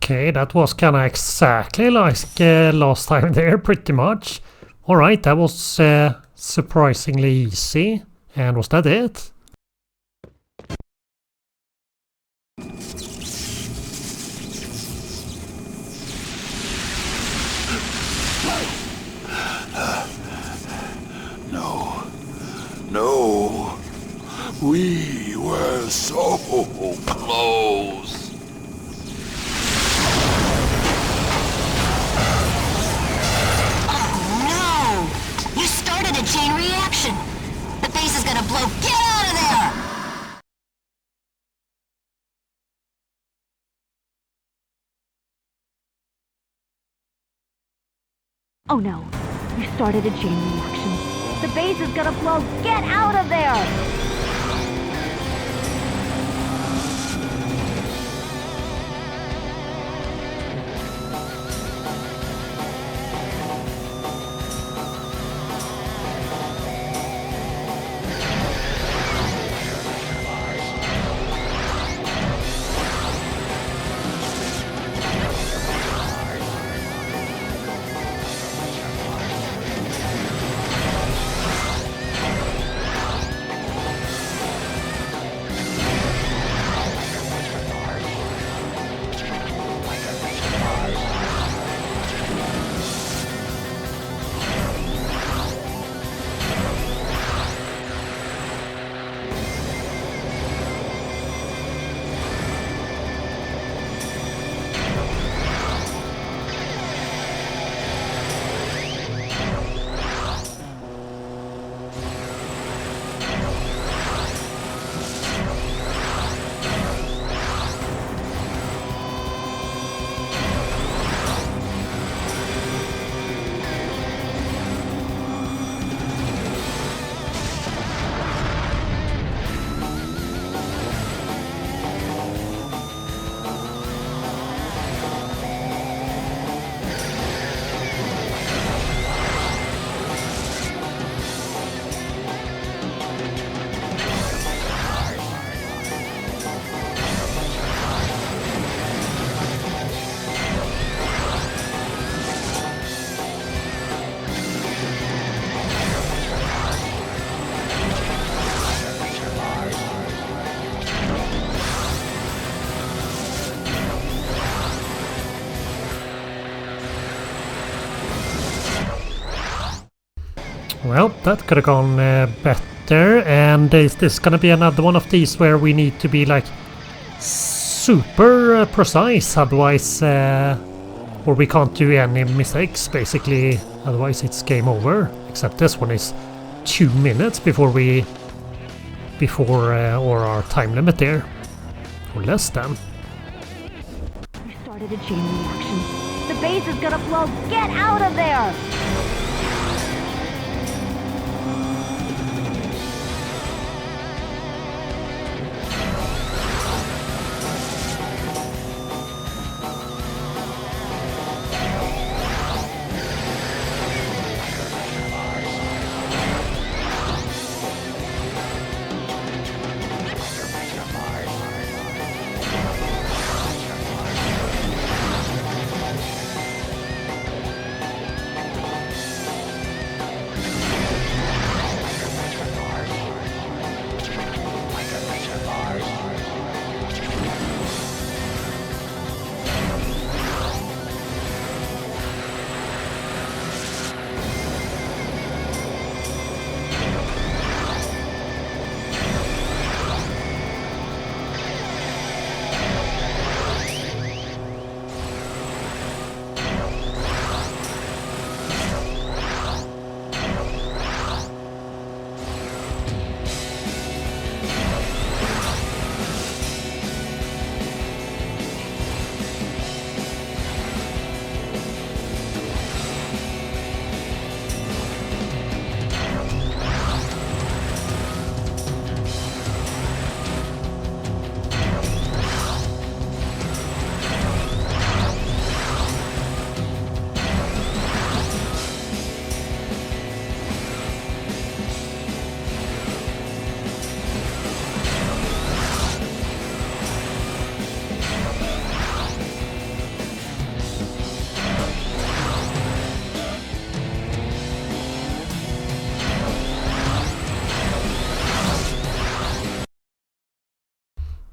Okay, that was kinda exactly like last time there, pretty much. Alright, that was surprisingly easy. And was that it? No. We were so close. Oh no! You started a chain reaction! The base is gonna blow. Get out of there! Oh no, you started a chain reaction. The base is gonna blow. Get out of there! Well, that could have gone better. And is this gonna be another one of these where we need to be like super precise, otherwise or we can't do any mistakes basically, otherwise it's game over. Except this one is 2 minutes before or our time limit there, or less than. You started a chain reaction. The base is gonna blow. Get out of there!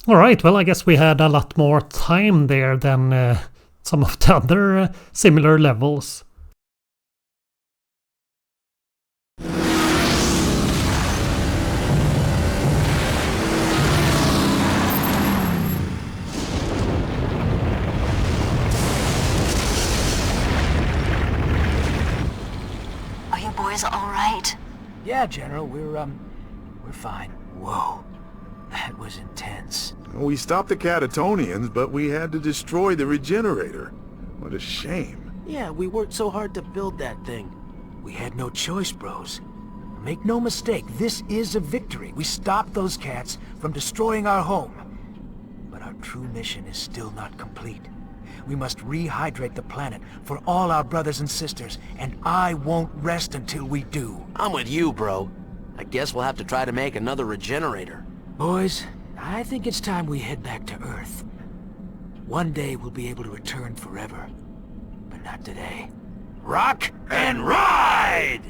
Alright, well, I guess we had a lot more time there than some of the other similar levels. Are you boys all right? Yeah, General, we're fine. Whoa. That was intense. We stopped the Catatonians, but we had to destroy the regenerator. What a shame. Yeah, we worked so hard to build that thing. We had no choice, bros. Make no mistake, this is a victory. We stopped those cats from destroying our home. But our true mission is still not complete. We must rehydrate the planet for all our brothers and sisters, and I won't rest until we do. I'm with you, bro. I guess we'll have to try to make another regenerator. Boys, I think it's time we head back to Earth. One day we'll be able to return forever, but not today. Rock and ride!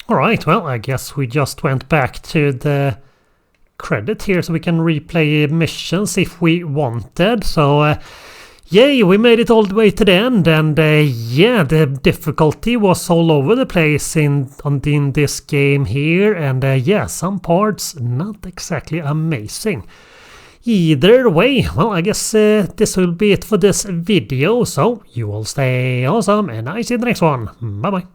Alright, well, I guess we just went back to the credit here so we can replay missions if we wanted. So, yay, we made it all the way to the end, and yeah, the difficulty was all over the place in this game here, and yeah, some parts not exactly amazing. Either way, well, I guess this will be it for this video, so you all stay awesome, and I see you in the next one. Bye bye.